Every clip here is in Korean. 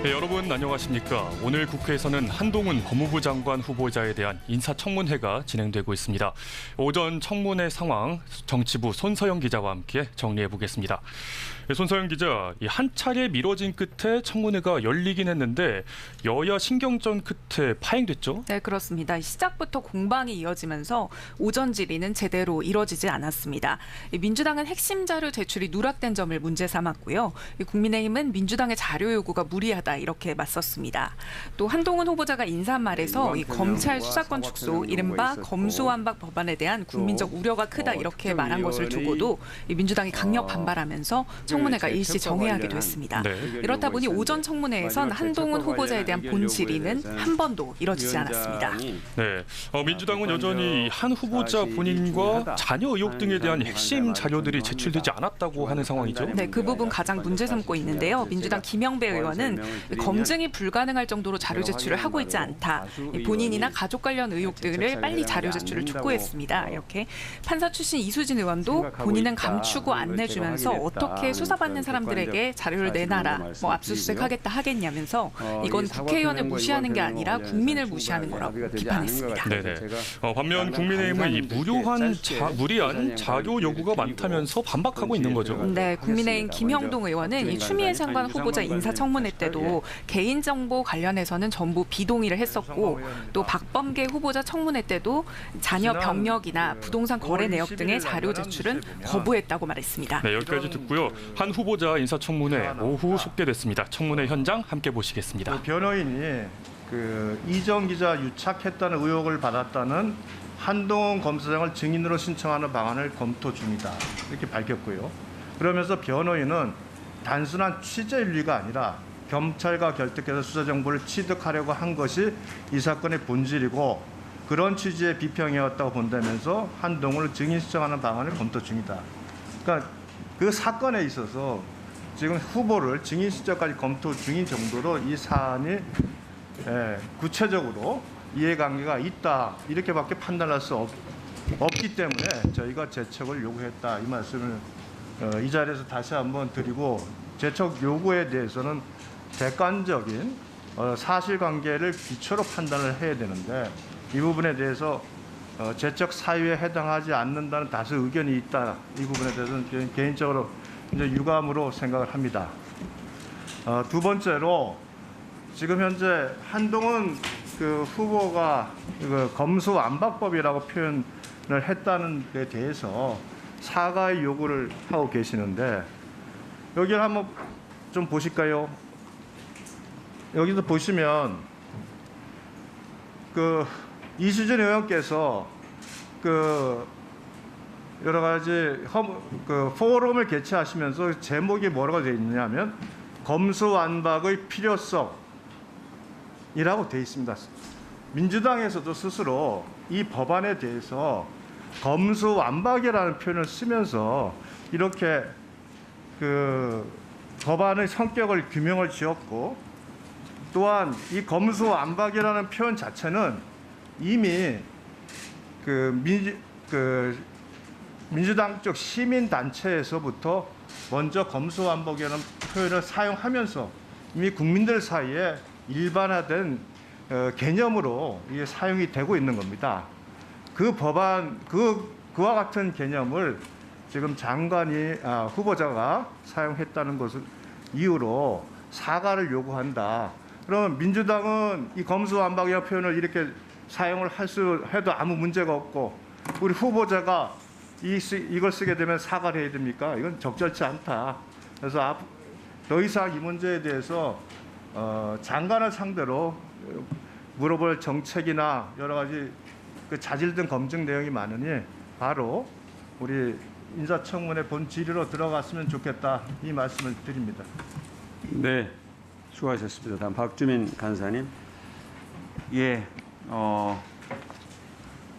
네, 여러분 안녕하십니까. 오늘 국회에서는 한동훈 법무부 장관 후보자에 대한 인사청문회가 진행되고 있습니다. 오전 청문회 상황 정치부 손서영 기자와 함께 정리해 보겠습니다. 네, 손서영 기자, 한 차례 미뤄진 끝에 청문회가 열리긴 했는데 여야 신경전 끝에 파행됐죠? 네, 그렇습니다. 시작부터 공방이 이어지면서 오전 질의는 제대로 이뤄지지 않았습니다. 민주당은 핵심 자료 제출이 누락된 점을 문제 삼았고요. 국민의힘은 민주당의 자료 요구가 무리하다 이렇게 맞섰습니다. 또 한동훈 후보자가 인사말에서 검찰 수사권 축소, 이른바 검수완박 법안에 대한 국민적 우려가 크다 이렇게 말한 것을 두고도 민주당이 강력 반발하면서 청문회가 일시 정회하기도 했습니다. 네. 이렇다 보니 오전 청문회에선 한동훈 후보자에 대한 본 질의는 한 번도 이뤄지지 않았습니다. 네, 민주당은 여전히 한 후보자 본인과 자녀 의혹 등에 대한 핵심 자료들이 제출되지 않았다고 하는 상황이죠. 네, 그 부분 가장 문제 삼고 있는데요. 민주당 김영배 의원은 검증이 불가능할 정도로 자료 제출을 하고 있지 않다. 본인이나 가족 관련 의혹들을 빨리 자료 제출을 촉구했습니다. 이렇게 판사 출신 이수진 의원도 본인은 감추고 안 내주면서 어떻게 수사받는 사람들에게 자료를 내놔라, 압수수색하겠다 하겠냐면서 이건 국회의원을 무시하는 게 아니라 국민을 무시하는 거라고 비판했습니다. 네네. 반면 국민의힘은 이 무리한 자료 요구가 많다면서 반박하고 있는 거죠. 네, 국민의힘 김형동 의원은 이 추미애 장관 후보자 인사청문회 때도 개인정보 관련해서는 전부 비동의를 했었고 또 박범계 후보자 청문회 때도 자녀 병력이나 부동산 거래 내역 등의 자료 제출은 거부했다고 말했습니다. 네, 여기까지 듣고요. 한 후보자 인사청문회 오후 속개됐습니다. 청문회 현장 함께 보시겠습니다. 변호인이 이정 기자 유착했다는 의혹을 받았다는 한동훈 검사장을 증인으로 신청하는 방안을 검토 중이다. 이렇게 밝혔고요. 그러면서 변호인은 단순한 취재 윤리가 아니라 검찰과 결탁해서 수사 정보를 취득하려고 한 것이 이 사건의 본질이고 그런 취지의 비평이었다고 본다면서 한동훈을 증인 신청하는 방안을 검토 중이다. 그러니까 그 사건에 있어서 지금 후보를 증인 신청까지 검토 중인 정도로 이 사안이 구체적으로 이해관계가 있다 이렇게밖에 판단할 수 없기 때문에 저희가 재척을 요구했다 이 말씀을 이 자리에서 다시 한번 드리고 재척 요구에 대해서는 객관적인 사실관계를 기초로 판단을 해야 되는데 이 부분에 대해서 재척 사유에 해당하지 않는다는 다수 의견이 있다. 이 부분에 대해서는 개인적으로 이제 유감으로 생각을 합니다. 두 번째로 지금 현재 한동훈 후보가 검수완박법이라고 표현을 했다는 데 대해서 사과의 요구를 하고 계시는데 여기를 한번 좀 보실까요? 여기서 보시면 이수진 의원께서 여러 가지 포럼을 개최하시면서 제목이 뭐라고 되어 있느냐면 검수완박의 필요성이라고 되어 있습니다. 민주당에서도 스스로 이 법안에 대해서 검수완박이라는 표현을 쓰면서 이렇게 법안의 성격을 규명을 지었고 또한 이 검수완박이라는 표현 자체는 이미 민주당 쪽 시민단체에서부터 먼저 검수완박이라는 표현을 사용하면서 이미 국민들 사이에 일반화된 개념으로 이게 사용이 되고 있는 겁니다. 그 법안, 그와 같은 개념을 지금 후보자가 사용했다는 것을 이유로 사과를 요구한다. 그러면 민주당은 이 검수완박이라는 표현을 이렇게 사용을 해도 아무 문제가 없고 우리 후보자가 이걸 쓰게 되면 사과를 해야 됩니까? 이건 적절치 않다. 그래서 더 이상 이 문제에 대해서 장관을 상대로 물어볼 정책이나 여러 가지 자질된 검증 내용이 많으니 바로 우리 인사청문회 본 질의로 들어갔으면 좋겠다 이 말씀을 드립니다. 네, 수고하셨습니다. 다음 박주민 간사님. 예,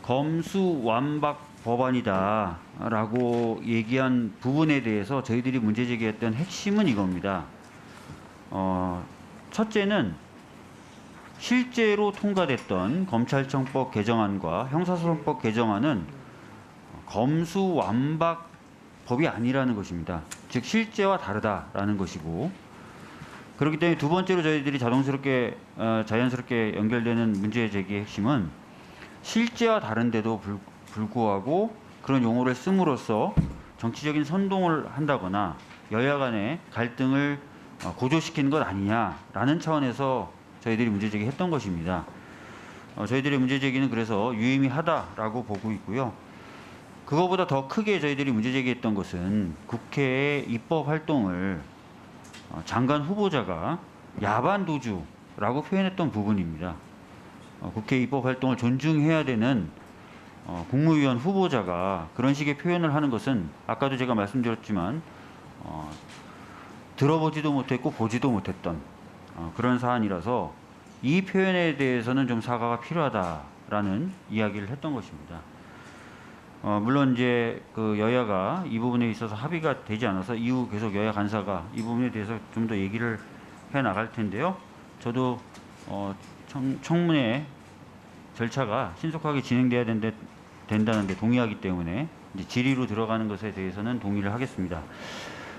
검수완박 법안이다라고 얘기한 부분에 대해서 저희들이 문제 제기했던 핵심은 이겁니다. 첫째는 실제로 통과됐던 검찰청법 개정안과 형사소송법 개정안은 검수완박법이 아니라는 것입니다. 즉 실제와 다르다라는 것이고 그렇기 때문에 두 번째로 저희들이 자연스럽게 연결되는 문제 제기의 핵심은 실제와 다른데도 불구하고 그런 용어를 씀으로써 정치적인 선동을 한다거나 여야 간의 갈등을 고조시키는 것 아니냐라는 차원에서 저희들이 문제 제기했던 것입니다. 저희들의 문제 제기는 그래서 유의미하다라고 보고 있고요. 그거보다 더 크게 저희들이 문제 제기했던 것은 국회의 입법 활동을 장관 후보자가 야반 도주라고 표현했던 부분입니다. 국회 입법 활동을 존중해야 되는 국무위원 후보자가 그런 식의 표현을 하는 것은 아까도 제가 말씀드렸지만 들어보지도 못했고 보지도 못했던 그런 사안이라서 이 표현에 대해서는 좀 사과가 필요하다라는 이야기를 했던 것입니다. 물론 이제 그 여야가 이 부분에 있어서 합의가 되지 않아서 이후 계속 여야 간사가 이 부분에 대해서 좀 더 얘기를 해 나갈 텐데요. 저도 청문회 절차가 신속하게 진행돼야 된다는 데 동의하기 때문에 이제 질의로 들어가는 것에 대해서는 동의를 하겠습니다.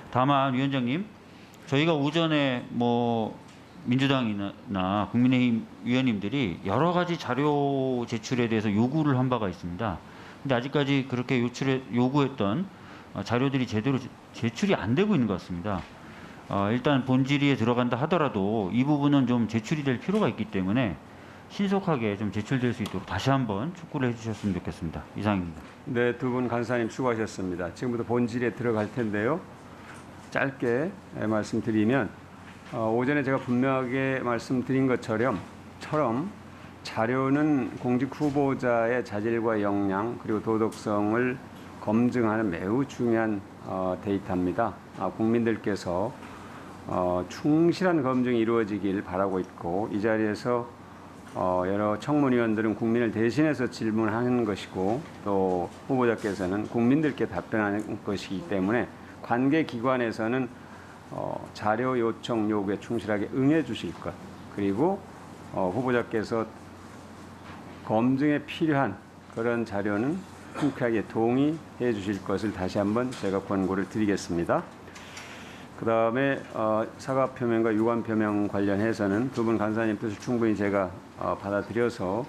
다만 위원장님, 저희가 오전에 민주당이나 국민의힘 위원님들이 여러 가지 자료 제출에 대해서 요구를 한 바가 있습니다. 근데 아직까지 그렇게 요구했던 자료들이 제대로 제출이 안 되고 있는 것 같습니다. 일단 본 질의에 들어간다 하더라도 이 부분은 좀 제출이 될 필요가 있기 때문에 신속하게 좀 제출될 수 있도록 다시 한번 촉구를 해주셨으면 좋겠습니다. 이상입니다. 네, 두 분 간사님 수고하셨습니다. 지금부터 본질에 들어갈 텐데요. 짧게 말씀드리면 오전에 제가 분명하게 말씀드린 것처럼 자료는 공직 후보자의 자질과 역량 그리고 도덕성을 검증하는 매우 중요한 데이터입니다. 국민들께서 충실한 검증이 이루어지길 바라고 있고 이 자리에서 여러 청문위원들은 국민을 대신해서 질문하는 것이고 또 후보자께서는 국민들께 답변하는 것이기 때문에 관계기관에서는 자료 요청 요구에 충실하게 응해 주실 것 그리고 후보자께서 검증에 필요한 그런 자료는 흔쾌하게 동의해 주실 것을 다시 한번 제가 권고를 드리겠습니다. 그 다음에 사과 표명과 유감 표명 관련해서는 두 분 간사님 뜻을 충분히 제가 받아들여서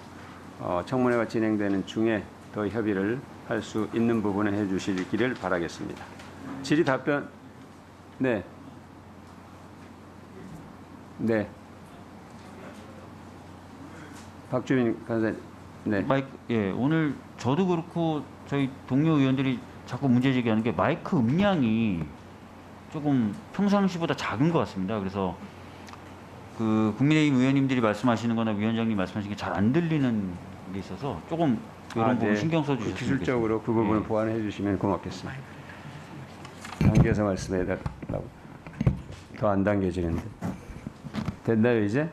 청문회가 진행되는 중에 더 협의를 할 수 있는 부분을 해 주시기를 바라겠습니다. 질의 답변. 네. 박주민 간사님. 네. 오늘 저도 그렇고 저희 동료 의원들이 자꾸 문제 제기하는 게 마이크 음량이 조금 평상시보다 작은 것 같습니다. 그래서 그 국민의힘 의원님들이 말씀하시는 거나 위원장님 말씀하시는 게 잘 안 들리는 게 있어서 조금 이런 부분 신경 써주셨으면 좋겠습니다. 기술적으로 그 부분을 보완해 주시면 고맙겠습니다. 당겨서 말씀해 달라고. 더 안 당겨지는데. 됐나요 이제?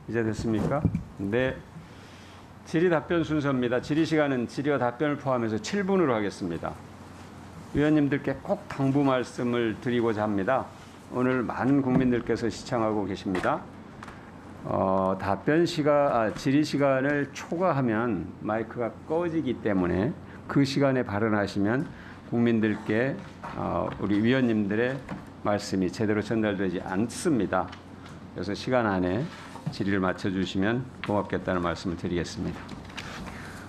이제 됐습니까? 네. 질의 답변 순서입니다. 질의 시간은 질의와 답변을 포함해서 7분으로 하겠습니다. 위원님들께 꼭 당부 말씀을 드리고자 합니다. 오늘 많은 국민들께서 시청하고 계십니다. 질의 시간을 초과하면 마이크가 꺼지기 때문에 그 시간에 발언하시면 국민들께 우리 위원님들의 말씀이 제대로 전달되지 않습니다. 그래서 시간 안에 질의를 마쳐주시면 고맙겠다는 말씀을 드리겠습니다.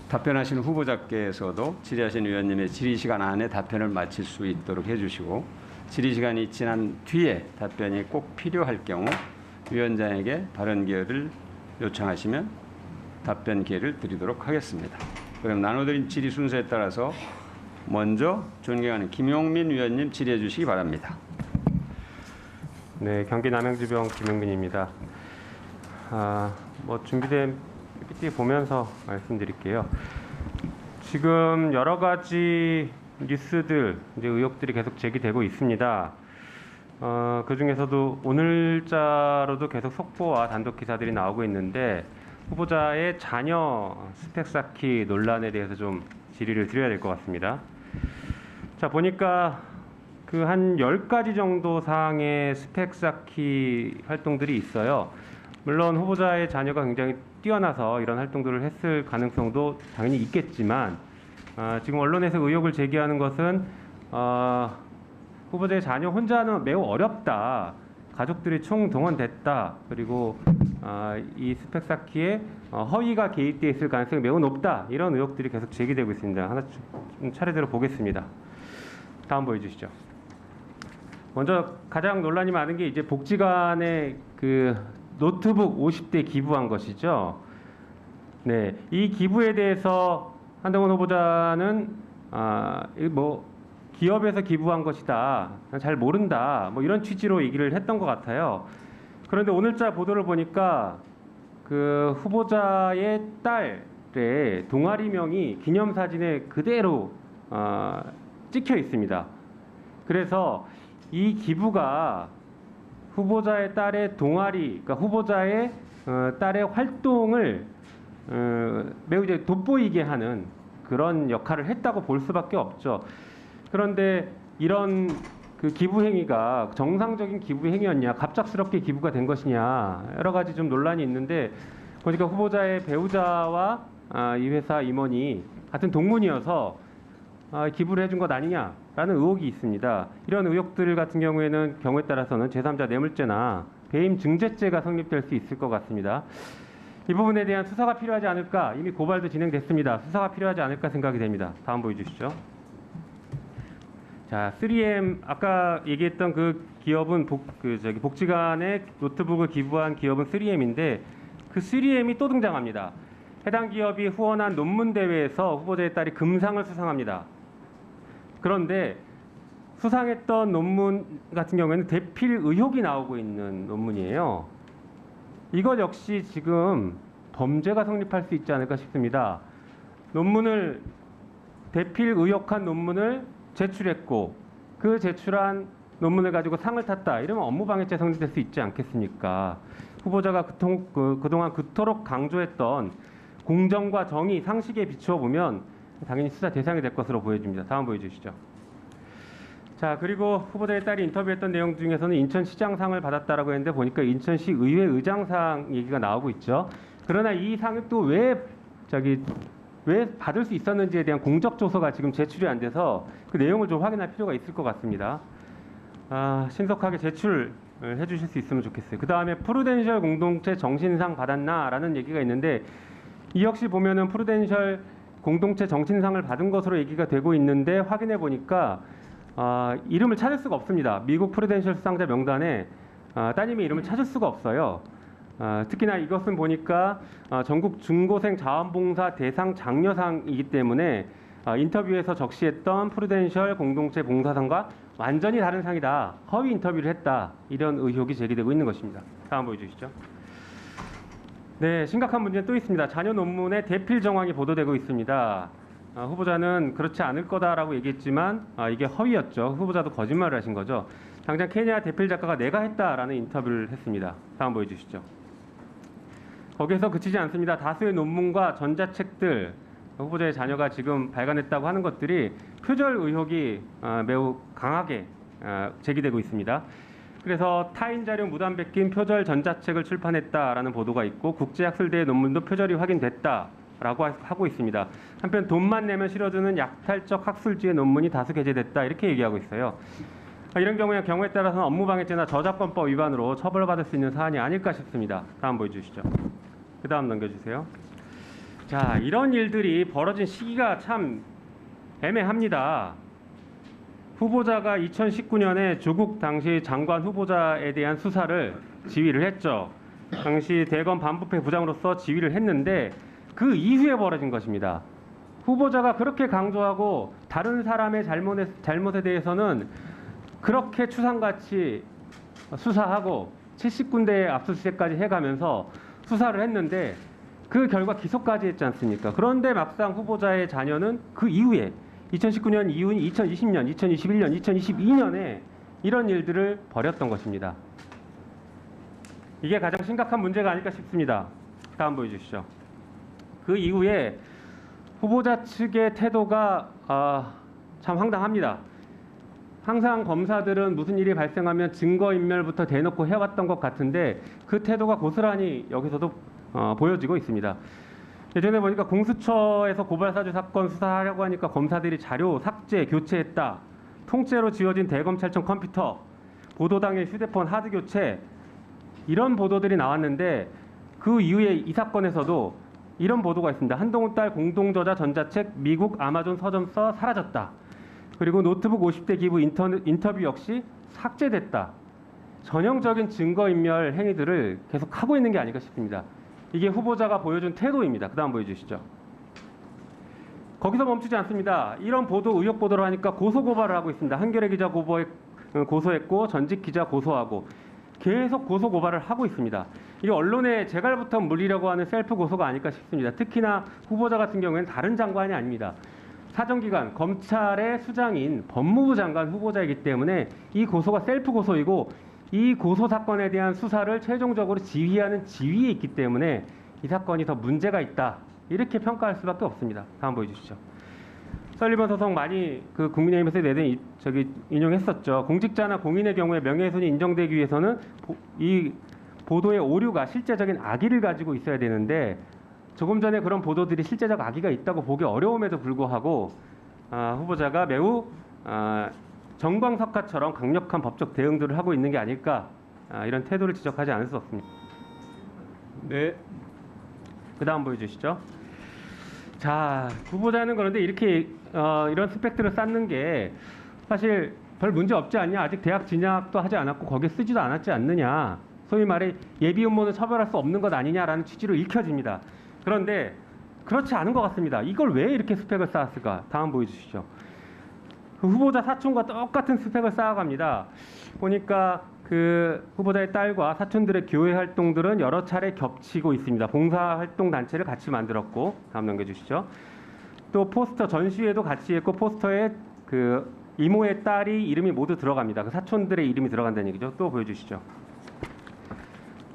답변하시는 후보자께서도 질의하시는 위원님의 질의 시간 안에 답변을 마칠 수 있도록 해주시고 질의 시간이 지난 뒤에 답변이 꼭 필요할 경우 위원장에게 발언 기회를 요청하시면 답변 기회를 드리도록 하겠습니다. 그럼 나눠드린 질의 순서에 따라서 먼저 존경하는 김용민 위원님 질의해 주시기 바랍니다. 네, 경기 남양주병 김용민입니다. 준비된 PPT 보면서 말씀드릴게요. 지금 여러 가지 뉴스들, 의혹들이 계속 제기되고 있습니다. 그 중에서도 오늘자로도 계속 속보와 단독 기사들이 나오고 있는데 후보자의 자녀 스펙 쌓기 논란에 대해서 좀 질의를 드려야 될 것 같습니다. 자, 보니까 그 한 10가지 정도 사항의 스펙 쌓기 활동들이 있어요. 물론 후보자의 자녀가 굉장히 뛰어나서 이런 활동들을 했을 가능성도 당연히 있겠지만 지금 언론에서 의혹을 제기하는 것은 후보자의 자녀 혼자는 매우 어렵다. 가족들이 총동원됐다. 그리고 이 스펙 쌓기에 허위가 개입되어 있을 가능성이 매우 높다. 이런 의혹들이 계속 제기되고 있습니다. 하나 좀 차례대로 보겠습니다. 다음 보여주시죠. 먼저 가장 논란이 많은 게 이제 복지관에 그 노트북 50대 기부한 것이죠. 네, 이 기부에 대해서 한동훈 후보자는 기업에서 기부한 것이다. 잘 모른다. 이런 취지로 얘기를 했던 것 같아요. 그런데 오늘자 보도를 보니까 그 후보자의 딸의 동아리명이 기념사진에 그대로 찍혀 있습니다. 그래서 이 기부가 후보자의 딸의 동아리, 그러니까 후보자의 딸의 활동을 매우 이제 돋보이게 하는 그런 역할을 했다고 볼 수밖에 없죠. 그런데 이런 그 기부 행위가 정상적인 기부 행위였냐, 갑작스럽게 기부가 된 것이냐, 여러 가지 좀 논란이 있는데 보니까 후보자의 배우자와 이 회사 임원이 같은 동문이어서 기부를 해준 것 아니냐라는 의혹이 있습니다. 이런 의혹들 같은 경우에 따라서는 제3자 뇌물죄나 배임 증죄죄가 성립될 수 있을 것 같습니다. 이 부분에 대한 수사가 필요하지 않을까, 이미 고발도 진행됐습니다. 수사가 필요하지 않을까 생각이 됩니다. 다음 보여주시죠. 자, 3M 아까 얘기했던 그 기업은 복지관에 노트북을 기부한 기업은 3M인데 그 3M이 또 등장합니다. 해당 기업이 후원한 논문 대회에서 후보자의 딸이 금상을 수상합니다. 그런데 수상했던 논문 같은 경우에는 대필 의혹이 나오고 있는 논문이에요. 이것 역시 지금 범죄가 성립할 수 있지 않을까 싶습니다. 대필 의혹한 논문을 제출했고 그 제출한 논문을 가지고 상을 탔다. 이러면 업무방해죄 성립될 수 있지 않겠습니까? 후보자가 그동안 그토록 강조했던 공정과 정의, 상식에 비추어 보면 당연히 수사 대상이 될 것으로 보여집니다. 다음 보여주시죠. 자, 그리고 후보자의 딸이 인터뷰했던 내용 중에서는 인천시장상을 받았다라고 했는데 보니까 인천시 의회 의장상 얘기가 나오고 있죠. 그러나 이 상을 또 왜 받을 수 있었는지에 대한 공적 조서가 지금 제출이 안 돼서 그 내용을 좀 확인할 필요가 있을 것 같습니다. 신속하게 제출을 해주실 수 있으면 좋겠어요. 그 다음에 프루덴셜 공동체 정신상 받았나라는 얘기가 있는데 이 역시 보면은 프루덴셜 공동체 정신상을 받은 것으로 얘기가 되고 있는데 확인해 보니까 이름을 찾을 수가 없습니다. 미국 프루덴셜 수상자 명단에 따님의 이름을 찾을 수가 없어요. 특히나 이것은 보니까 전국 중고생 자원봉사 대상 장려상이기 때문에 인터뷰에서 적시했던 프루덴셜 공동체 봉사상과 완전히 다른 상이다. 허위 인터뷰를 했다. 이런 의혹이 제기되고 있는 것입니다. 다음 보여주시죠. 네, 심각한 문제는 또 있습니다. 자녀 논문의 대필 정황이 보도되고 있습니다. 후보자는 그렇지 않을 거다라고 얘기했지만 이게 허위였죠. 후보자도 거짓말을 하신 거죠. 당장 케냐 대필 작가가 내가 했다라는 인터뷰를 했습니다. 다음 보여주시죠. 거기에서 그치지 않습니다. 다수의 논문과 전자책들, 후보자의 자녀가 지금 발간했다고 하는 것들이 표절 의혹이 매우 강하게 제기되고 있습니다. 그래서 타인 자료 무단 베낀 표절 전자책을 출판했다라는 보도가 있고 국제학술대의 논문도 표절이 확인됐다라고 하고 있습니다. 한편 돈만 내면 실어주는 약탈적 학술지의 논문이 다수 게재됐다 이렇게 얘기하고 있어요. 이런 경우에 따라서는 업무방해죄나 저작권법 위반으로 처벌받을 수 있는 사안이 아닐까 싶습니다. 다음 보여주시죠. 그 다음 넘겨주세요. 자, 이런 일들이 벌어진 시기가 참 애매합니다. 후보자가 2019년에 조국 당시 장관 후보자에 대한 수사를 지휘를 했죠. 당시 대검 반부패 부장으로서 지휘를 했는데 그 이후에 벌어진 것입니다. 후보자가 그렇게 강조하고 다른 사람의 잘못에 대해서는 그렇게 추상같이 수사하고 70군데의 압수수색까지 해가면서 수사를 했는데 그 결과 기소까지 했지 않습니까? 그런데 막상 후보자의 자녀는 그 이후에 2019년 이후인 2020년, 2021년, 2022년에 이런 일들을 벌였던 것입니다. 이게 가장 심각한 문제가 아닐까 싶습니다. 다음 보여주시죠. 그 이후에 후보자 측의 태도가 참 황당합니다. 항상 검사들은 무슨 일이 발생하면 증거인멸부터 대놓고 해왔던 것 같은데 그 태도가 고스란히 여기서도 보여지고 있습니다. 예전에 보니까 공수처에서 고발사주 사건 수사하려고 하니까 검사들이 자료 삭제, 교체했다. 통째로 지워진 대검찰청 컴퓨터, 보도 당일 휴대폰 하드 교체 이런 보도들이 나왔는데 그 이후에 이 사건에서도 이런 보도가 있습니다. 한동훈 딸 공동저자 전자책 미국 아마존 서점서 사라졌다. 그리고 노트북 50대 기부 인터뷰 역시 삭제됐다. 전형적인 증거인멸 행위들을 계속 하고 있는 게 아닐까 싶습니다. 이게 후보자가 보여준 태도입니다. 그 다음 보여주시죠. 거기서 멈추지 않습니다. 이런 보도, 의혹 보도를 하니까 고소고발을 하고 있습니다. 한겨레 기자 고소했고 전직 기자 고소하고 계속 고소고발을 하고 있습니다. 이게 언론의 재갈부터 물리려고 하는 셀프 고소가 아닐까 싶습니다. 특히나 후보자 같은 경우에는 다른 장관이 아닙니다. 사정기관, 검찰의 수장인 법무부 장관 후보자이기 때문에 이 고소가 셀프 고소이고 이 고소 사건에 대한 수사를 최종적으로 지휘하는 지위에 있기 때문에 이 사건이 더 문제가 있다. 이렇게 평가할 수밖에 없습니다. 다음 보여주시죠. 설리번 소송 많이 그 국민의힘에서 내던 인용했었죠. 공직자나 공인의 경우에 명예훼손이 인정되기 위해서는 이 보도의 오류가 실제적인 악의를 가지고 있어야 되는데 조금 전에 그런 보도들이 실제적 악의가 있다고 보기 어려움에도 불구하고 후보자가 매우 정광석화처럼 강력한 법적 대응들을 하고 있는 게 아닐까 이런 태도를 지적하지 않을 수 없습니다. 네. 그 다음 보여주시죠. 자, 후보자는 그런데 이렇게 이런 스펙들을 쌓는 게 사실 별 문제 없지 않냐. 아직 대학 진학도 하지 않았고 거기에 쓰지도 않았지 않느냐. 소위 말해 예비 음모는 처벌할 수 없는 것 아니냐라는 취지로 읽혀집니다. 그런데 그렇지 않은 것 같습니다. 이걸 왜 이렇게 스펙을 쌓았을까? 다음 보여주시죠. 그 후보자 사촌과 똑같은 스펙을 쌓아갑니다. 보니까 그 후보자의 딸과 사촌들의 교회 활동들은 여러 차례 겹치고 있습니다. 봉사활동 단체를 같이 만들었고, 다음 넘겨주시죠. 또 포스터 전시회도 같이 했고 포스터에 그 이모의 딸이 이름이 모두 들어갑니다. 그 사촌들의 이름이 들어간다는 얘기죠. 또 보여주시죠.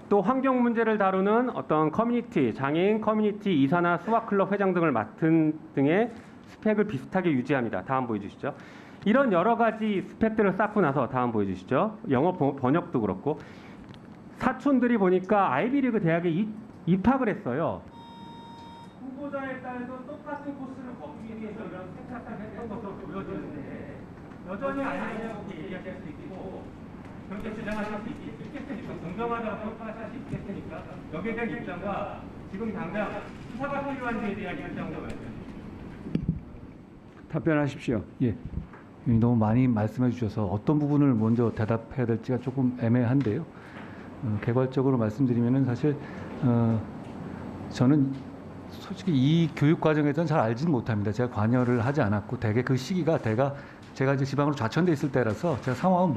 또 환경 문제를 다루는 어떤 커뮤니티, 장애인 커뮤니티 이사나 수학클럽 회장 등을 맡은 등의 스펙을 비슷하게 유지합니다. 다음 보여주시죠. 이런 여러 가지 스펙들을 쌓고 나서 다음 보여주시죠. 영어 번역도 그렇고 사촌들이 보니까 아이비리그 대학에 입학을 했어요. 후보자의 딸도 똑같은 코스를 걷기 위해서 이런 생각을 했던 것으로 보여지는데 여전히 아니냐고 얘기하실 수 있고 그렇게 주장하실 수 있겠으니까 공정하다고 평가하실 수 있겠으니까 여기에 대한 입장과 지금 당장 수사가 필요한지에 대한 입장도 말씀해주십시오. 답변하십시오. 예. 너무 많이 말씀해 주셔서 어떤 부분을 먼저 대답해야 될지가 조금 애매한데요. 개괄적으로 말씀드리면은 사실 저는 솔직히 이 교육 과정에서는 잘 알지는 못합니다. 제가 관여를 하지 않았고 대개 그 시기가 제가 이제 지방으로 좌천돼 있을 때라서 제가 상황은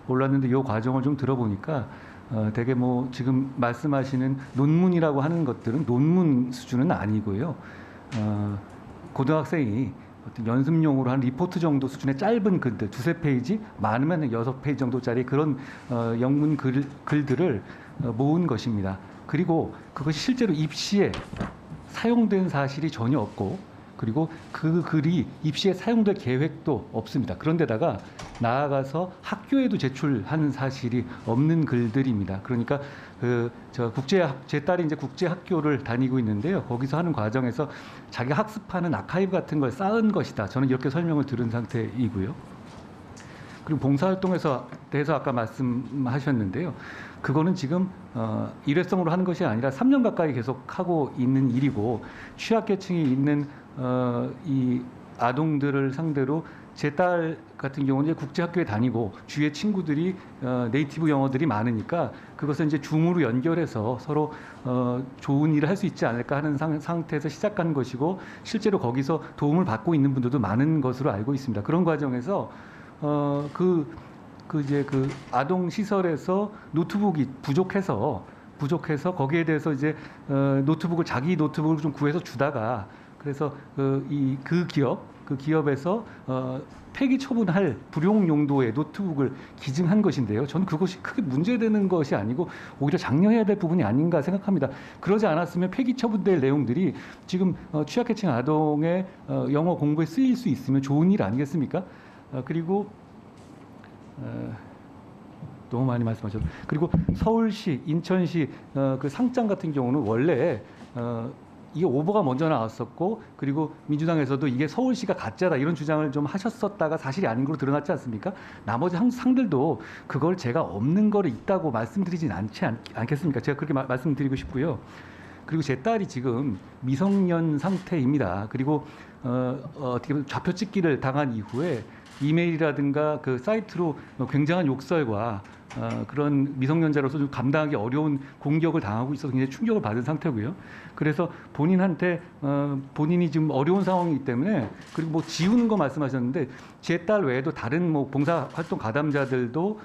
몰랐는데 이 과정을 좀 들어보니까 대개 뭐 지금 말씀하시는 논문이라고 하는 것들은 논문 수준은 아니고요. 고등학생이 어떤 연습용으로 한 리포트 정도 수준의 짧은 글들, 두세 페이지, 많으면 6페이지 정도짜리 그런 영문 글들을 모은 것입니다. 그리고 그것이 실제로 입시에 사용된 사실이 전혀 없고, 그리고 그 글이 입시에 사용될 계획도 없습니다. 그런데다가 나아가서 학교에도 제출하는 사실이 없는 글들입니다. 그러니까 제 딸이 이제 국제 학교를 다니고 있는데요. 거기서 하는 과정에서 자기 학습하는 아카이브 같은 걸 쌓은 것이다. 저는 이렇게 설명을 들은 상태이고요. 그리고 봉사활동에서 대해서 아까 말씀하셨는데요. 그거는 지금 일회성으로 하는 것이 아니라 3년 가까이 계속 하고 있는 일이고, 취약계층이 있는 이 아동들을 상대로 제 딸 같은 경우는 이제 국제학교에 다니고 주위에 친구들이 네이티브 영어들이 많으니까 그것을 이제 줌으로 연결해서 서로 좋은 일을 할 수 있지 않을까 하는 상태에서 시작한 것이고, 실제로 거기서 도움을 받고 있는 분들도 많은 것으로 알고 있습니다. 그런 과정에서 이제 그 아동 시설에서 노트북이 부족해서 거기에 대해서 이제 자기 노트북을 좀 구해서 주다가, 그래서 그 기업에서 폐기 처분할 불용 용도의 노트북을 기증한 것인데요. 저는 그것이 크게 문제되는 것이 아니고 오히려 장려해야 될 부분이 아닌가 생각합니다. 그러지 않았으면 폐기 처분될 내용들이 지금 취약계층 아동의 영어 공부에 쓰일 수 있으면 좋은 일 아니겠습니까? 그리고 너무 많이 말씀하셨고, 그리고 서울시, 인천시 그 상장 같은 경우는 원래 이게 오보가 먼저 나왔었고 그리고 민주당에서도 이게 서울시가 가짜다 이런 주장을 좀 하셨었다가 사실이 아닌 걸로 드러났지 않습니까? 나머지 상들도 그걸 제가 없는 거를 있다고 말씀드리진 않겠습니까? 제가 그렇게 말씀드리고 싶고요. 그리고 제 딸이 지금 미성년 상태입니다. 그리고 어떻게 보면 좌표 찍기를 당한 이후에 이메일이라든가 그 사이트로 굉장한 욕설과 그런 미성년자로서 좀 감당하기 어려운 공격을 당하고 있어서 굉장히 충격을 받은 상태고요. 그래서 본인한테 본인이 지금 어려운 상황이기 때문에 그리고 뭐 지우는 거 말씀하셨는데 제 딸 외에도 다른 뭐 봉사활동 가담자들도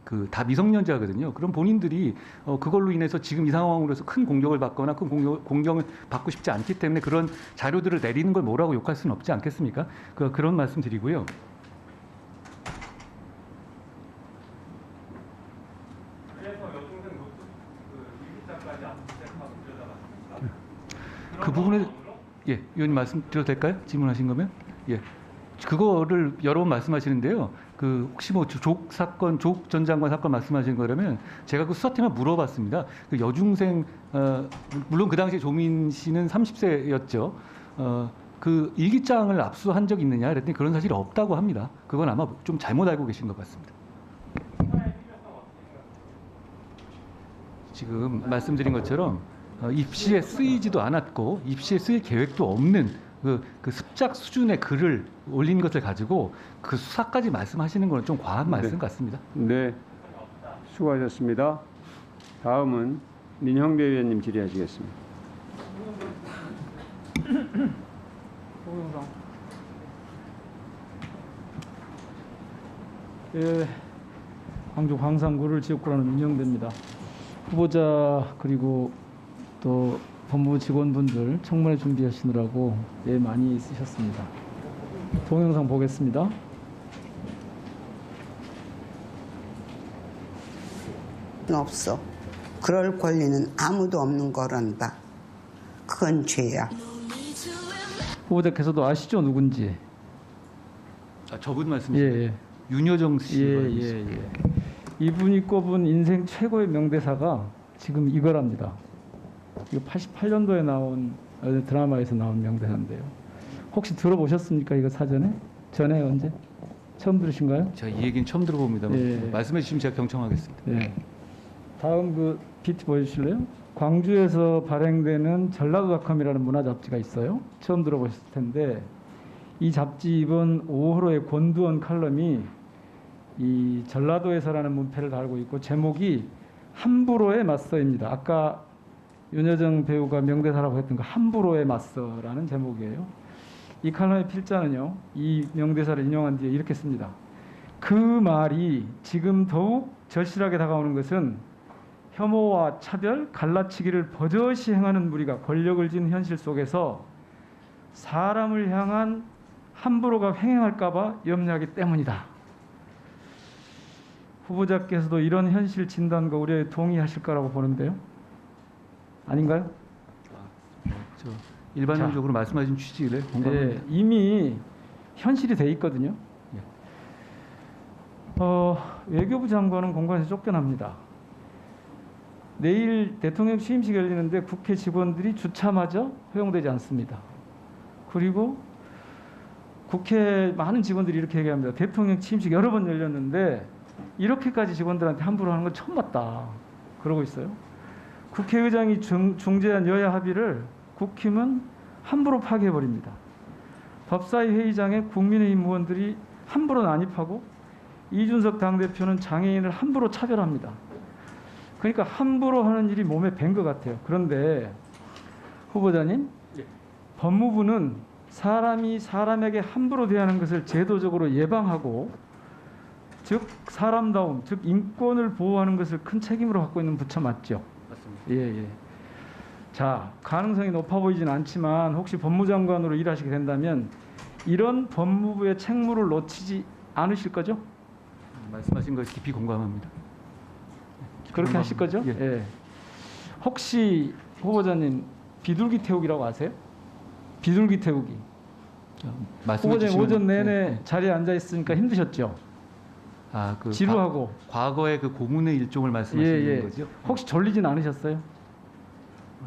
그 다 미성년자거든요. 그럼 본인들이 그걸로 인해서 지금 이 상황으로 해서 큰 공격을 받거나 큰 공격을 받고 싶지 않기 때문에 그런 자료들을 내리는 걸 뭐라고 욕할 수는 없지 않겠습니까? 그런 말씀 드리고요. 그 부분에 예, 의원님 말씀 드려도 될까요? 질문하신 거면 예, 그거를 여러 번 말씀하시는데요. 그 혹시 뭐 족 전 장관 사건 말씀하신 거라면 제가 그 수사팀에 물어봤습니다. 그 여중생 물론 그 당시에 조민 씨는 30세였죠. 그 일기장을 압수한 적이 있느냐 그랬더니 그런 사실이 없다고 합니다. 그건 아마 좀 잘못 알고 계신 것 같습니다. 지금 말씀드린 것처럼 입시에 쓰이지도 않았고 입시에 쓰일 계획도 없는 그 습작 수준의 글을 올린 것을 가지고 그 수사까지 말씀하시는 건 좀 과한 말씀 같습니다. 네, 수고하셨습니다. 다음은 민형배 의원님 질의하시겠습니다. 예, 광주 광산구를 지역구라는 민형배입니다. 후보자 그리고 또 법무부 직원분들 청문회 준비하시느라고 애 많이 쓰셨습니다. 동영상 보겠습니다. 없어. 그럴 권리는 아무도 없는 거란다. 그건 죄야. 후보자께서도 아시죠 누군지? 저분 말씀이시죠? 예, 예. 윤여정 씨. 예. 이분이 꼽은 인생 최고의 명대사가 지금 이거랍니다. 이거 88년도에 나온 드라마에서 나온 명대사인데요. 혹시 들어보셨습니까? 이거 사전에? 전에 언제? 처음 들으신가요? 제가 이 얘기는 처음 들어봅니다. 예. 말씀해 주시면 제가 경청하겠습니다. 예. 다음 그 비트 보여주실래요? 광주에서 발행되는 전라도닷컴이라는 문화 잡지가 있어요. 처음 들어보셨을 텐데 이 잡지 이번 5호로의 권두원 칼럼이 이 전라도에서라는 문패를 달고 있고 제목이 함부로에 맞서입니다. 아까 윤여정 배우가 명대사라고 했던 거 함부로에 맞서라는 제목이에요. 이 칼럼의 필자는요. 이 명대사를 인용한 뒤에 이렇게 씁니다. 그 말이 지금 더욱 절실하게 다가오는 것은 혐오와 차별, 갈라치기를 버젓이 행하는 무리가 권력을 쥔 현실 속에서 사람을 향한 함부로가 횡행할까 봐 염려하기 때문이다. 후보자께서도 이런 현실 진단과 우려에 동의하실 거라고 보는데요. 아닌가요? 일반적으로 말씀하신 취지를 공감합니다. 네, 이미 현실이 돼 있거든요. 외교부 장관은 공관에서 쫓겨납니다. 내일 대통령 취임식이 열리는데 국회 직원들이 주차마저 허용되지 않습니다. 그리고 국회 많은 직원들이 이렇게 얘기합니다. 대통령 취임식 여러 번 열렸는데 이렇게까지 직원들한테 함부로 하는 건 처음 봤다. 그러고 있어요. 국회의장이 중재한 여야 합의를 국힘은 함부로 파기해버립니다. 법사위 회의장에 국민의힘 의원들이 함부로 난입하고 이준석 당대표는 장애인을 함부로 차별합니다. 그러니까 함부로 하는 일이 몸에 밴 것 같아요. 그런데 후보자님, 법무부는 사람이 사람에게 함부로 대하는 것을 제도적으로 예방하고 즉 사람다움, 즉 인권을 보호하는 것을 큰 책임으로 갖고 있는 부처 맞죠? 맞습니다. 예. 자, 가능성이 높아 보이진 않지만 혹시 법무장관으로 일하시게 된다면 이런 법무부의 책무를 놓치지 않으실 거죠? 말씀하신 것 깊이 공감합니다. 그렇게 하실 거죠? 예. 혹시 후보자님 비둘기 태우기라고 아세요? 비둘기 태우기. 후보자님 오전 내내 자리에 앉아 있으니까 힘드셨죠? 그 지루하고. 과거의 그 고문의 일종을 말씀하시는 거죠? 혹시 졸리진 않으셨어요?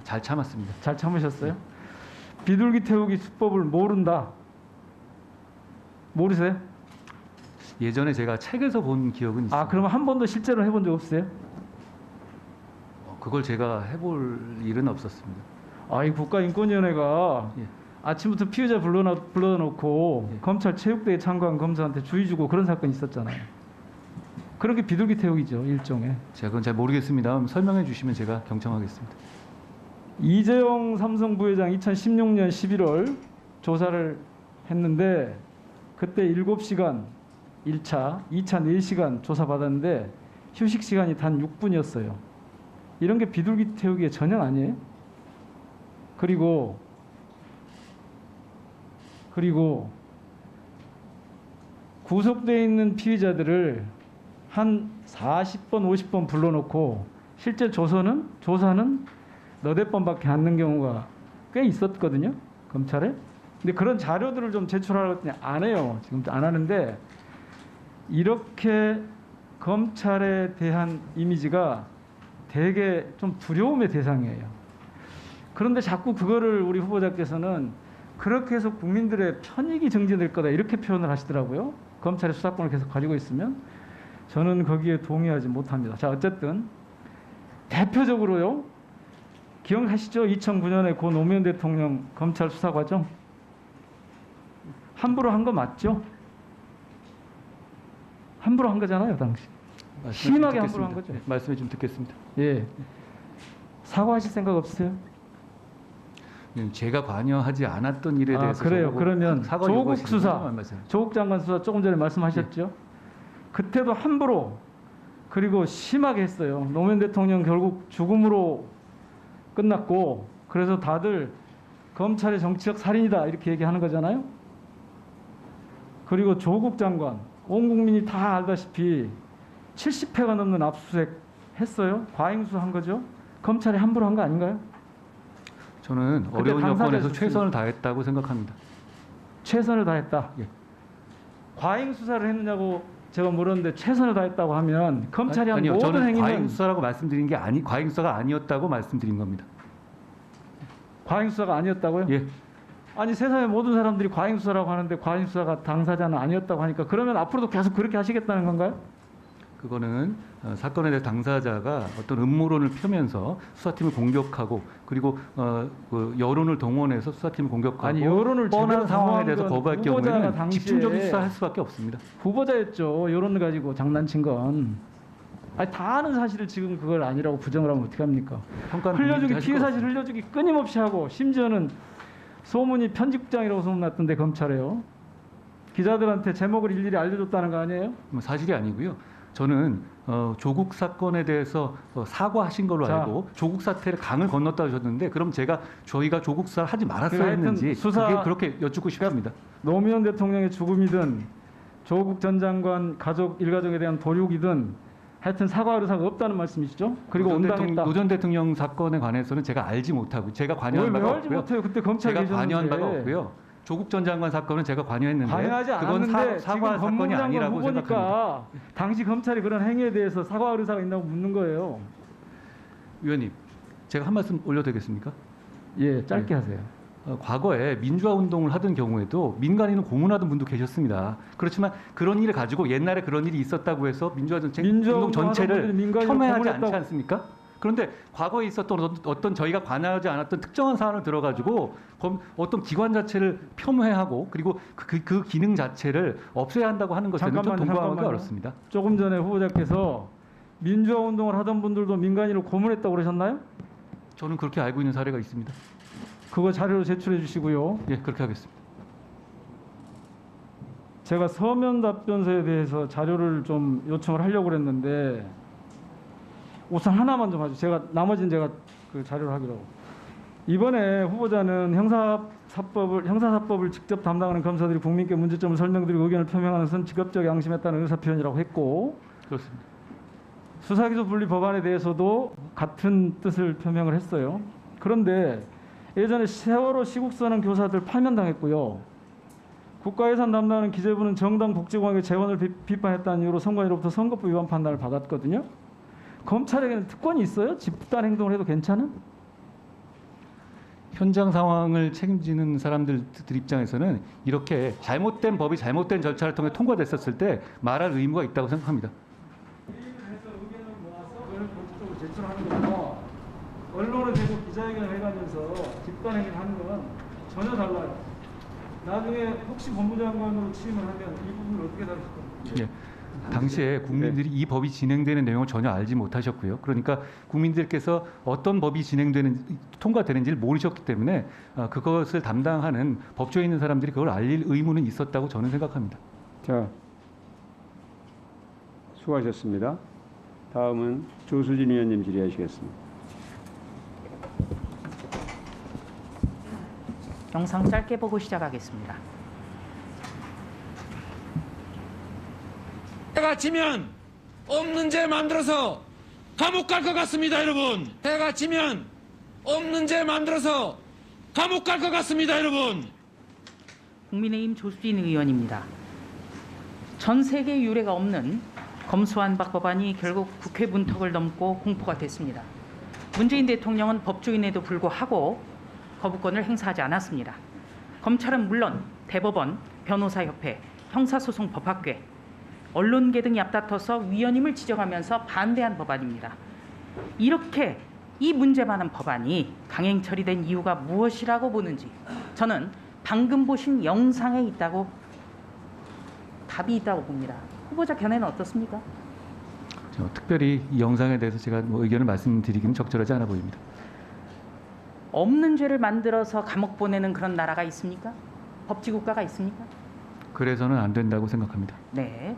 잘 참았습니다. 잘 참으셨어요? 비둘기 태우기 수법을 모른다. 모르세요? 예전에 제가 책에서 본 기억은 있습니다. 아, 그러면 한 번도 실제로 해본 적 없어요? 그걸 제가 해볼 일은 없었습니다. 아, 이 국가인권위원회가 예. 아침부터 피의자 불러놓고 예. 검찰 체육대회 참가한 검사한테 주의 주고 그런 사건이 있었잖아요. 그런 게 비둘기 태우기죠, 일종의. 제가 그건 잘 모르겠습니다. 설명해 주시면 제가 경청하겠습니다. 이재용 삼성 부회장 2016년 11월 조사를 했는데 그때 7시간 1차, 2차 4시간 조사받았는데 휴식 시간이 단 6분이었어요. 이런 게 비둘기 태우기의 전형 아니에요? 그리고 구속되어 있는 피의자들을 한 40번, 50번 불러놓고 실제 조사는 너댓 번밖에 안 는 경우가 꽤 있었거든요, 검찰에. 근데 그런 자료들을 좀 제출하라고 했더니 안 해요. 지금도 안 하는데 이렇게 검찰에 대한 이미지가 되게 좀 두려움의 대상이에요. 그런데 자꾸 그거를 우리 후보자께서는 그렇게 해서 국민들의 편익이 정지될 거다 이렇게 표현을 하시더라고요. 검찰의 수사권을 계속 가지고 있으면 저는 거기에 동의하지 못합니다. 자, 어쨌든 대표적으로요. 기억하시죠? 2009년에 고 노무현 대통령 검찰 수사 과정 함부로 한 거 맞죠? 함부로 한 거잖아요, 당시. 심하게 함부로 한 거죠. 네, 말씀해 좀 듣겠습니다. 예. 사과하실 생각 없으세요? 제가 관여하지 않았던 일에 대해서 그래요. 그러면 사과 조국 요구하시는 수사, 건 말씀. 조국 장관 수사 조금 전에 말씀하셨죠? 그때도 함부로 그리고 심하게 했어요. 노무현 대통령 결국 죽음으로 끝났고 그래서 다들 검찰의 정치적 살인이다 이렇게 얘기하는 거잖아요. 그리고 조국 장관 온 국민이 다 알다시피 70회가 넘는 압수수색 했어요. 과잉수한 거죠. 검찰이 함부로 한 거 아닌가요? 저는 어려운 여건에서 최선을 다했다고 생각합니다. 최선을 다했다. 예. 과잉 수사를 했느냐고 제가 물었는데 최선을 다했다고 하면 검찰이 한 아니요, 모든 저는 행위는 과잉 수사라고 말씀드린 게 과잉 수사가 아니었다고 말씀드린 겁니다. 과잉 수사가 아니었다고요? 예. 아니 세상의 모든 사람들이 과잉 수사라고 하는데 과잉 수사가 당사자는 아니었다고 하니까 그러면 앞으로도 계속 그렇게 하시겠다는 건가요? 그거는 사건에 대해 당사자가 어떤 음모론을 펴면서 수사팀을 공격하고 그리고 그 여론을 동원해서 수사팀을 공격하고 아니, 여론을 뻔한 제대로 상황에 대해서 동원한 거부할 후보자가 경우에는 당시에 집중적인 수사할 수밖에 없습니다. 후보자였죠. 여론을 가지고 장난친 건. 아니 다 아는 사실을 지금 그걸 아니라고 부정을 하면 어떻게 합니까? 흘려주기 피해 사실 흘려주기 끊임없이 하고 심지어는 소문이 편집국장이라고 소문났던데 검찰에요. 기자들한테 제목을 일일이 알려줬다는 거 아니에요? 사실이 아니고요. 저는 조국 사건에 대해서 사과하신 걸로 알고 조국 사태를 강을 건넜다고 하셨는데 그럼 저희가 조국 수사를 하지 말았어야 했는지 그게 그렇게 여쭙고 싶습니다. 노무현 대통령의 죽음이든 조국 전 장관 가족 일가족에 대한 도륙이든 하여튼 사과 의사가 없다는 말씀이시죠? 그리고 온당했다. 노 전 대통령 사건에 관해서는 제가 알지 못하고 제가 관여한 바가 없고요. 알지 못해요? 그때 검찰에 제가 계셨는데. 관여한 바가 없고요. 조국 전 장관 사건은 제가 관여했는데 관여하지 그건 않았는데 사과 사건이 아니라고 생각합니다. 후보니까 당시 검찰이 그런 행위에 대해서 사과 의사가 있냐고 묻는 거예요. 위원님, 제가 한 말씀 올려도 되겠습니까? 예, 짧게 하세요. 과거에 민주화 운동을 하던 경우에도 민간인을 고문하던 분도 계셨습니다. 그렇지만 그런 일을 가지고 옛날에 그런 일이 있었다고 해서 민주화 운동 전체를 폄훼하지 않지 않습니까? 그런데 과거에 있었던 어떤 저희가 관여하지 않았던 특정한 사안을 들어가지고 어떤 기관 자체를 폄훼하고 그리고 그 기능 자체를 없애야 한다고 하는 것은 좀 동감하기 어렵습니다. 조금 전에 후보자께서 민주화 운동을 하던 분들도 민간인을 고문했다고 그러셨나요? 저는 그렇게 알고 있는 사례가 있습니다. 그거 자료로 제출해 주시고요. 예, 그렇게 하겠습니다. 제가 서면 답변서에 대해서 자료를 좀 요청을 하려고 그랬는데 우선 하나만 좀 하죠. 나머지는 제가 그 자료를 하기로 하고. 이번에 후보자는 형사사법을 직접 담당하는 검사들이 국민께 문제점을 설명드리고 의견을 표명하는 것은 직업적 양심했다는 의사 표현이라고 했고, 그렇습니다. 수사기소 분리 법안에 대해서도 같은 뜻을 표명을 했어요. 그런데 예전에 세월호 시국선언 교사들 파면당했고요. 국가예산 담당하는 기재부는 정당 복지공학의 재원을 비판했다는 이유로 선관위로부터 선거법 위반 판단을 받았거든요. 검찰에게는 특권이 있어요? 집단 행동을 해도 괜찮은? 현장 상황을 책임지는 사람들 입장에서는 이렇게 잘못된 법이 잘못된 절차를 통해 통과됐었을 때 말할 의무가 있다고 생각합니다. 회의를 해서 의견을 모아서 그걸 공식적으로 제출하는 거고 언론에 대고 기자회견을 해가면서 집단행위를 하는 건 전혀 달라요. 나중에 혹시 법무장관으로 취임을 하면 이 부분을 어떻게 다루실 겁니까? 예. 당시에 국민들이 이 법이 진행되는 내용을 전혀 알지 못하셨고요. 그러니까 국민들께서 어떤 법이 통과되는지를 모르셨기 때문에 그것을 담당하는 법조에 있는 사람들이 그걸 알릴 의무는 있었다고 저는 생각합니다. 자, 수고하셨습니다. 다음은 조수진 의원님 질의하시겠습니다. 영상 짧게 보고 시작하겠습니다. 해가 지면 없는 죄 만들어서 감옥 갈 것 같습니다, 여러분. 해가 지면 없는 죄 만들어서 감옥 갈 것 같습니다, 여러분. 국민의힘 조수진 의원입니다. 전 세계 유례가 없는 검수완박 법안이 결국 국회 문턱을 넘고 공포가 됐습니다. 문재인 대통령은 법조인에도 불구하고 거부권을 행사하지 않았습니다. 검찰은 물론 대법원, 변호사협회, 형사소송법학회, 언론계 등이 앞다퉈서 위헌임을 지적하면서 반대한 법안입니다. 이렇게 이 문제 많은 법안이 강행 처리된 이유가 무엇이라고 보는지 저는 방금 보신 영상에 있다고 답이 있다고 봅니다. 후보자 견해는 어떻습니까? 특별히 이 영상에 대해서 제가 의견을 말씀드리기는 적절하지 않아 보입니다. 없는 죄를 만들어서 감옥 보내는 그런 나라가 있습니까? 법치국가가 있습니까? 그래서는 안 된다고 생각합니다. 네.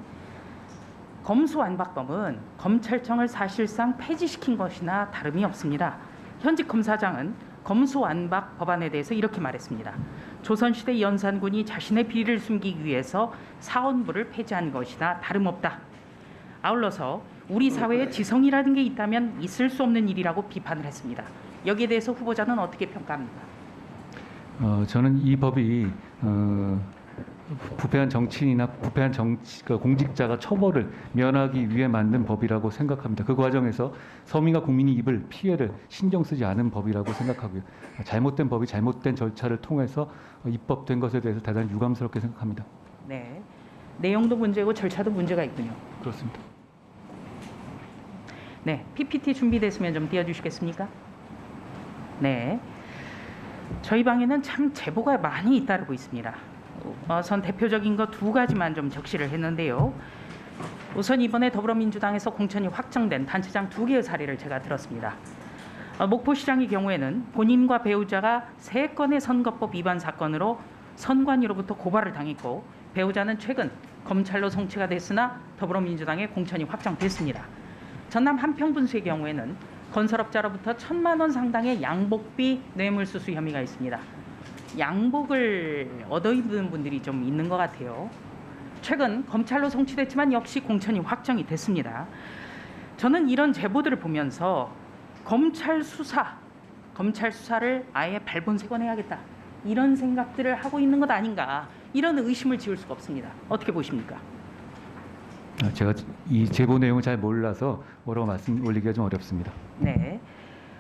검수완박법은 검찰청을 사실상 폐지시킨 것이나 다름이 없습니다. 현직 검사장은 검수완박 법안에 대해서 이렇게 말했습니다. 조선시대 연산군이 자신의 비리를 숨기기 위해서 사헌부를 폐지한 것이나 다름없다. 아울러서 우리 사회에 지성이라는 게 있다면 있을 수 없는 일이라고 비판을 했습니다. 여기에 대해서 후보자는 어떻게 평가합니까? 저는 이 법이 부패한 정치인이나 부패한 공직자가 처벌을 면하기 위해 만든 법이라고 생각합니다. 그 과정에서 서민과 국민이 입을 피해를 신경 쓰지 않은 법이라고 생각하고요. 잘못된 법이 잘못된 절차를 통해서 입법된 것에 대해서 대단히 유감스럽게 생각합니다. 네, 내용도 문제고 절차도 문제가 있군요. 그렇습니다. 네, PPT 준비됐으면 좀 띄워주시겠습니까? 네, 저희 방에는 참 제보가 많이 잇따르고 있습니다. 우선 대표적인 거 두 가지만 좀 적시를 했는데요. 우선 이번에 더불어민주당에서 공천이 확정된 단체장 2개의 사례를 제가 들었습니다. 목포시장의 경우에는 본인과 배우자가 3건의 선거법 위반 사건으로 선관위로부터 고발을 당했고 배우자는 최근 검찰로 송치가 됐으나 더불어민주당의 공천이 확정됐습니다. 전남 한평분수의 경우에는 건설업자로부터 1,000만 원 상당의 양복비 뇌물수수 혐의가 있습니다. 양복을 얻어입는 분들이 좀 있는 것 같아요. 최근 검찰로 송치됐지만 역시 공천이 확정이 됐습니다. 저는 이런 제보들을 보면서 검찰 수사를 아예 발본색원해야겠다 이런 생각들을 하고 있는 것 아닌가 이런 의심을 지울 수가 없습니다. 어떻게 보십니까? 제가 이 제보 내용을 잘 몰라서 뭐라고 말씀 올리기가 좀 어렵습니다. 네,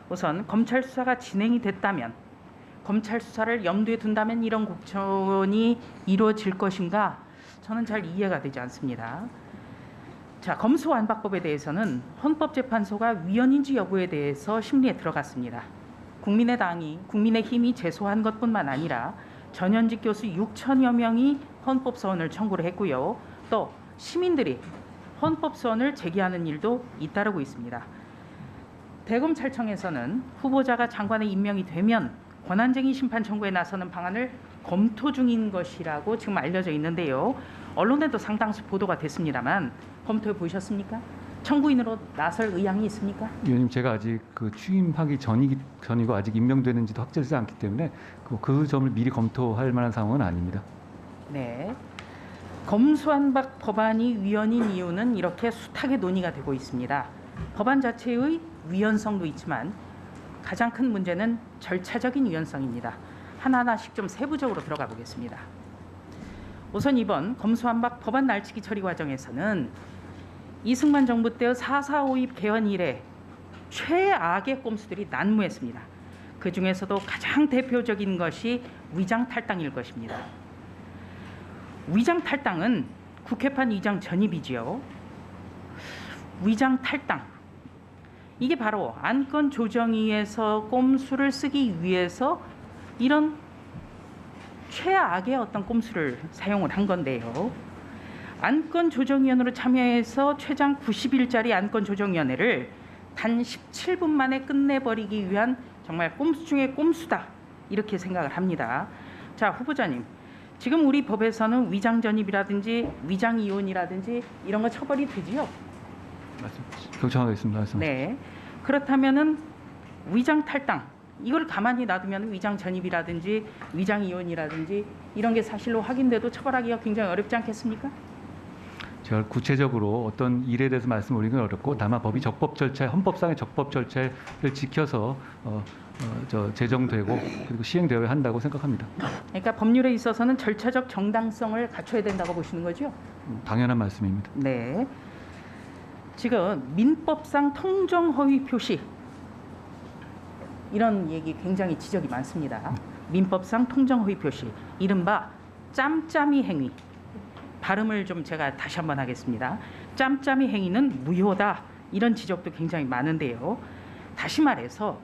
우선 검찰 수사가 진행이 됐다면 검찰 수사를 염두에 둔다면 이런 공천이 이루어질 것인가 저는 잘 이해가 되지 않습니다. 자, 검수완박법에 대해서는 헌법재판소가 위헌인지 여부에 대해서 심리에 들어갔습니다. 국민의힘이 제소한 것뿐만 아니라 전현직 교수 6천여 명이 헌법소원을 청구를 했고요. 또 시민들이 헌법소원을 제기하는 일도 잇따르고 있습니다. 대검찰청에서는 후보자가 장관에 임명이 되면 권한쟁의 심판 청구에 나서는 방안을 검토 중인 것이라고 지금 알려져 있는데요. 언론에도 상당수 보도가 됐습니다만 검토해 보셨습니까? 청구인으로 나설 의향이 있습니까? 의원님, 제가 아직 취임하기 전이고 아직 임명되는지도 확정되지 않기 때문에 그 점을 미리 검토할 만한 상황은 아닙니다. 네. 검수완박 법안이 위헌인 이유는 이렇게 숱하게 논의가 되고 있습니다. 법안 자체의 위헌성도 있지만 가장 큰 문제는 절차적인 위헌성입니다. 하나하나씩 좀 세부적으로 들어가 보겠습니다. 우선 이번 검수완박 법안 날치기 처리 과정에서는 이승만 정부 때의 4.4 5.2 개헌 이래 최악의 꼼수들이 난무했습니다. 그 중에서도 가장 대표적인 것이 위장 탈당일 것입니다. 위장 탈당은 국회판 위장 전입이지요. 위장 탈당. 이게 바로 안건 조정위에서 꼼수를 쓰기 위해서 이런 최악의 어떤 꼼수를 사용을 한 건데요. 안건조정위원으로 참여해서 최장 90일짜리 안건조정위원회를 단 17분 만에 끝내버리기 위한 정말 꼼수 중의 꼼수다, 이렇게 생각을 합니다. 자, 후보자님, 지금 우리 법에서는 위장 전입이라든지 위장 이혼이라든지 이런 거 처벌이 되지요? 경청하겠습니다. 네. 그렇다면은 위장 탈당, 이걸 가만히 놔두면 위장 전입이라든지 위장 이혼이라든지 이런 게 사실로 확인돼도 처벌하기가 굉장히 어렵지 않겠습니까? 제가 구체적으로 어떤 일에 대해서 말씀드리기는 어렵고, 다만 법이 적법 절차, 헌법상의 적법 절차를 지켜서 제정되고 그리고 시행되어야 한다고 생각합니다. 그러니까 법률에 있어서는 절차적 정당성을 갖춰야 된다고 보시는 거죠? 당연한 말씀입니다. 네. 지금 민법상 통정 허위 표시, 이런 얘기 굉장히 지적이 많습니다. 민법상 통정 허위 표시, 이른바 짬짬이 행위. 발음을 좀 제가 다시 한번 하겠습니다. 짬짬이 행위는 무효다, 이런 지적도 굉장히 많은데요. 다시 말해서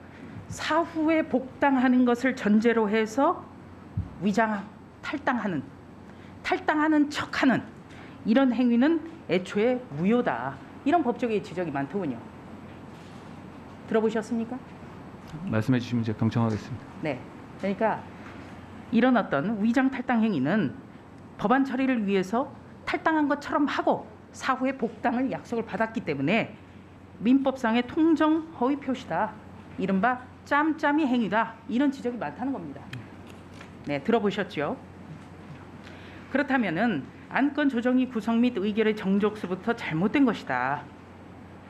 사후에 복당하는 것을 전제로 해서 위장 탈당하는 척하는 이런 행위는 애초에 무효다, 이런 법적의 지적이 많더군요. 들어보셨습니까? 말씀해 주시면 제가 경청하겠습니다. 네. 그러니까 이런 어떤 위장 탈당 행위는 법안 처리를 위해서 탈당한 것처럼 하고 사후에 복당을 약속을 받았기 때문에 민법상의 통정 허위 표시다, 이른바 짬짬이 행위다, 이런 지적이 많다는 겁니다. 네, 들어보셨죠? 그렇다면은 안건 조정위 구성 및 의결의 정족수부터 잘못된 것이다.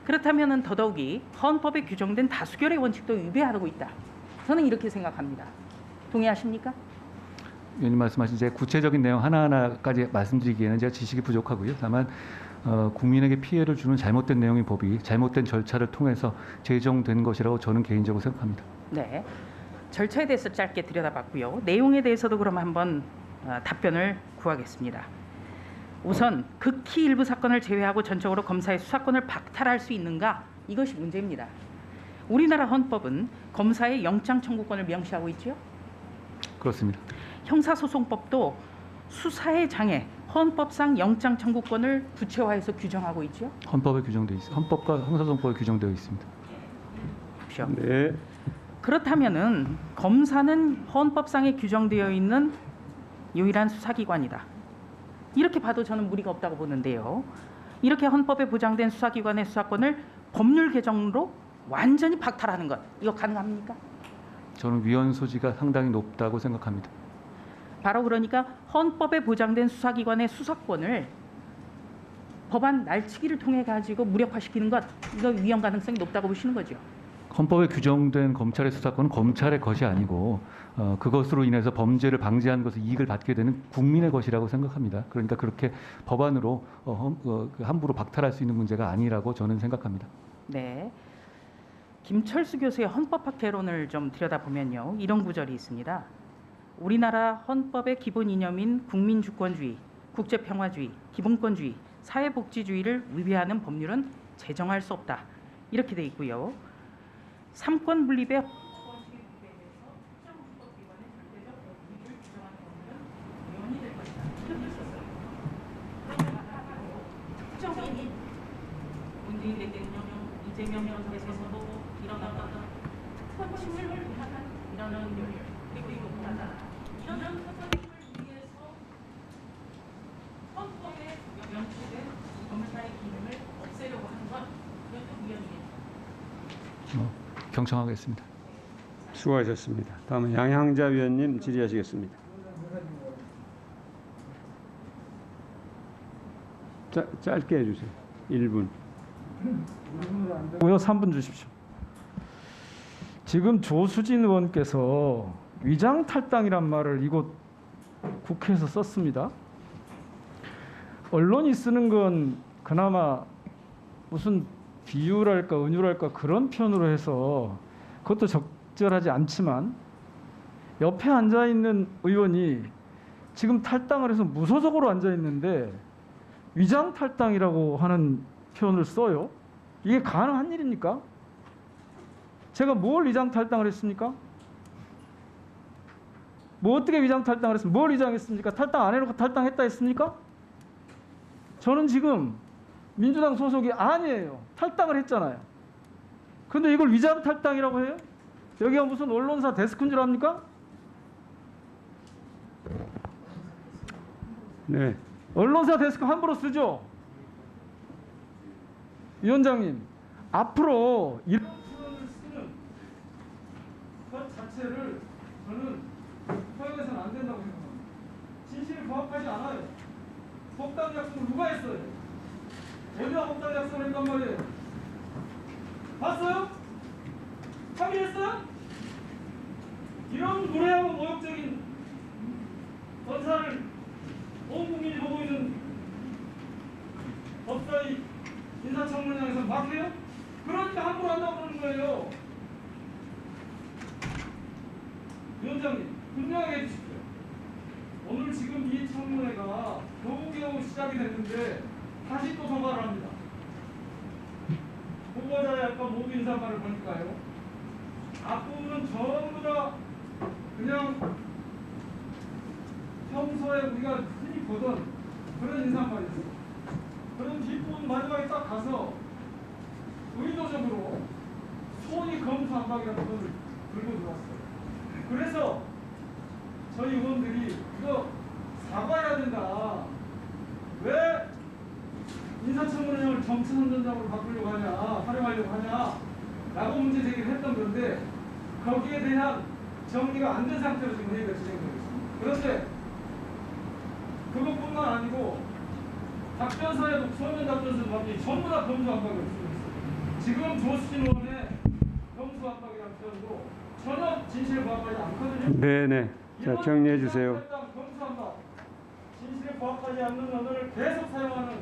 그렇다면은 더더욱이 헌법에 규정된 다수결의 원칙도 위배하고 있다. 저는 이렇게 생각합니다. 동의하십니까? 의원님 말씀하신 제 구체적인 내용 하나하나까지 말씀드리기에는 제가 지식이 부족하고요. 다만 국민에게 피해를 주는 잘못된 내용의 법이 잘못된 절차를 통해서 제정된 것이라고 저는 개인적으로 생각합니다. 네, 절차에 대해서 짧게 들여다봤고요. 내용에 대해서도 그럼 한번 답변을 구하겠습니다. 우선 극히 일부 사건을 제외하고 전적으로 검사의 수사권을 박탈할 수 있는가, 이것이 문제입니다. 우리나라 헌법은 검사의 영장 청구권을 명시하고 있지요. 그렇습니다. 형사소송법도 수사의 장애, 헌법상 영장 청구권을 구체화해서 규정하고 있죠. 헌법에 규정되어 있습니다. 헌법과 형사소송법에 규정되어 있습니다. 네. 그렇다면은 검사는 헌법상에 규정되어 있는 유일한 수사기관이다, 이렇게 봐도 저는 무리가 없다고 보는데요. 이렇게 헌법에 보장된 수사기관의 수사권을 법률 개정으로 완전히 박탈하는 것, 이거 가능합니까? 저는 위헌 소지가 상당히 높다고 생각합니다. 바로 그러니까 헌법에 보장된 수사기관의 수사권을 법안 날치기를 통해 가지고 무력화시키는 것, 이거 위헌 가능성이 높다고 보시는 거죠. 헌법에 규정된 검찰의 수사권은 검찰의 것이 아니고 그것으로 인해서 범죄를 방지하는 것을 이익을 받게 되는 국민의 것이라고 생각합니다. 그러니까 그렇게 법안으로 함부로 박탈할 수 있는 문제가 아니라고 저는 생각합니다. 네. 김철수 교수의 헌법학 개론을 좀 들여다보면요, 이런 구절이 있습니다. 우리나라 헌법의 기본 이념인 국민주권주의, 국제평화주의, 기본권주의, 사회복지주의를 위배하는 법률은 제정할 수 없다, 이렇게 돼 있고요. 삼권 분립의 특정인이 문재인 대통령, 이재명 정부에서도 일어났던 특권 침해를 위한 이러는 그리고 이것보다 이러는 특권을 위해서 헌법에 명시된 검사의 기능을 없애려고 하는 것, 이것도 위헌이겠죠. 경청하겠습니다. 수고하셨습니다. 다음은 양향자 위원님 질의하시겠습니다. 짧게 해주세요. 1분. 3분 주십시오. 지금 조수진 의원께서 위장 탈당이란 말을 이곳 국회에서 썼습니다. 언론이 쓰는 건 그나마 무슨 비유랄까 은유랄까 그런 표현으로 해서 그것도 적절하지 않지만 옆에 앉아 있는 의원이 지금 탈당을 해서 무소속으로 앉아 있는데 위장 탈당이라고 하는 표현을 써요. 이게 가능한 일입니까? 제가 뭘 위장 탈당을 했습니까? 뭐 어떻게 위장 탈당을 했습니까? 뭘 위장했습니까? 탈당 안 해놓고 탈당했다 했습니까? 저는 지금 민주당 소속이 아니에요. 탈당을 했잖아요. 근데 이걸 위장 탈당이라고 해요? 여기가 무슨 언론사 데스크인 줄 압니까? 네. 언론사 데스크 함부로 쓰죠? 위원장님, 앞으로 이런 표현을 쓰는 것 자체를 저는 허용해서는 안 된다고 생각합니다. 진실에 부합하지 않아요. 복당 약속을 누가 했어요? 어디다 복당 약속을 했단 말이에요? 봤어요? 확인했어요? 이런 무례하고 모욕적인 언사를 온 국민이 보고 있는 법사위 인사청문회에서 막 해요? 그러니까 함부로 한다고 그러는 거예요. 위원장님, 분명하게 해주십시오. 오늘 지금 이 청문회가 겨우겨우 시작이 됐는데 다시 또 도발을 합니다. 후보자의 약간 모두 인사말을 보니까요. 앞부분은 전부 다 그냥 평소에 우리가 흔히 보던 그런 인사말이었어요. 그런 뒷부분 마지막에 딱 가서 의도적으로 손이 검수한박이라는 것을 들고 들어왔어요. 그래서 저희 의원들이 이거 사과해야 된다. 왜 인사청문회를 정치선전장으로 바꾸려고 하냐, 활용하려고 하냐 라고 문제 제기를 했던 건데 거기에 대한 정리가 안 된 상태로 지금 회의가 진행되고 있습니다. 그런데 그것뿐만 아니고 답변서에도 서면 답변서도 봤더니 전부 다 검수완박을 쓰고 있어요. 지금 조수진 의원의 검수완박이라는 표현도 전혀 진실에 부합하지 않거든요. 네네. 자, 정리해 주세요. 검수완박, 진실에 부합하지 않는 언어를 계속 사용하는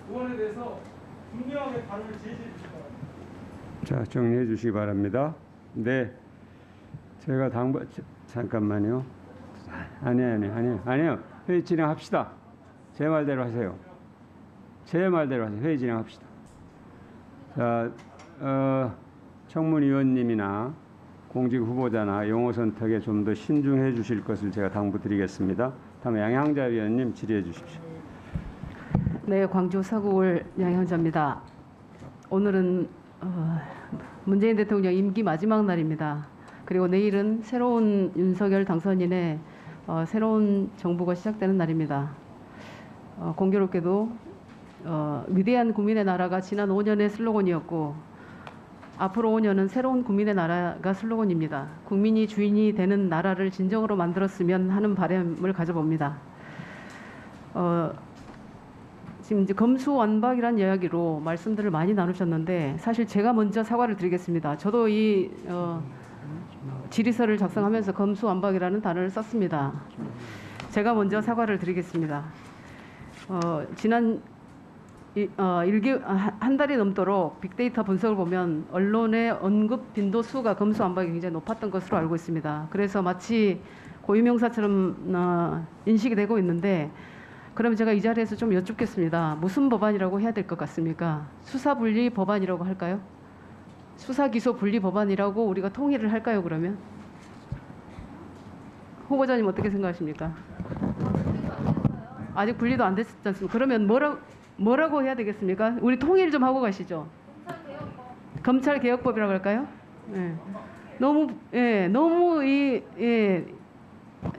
의원에 대해서 분명하게 발언을 제시해 주시기 바랍니다. 자, 정리해 주시기 바랍니다. 네. 제가 잠깐만요. 아니요. 회의 진행합시다. 제 말대로 하세요. 제 말대로 하세요. 회의 진행합시다. 자, 청문위원님이나 공직 후보자나 용어 선택에 좀 더 신중해 주실 것을 제가 당부드리겠습니다. 다음에 양향자 위원님 질의해 주십시오. 네, 광주 서구울 양향자입니다. 오늘은 문재인 대통령 임기 마지막 날입니다. 그리고 내일은 새로운 윤석열 당선인의 새로운 정부가 시작되는 날입니다. 공교롭게도 위대한 국민의 나라가 지난 5년의 슬로건이었고 앞으로 5년은 새로운 국민의 나라가 슬로건입니다. 국민이 주인이 되는 나라를 진정으로 만들었으면 하는 바람을 가져봅니다. 지금 이제 검수완박이라는 이야기로 말씀들을 많이 나누셨는데 사실 제가 먼저 사과를 드리겠습니다. 저도 이 질의서를 작성하면서 검수완박이라는 단어를 썼습니다. 제가 먼저 사과를 드리겠습니다. 지난 한 달이 넘도록 빅데이터 분석을 보면 언론의 언급 빈도수가 검수완박이 굉장히 높았던 것으로 알고 있습니다. 그래서 마치 고유명사처럼 인식이 되고 있는데 그럼 제가 이 자리에서 좀 여쭙겠습니다. 무슨 법안이라고 해야 될 것 같습니까? 수사분리 법안이라고 할까요? 수사기소분리 법안이라고 우리가 통일을 할까요, 그러면? 후보자님 어떻게 생각하십니까? 아직 분리도 안 됐지 않습니까? 그러면 뭐라고 해야 되겠습니까? 우리 통일 좀 하고 가시죠. 검찰개혁법이라고 할까요? 네. 너무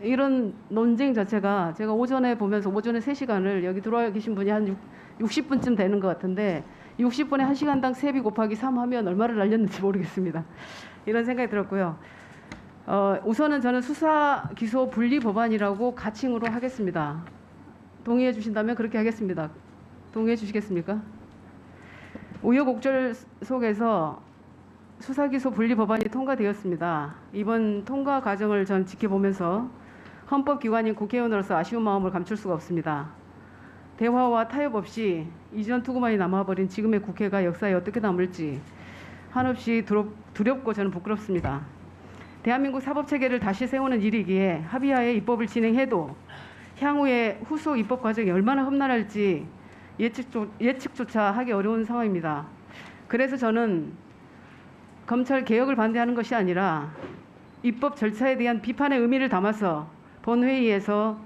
이런 논쟁 자체가 제가 오전에 보면서 오전에 3시간을 여기 들어와 계신 분이 한 60분쯤 되는 것 같은데 60분에 1시간당 3배 곱하기 3 하면 얼마를 날렸는지 모르겠습니다. 이런 생각이 들었고요. 우선은 저는 수사기소 분리 법안이라고 가칭으로 하겠습니다. 동의해 주신다면 그렇게 하겠습니다. 동의해 주시겠습니까? 우여곡절 속에서 수사기소 분리 법안이 통과되었습니다. 이번 통과 과정을 전 지켜보면서 헌법기관인 국회의원으로서 아쉬운 마음을 감출 수가 없습니다. 대화와 타협 없이 이전 투구만이 남아버린 지금의 국회가 역사에 어떻게 남을지 한없이 두렵고 저는 부끄럽습니다. 대한민국 사법체계를 다시 세우는 일이기에 합의하에 입법을 진행해도 향후에 후속 입법 과정이 얼마나 험난할지 예측조차 하기 어려운 상황입니다. 그래서 저는 검찰 개혁을 반대하는 것이 아니라 입법 절차에 대한 비판의 의미를 담아서 본회의에서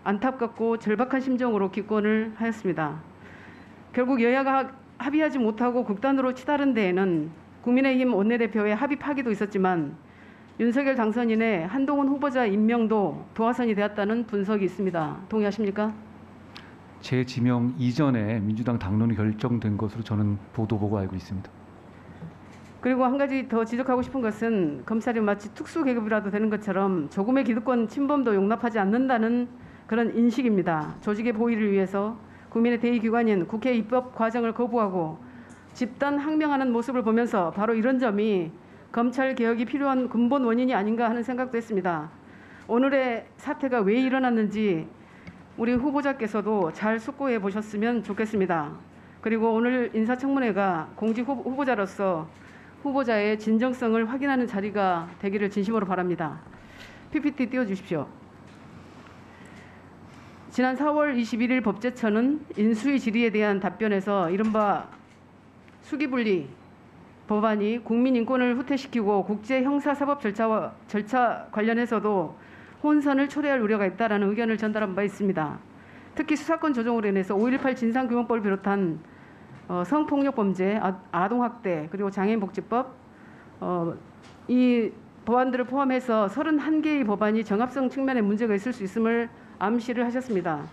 안타깝고 절박한 심정으로 기권을 하였습니다. 결국 여야가 합의하지 못하고 극단으로 치달은 데에는 국민의힘 원내대표의 합의 파기도 있었지만 윤석열 당선인의 한동훈 후보자 임명도 도화선이 되었다는 분석이 있습니다. 동의하십니까? 제 지명 이전에 민주당 당론이 결정된 것으로 저는 보고 알고 있습니다. 그리고 한 가지 더 지적하고 싶은 것은 검찰이 마치 특수 계급이라도 되는 것처럼 조금의 기득권 침범도 용납하지 않는다는 그런 인식입니다. 조직의 보위를 위해서 국민의 대의기관인 국회 입법 과정을 거부하고 집단 항명하는 모습을 보면서 바로 이런 점이 검찰 개혁이 필요한 근본 원인이 아닌가 하는 생각도 했습니다. 오늘의 사태가 왜 일어났는지 우리 후보자께서도 잘 숙고해 보셨으면 좋겠습니다. 그리고 오늘 인사청문회가 공직 후보자로서 후보자의 진정성을 확인하는 자리가 되기를 진심으로 바랍니다. PPT 띄워주십시오. 지난 4월 21일 법제처는 인수위 질의에 대한 답변에서 이른바 수기분리 법안이 국민 인권을 후퇴시키고 국제 형사사법 절차 관련해서도 혼선을 초래할 우려가 있다라는 의견을 전달한 바 있습니다. 특히 수사권 조정으로 인해서 5.18 진상규명법을 비롯한 성폭력 범죄, 아동학대, 그리고 장애인복지법 이 법안들을 포함해서 31개의 법안이 정합성 측면에 문제가 있을 수 있음을 암시를 하셨습니다.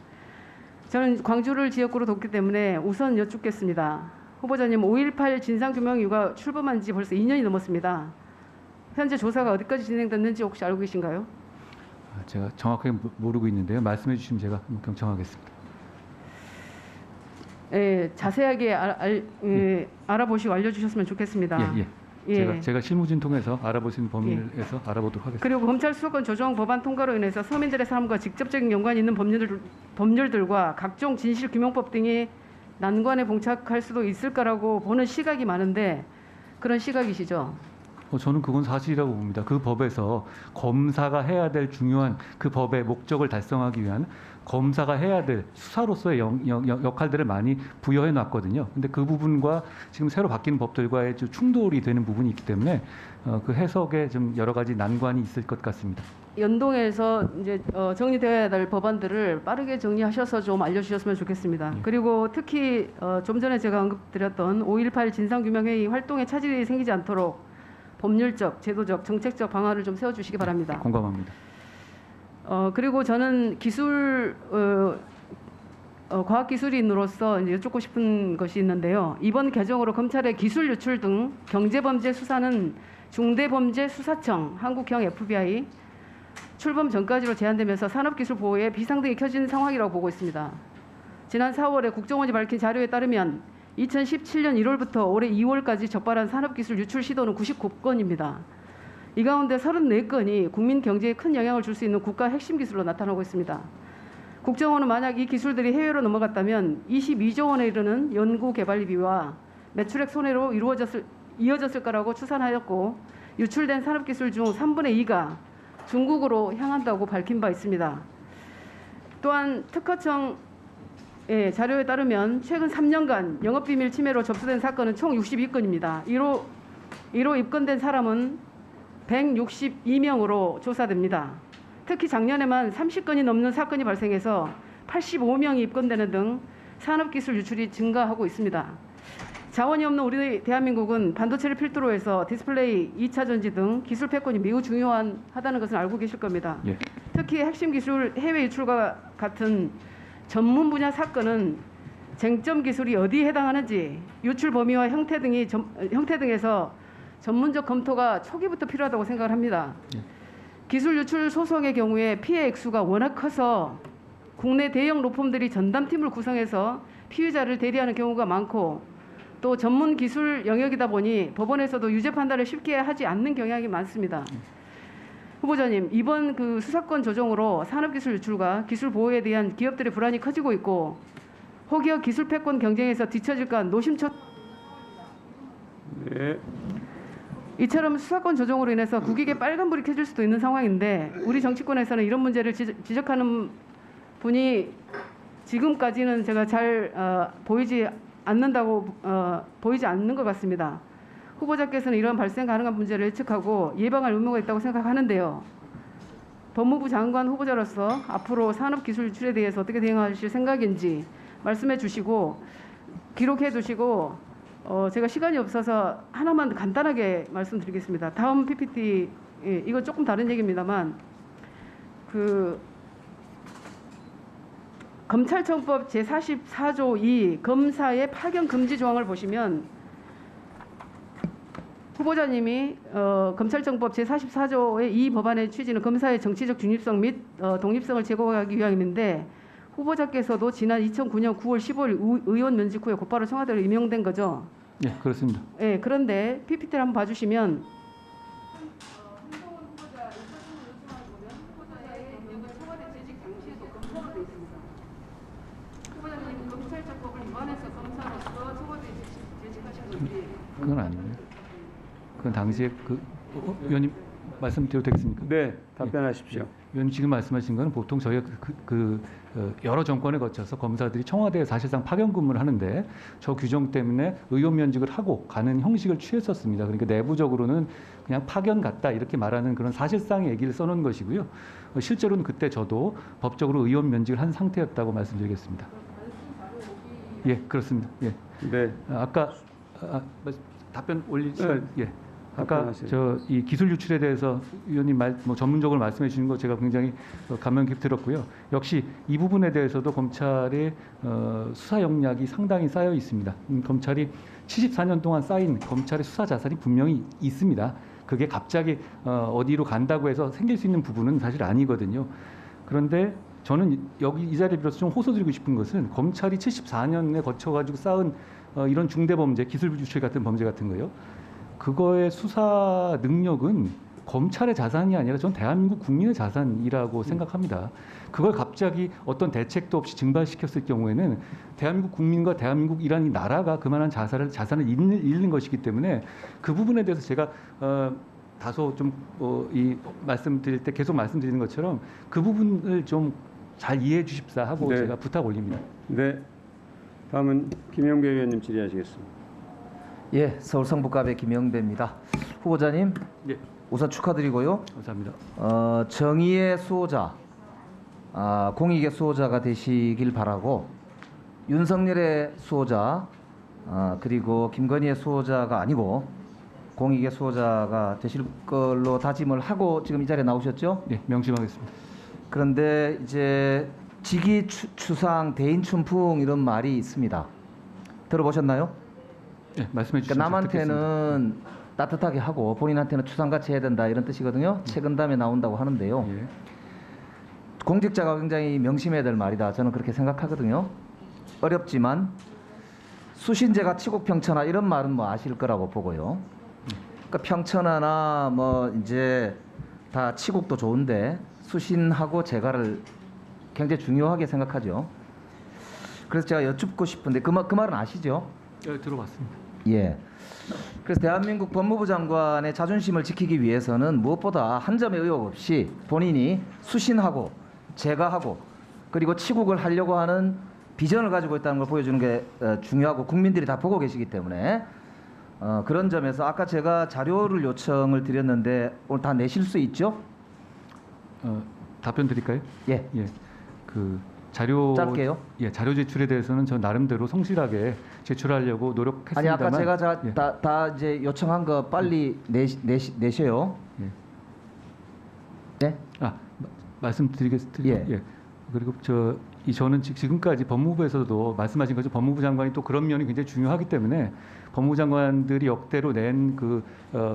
저는 광주를 지역구로 뒀기 때문에 우선 여쭙겠습니다. 후보자님, 5.18 진상규명 이유가 출범한 지 벌써 2년이 넘었습니다. 현재 조사가 어디까지 진행됐는지 혹시 알고 계신가요? 제가 정확하게 모르고 있는데요. 말씀해 주시면 제가 경청하겠습니다. 예, 자세하게 알아보시고 알려주셨으면 좋겠습니다. 예. 제가 실무진 통해서 알아볼 수 있는 범위에서 알아보도록 하겠습니다. 그리고 검찰 수사권 조정 법안 통과로 인해서 서민들의 삶과 직접적인 연관이 있는 법률들과 각종 진실규명법 등이 난관에 봉착할 수도 있을 거라고 보는 시각이 많은데 그런 시각이시죠? 저는 그건 사실이라고 봅니다. 그 법에서 검사가 해야 될 중요한 그 법의 목적을 달성하기 위한 검사가 해야 될 수사로서의 역할들을 많이 부여해 놨거든요. 근데 그 부분과 지금 새로 바뀌는 법들과의 좀 충돌이 되는 부분이 있기 때문에 그 해석에 좀 여러 가지 난관이 있을 것 같습니다. 연동해서 이제 정리되어야 될 법안들을 빠르게 정리하셔서 좀 알려주셨으면 좋겠습니다. 그리고 특히 좀 전에 제가 언급드렸던 5.18 진상규명회의 활동에 차질이 생기지 않도록 법률적, 제도적, 정책적 방안을 좀 세워주시기 바랍니다. 공감합니다. 그리고 저는 과학기술인으로서 이제 여쭙고 싶은 것이 있는데요. 이번 개정으로 검찰의 기술 유출 등 경제범죄 수사는 중대범죄수사청, 한국형 FBI 출범 전까지로 제한되면서 산업기술보호에 비상등이 켜진 상황이라고 보고 있습니다. 지난 4월에 국정원이 밝힌 자료에 따르면 2017년 1월부터 올해 2월까지 적발한 산업기술 유출 시도는 99건입니다. 이 가운데 34건이 국민 경제에 큰 영향을 줄 수 있는 국가 핵심 기술로 나타나고 있습니다. 국정원은 만약 이 기술들이 해외로 넘어갔다면 22조 원에 이르는 연구 개발비와 매출액 손해로 이어졌을 거라고 추산하였고 유출된 산업기술 중 3분의 2가 중국으로 향한다고 밝힌 바 있습니다. 또한 특허청 자료에 따르면 최근 3년간 영업비밀 침해로 접수된 사건은 총 62건입니다. 이로 입건된 사람은 162명으로 조사됩니다. 특히 작년에만 30건이 넘는 사건이 발생해서 85명이 입건되는 등 산업기술 유출이 증가하고 있습니다. 자원이 없는 우리 대한민국은 반도체를 필두로 해서 디스플레이, 2차 전지 등 기술 패권이 매우 중요하다는 것을 알고 계실 겁니다. 예. 특히 핵심 기술 해외 유출과 같은 전문 분야 사건은 쟁점 기술이 어디에 해당하는지 유출 범위와 형태 등에서 전문적 검토가 초기부터 필요하다고 생각을 합니다. 예. 기술 유출 소송의 경우에 피해 액수가 워낙 커서 국내 대형 로펌들이 전담팀을 구성해서 피의자를 대리하는 경우가 많고 또 전문 기술 영역이다 보니 법원에서도 유죄 판단을 쉽게 하지 않는 경향이 많습니다. 후보자님, 이번 그 수사권 조정으로 산업기술 유출과 기술 보호에 대한 기업들의 불안이 커지고 있고 혹여 기술 패권 경쟁에서 뒤처질까 노심초. 네. 이처럼 수사권 조정으로 인해서 국익에 빨간불이 켜질 수도 있는 상황인데 우리 정치권에서는 이런 문제를 지적하는 분이 지금까지는 제가 잘 보이지 않는 것 같습니다. 후보자께서는 이런 발생 가능한 문제를 예측하고 예방할 의무가 있다고 생각하는데요. 법무부 장관 후보자로서 앞으로 산업기술 유출에 대해서 어떻게 대응하실 생각인지 말씀해 주시고 기록해 두시고 제가 시간이 없어서 하나만 간단하게 말씀드리겠습니다. 다음 PPT 이거 조금 다른 얘기입니다만 검찰청법 제44조 2 검사의 파견 금지 조항을 보시면 후보자님이 검찰청법 제44조의 이 법안의 취지는 검사의 정치적 중립성 및 독립성을 제고하기 위함인데 후보자께서도 지난 2009년 9월 15일 의원 면직 후에 곧바로 청와대로 임명된 거죠. 네, 그렇습니다. 네, 그런데 PPT를 한번 봐주시면 후보자님 검찰청법을 위반해서 검사로서 청와대에 재직하신 건지 그건 아닙니다. 그건 당시에 의원님 말씀드려도 되겠습니까? 네, 답변하십시오. 의원님 지금 말씀하신 것은 보통 저희가 여러 정권에 거쳐서 검사들이 청와대에 사실상 파견 근무를 하는데 저 규정 때문에 의원 면직을 하고 가는 형식을 취했었습니다. 그러니까 내부적으로는 그냥 파견 갔다 이렇게 말하는 그런 사실상의 얘기를 써놓은 것이고요. 실제로는 그때 저도 법적으로 의원 면직을 한 상태였다고 말씀드리겠습니다. 예, 그렇습니다. 예. 네. 아까 답변 올릴 시간. 네. 예. 아까 답변하세요. 이 기술 유출에 대해서 위원님 전문적으로 말씀해 주신 거 제가 굉장히 감명 깊게 들었고요. 역시 이 부분에 대해서도 검찰의 수사 역량이 상당히 쌓여 있습니다. 검찰이 74년 동안 쌓인 검찰의 수사 자산이 분명히 있습니다. 그게 갑자기 어디로 간다고 해서 생길 수 있는 부분은 사실 아니거든요. 그런데 저는 여기 이 자리를 빌어서 좀 호소드리고 싶은 것은 검찰이 74년에 거쳐가지고 쌓은 이런 중대범죄, 기술 유출 같은 범죄 같은 거요. 그거의 수사 능력은 검찰의 자산이 아니라 전 대한민국 국민의 자산이라고 생각합니다. 그걸 갑자기 어떤 대책도 없이 증발시켰을 경우에는 대한민국 국민과 대한민국이라는 이 나라가 그만한 자산을 잃는 것이기 때문에 그 부분에 대해서 제가 다소 좀 말씀드릴 때 계속 말씀드리는 것처럼 그 부분을 좀 잘 이해해 주십사 하고 네. 제가 부탁 올립니다. 네. 다음은 김영배 의원님 질의하시겠습니다. 예, 서울 성북갑의 김영배입니다. 후보자님, 예. 우선 축하드리고요. 감사합니다. 정의의 수호자, 공익의 수호자가 되시길 바라고 윤석열의 수호자, 그리고 김건희의 수호자가 아니고 공익의 수호자가 되실 걸로 다짐을 하고 지금 이 자리에 나오셨죠? 네, 명심하겠습니다. 그런데 이제 직위 추상 대인 춘풍 이런 말이 있습니다. 들어보셨나요? 네, 말씀해 주시면 그러니까 남한테는 따뜻하게 하고 본인한테는 추상같이 해야 된다 이런 뜻이거든요. 책은담에 나온다고 하는데요. 예. 공직자가 굉장히 명심해야 될 말이다. 저는 그렇게 생각하거든요. 어렵지만 수신제가 치국평천하 이런 말은 뭐 아실 거라고 보고요. 그러니까 평천하나 뭐 이제 다 치국도 좋은데 수신하고 재가를 굉장히 중요하게 생각하죠. 그래서 제가 여쭙고 싶은데 그 말은 아시죠? 네, 들어봤습니다. 예. 그래서 대한민국 법무부 장관의 자존심을 지키기 위해서는 무엇보다 한 점의 의혹 없이 본인이 수신하고 재가하고 그리고 치국을 하려고 하는 비전을 가지고 있다는 걸 보여주는 게 중요하고 국민들이 다 보고 계시기 때문에 그런 점에서 아까 제가 자료를 요청을 드렸는데 오늘 다 내실 수 있죠? 답변 드릴까요? 예. 예. 그 자료 짧게요. 예, 자료 제출에 대해서는 저 나름대로 성실하게 제출하려고 노력했습니다만. 아니 아까 제가 예. 다 이제 요청한 거 빨리 내셔요. 예. 네? 말씀드리겠습니다. 예. 그리고 저는 지금까지 법무부에서도 말씀하신 것처럼 법무부 장관이 또 그런 면이 굉장히 중요하기 때문에 법무부 장관들이 역대로 낸 그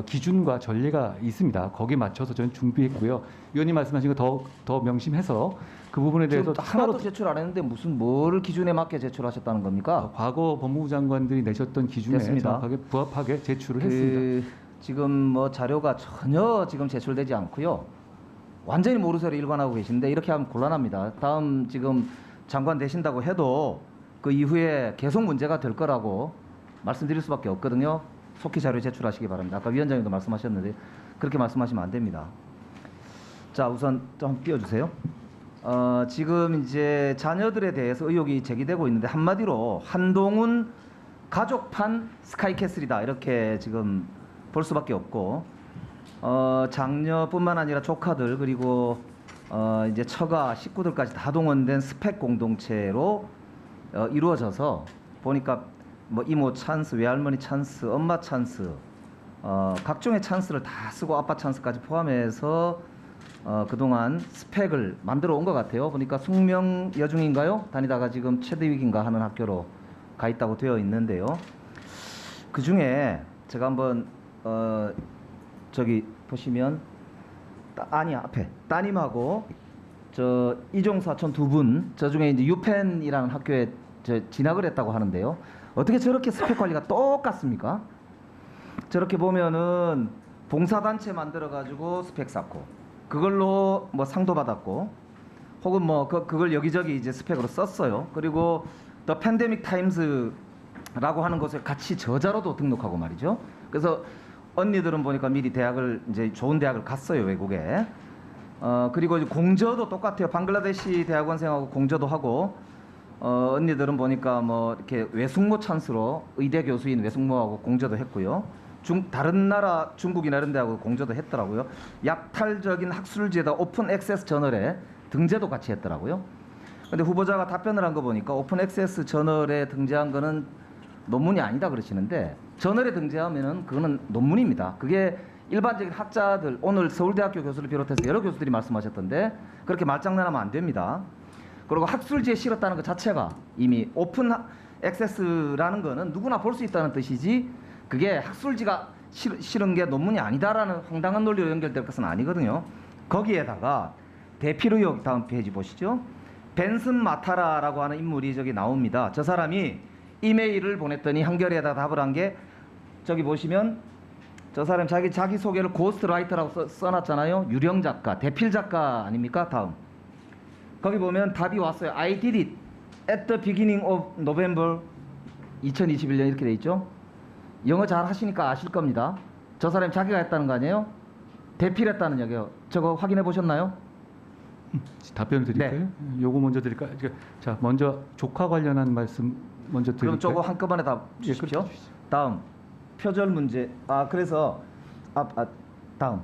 기준과 전례가 있습니다. 거기에 맞춰서 저는 준비했고요. 위원님 말씀하신 거 더 명심해서 그 부분에 대해서 하나도 제출 안 했는데 무슨 뭐를 기준에 맞게 제출하셨다는 겁니까? 과거 법무부 장관들이 내셨던 기준에 됐습니다. 정확하게 부합하게 제출을 했습니다. 지금 뭐 자료가 전혀 지금 제출되지 않고요. 완전히 모르쇠로 일관하고 계신데 이렇게 하면 곤란합니다. 다음 지금 장관 되신다고 해도 그 이후에 계속 문제가 될 거라고 말씀드릴 수밖에 없거든요. 속히 자료 제출하시기 바랍니다. 아까 위원장님도 말씀하셨는데 그렇게 말씀하시면 안 됩니다. 자, 우선 좀 띄워주세요. 지금 이제 자녀들에 대해서 의혹이 제기되고 있는데 한마디로 한동훈 가족판 스카이캐슬이다 이렇게 지금 볼 수밖에 없고 장녀뿐만 아니라 조카들 그리고 이제 처가 식구들까지 다 동원된 스펙 공동체로 이루어져서 보니까 뭐 이모 찬스, 외할머니 찬스, 엄마 찬스, 각종의 찬스를 다 쓰고 아빠 찬스까지 포함해서 그동안 스펙을 만들어 온 것 같아요. 보니까 숙명 여중인가요? 다니다가 지금 최대위기인가 하는 학교로 가 있다고 되어 있는데요. 그 중에 제가 한번 저기 보시면 앞에 따님하고 저 이종 사촌 두 분, 저 중에 이제 유펜이라는 학교에 진학을 했다고 하는데요. 어떻게 저렇게 스펙 관리가 똑같습니까? 저렇게 보면은 봉사단체 만들어 가지고 스펙 쌓고 그걸로 뭐 상도 받았고 혹은 뭐 그걸 여기저기 이제 스펙으로 썼어요. 그리고 더 팬데믹 타임스라고 하는 곳에 같이 저자로도 등록하고 말이죠. 그래서 언니들은 보니까 미리 대학을 이제 좋은 대학을 갔어요, 외국에. 그리고 이제 공저도 똑같아요. 방글라데시 대학원생하고 공저도 하고 언니들은 보니까 뭐 이렇게 외숙모 찬스로 의대 교수인 외숙모하고 공저도 했고요. 다른 나라 중국이나 이런 데하고 공저도 했더라고요. 약탈적인 학술지에다 오픈 액세스 저널에 등재도 같이 했더라고요. 근데 후보자가 답변을 한 거 보니까 오픈 액세스 저널에 등재한 거는 논문이 아니다 그러시는데 저널에 등재하면은 그거는 논문입니다. 그게 일반적인 학자들 오늘 서울대학교 교수를 비롯해서 여러 교수들이 말씀하셨던데 그렇게 말장난하면 안 됩니다. 그리고 학술지에 실었다는 것 자체가 이미 오픈 액세스라는 거는 누구나 볼 수 있다는 뜻이지 그게 학술지가 실은 게 논문이 아니다라는 황당한 논리로 연결될 것은 아니거든요. 거기에다가 대필 의혹 다음 페이지 보시죠. 벤슨 마타라라고 하는 인물이 저기 나옵니다. 저 사람이 이메일을 보냈더니 한겨레에다 답을 한 게 저기 보시면 저 사람 자기 소개를 고스트라이터라고 써놨잖아요. 유령 작가, 대필 작가 아닙니까? 다음 거기 보면 답이 왔어요. I did it at the beginning of November 2021년 이렇게 돼 있죠. 영어 잘 하시니까 아실 겁니다. 저 사람이 자기가 했다는 거 아니에요? 대필했다는 얘기요. 저거 확인해 보셨나요? 답변을 드릴까요? 네. 요거 먼저 드릴까요? 자, 먼저 조카 관련한 말씀 먼저 드릴까요? 그럼 저거 한꺼번에 다 주십시오. 다음 표절 문제. 그래서 다음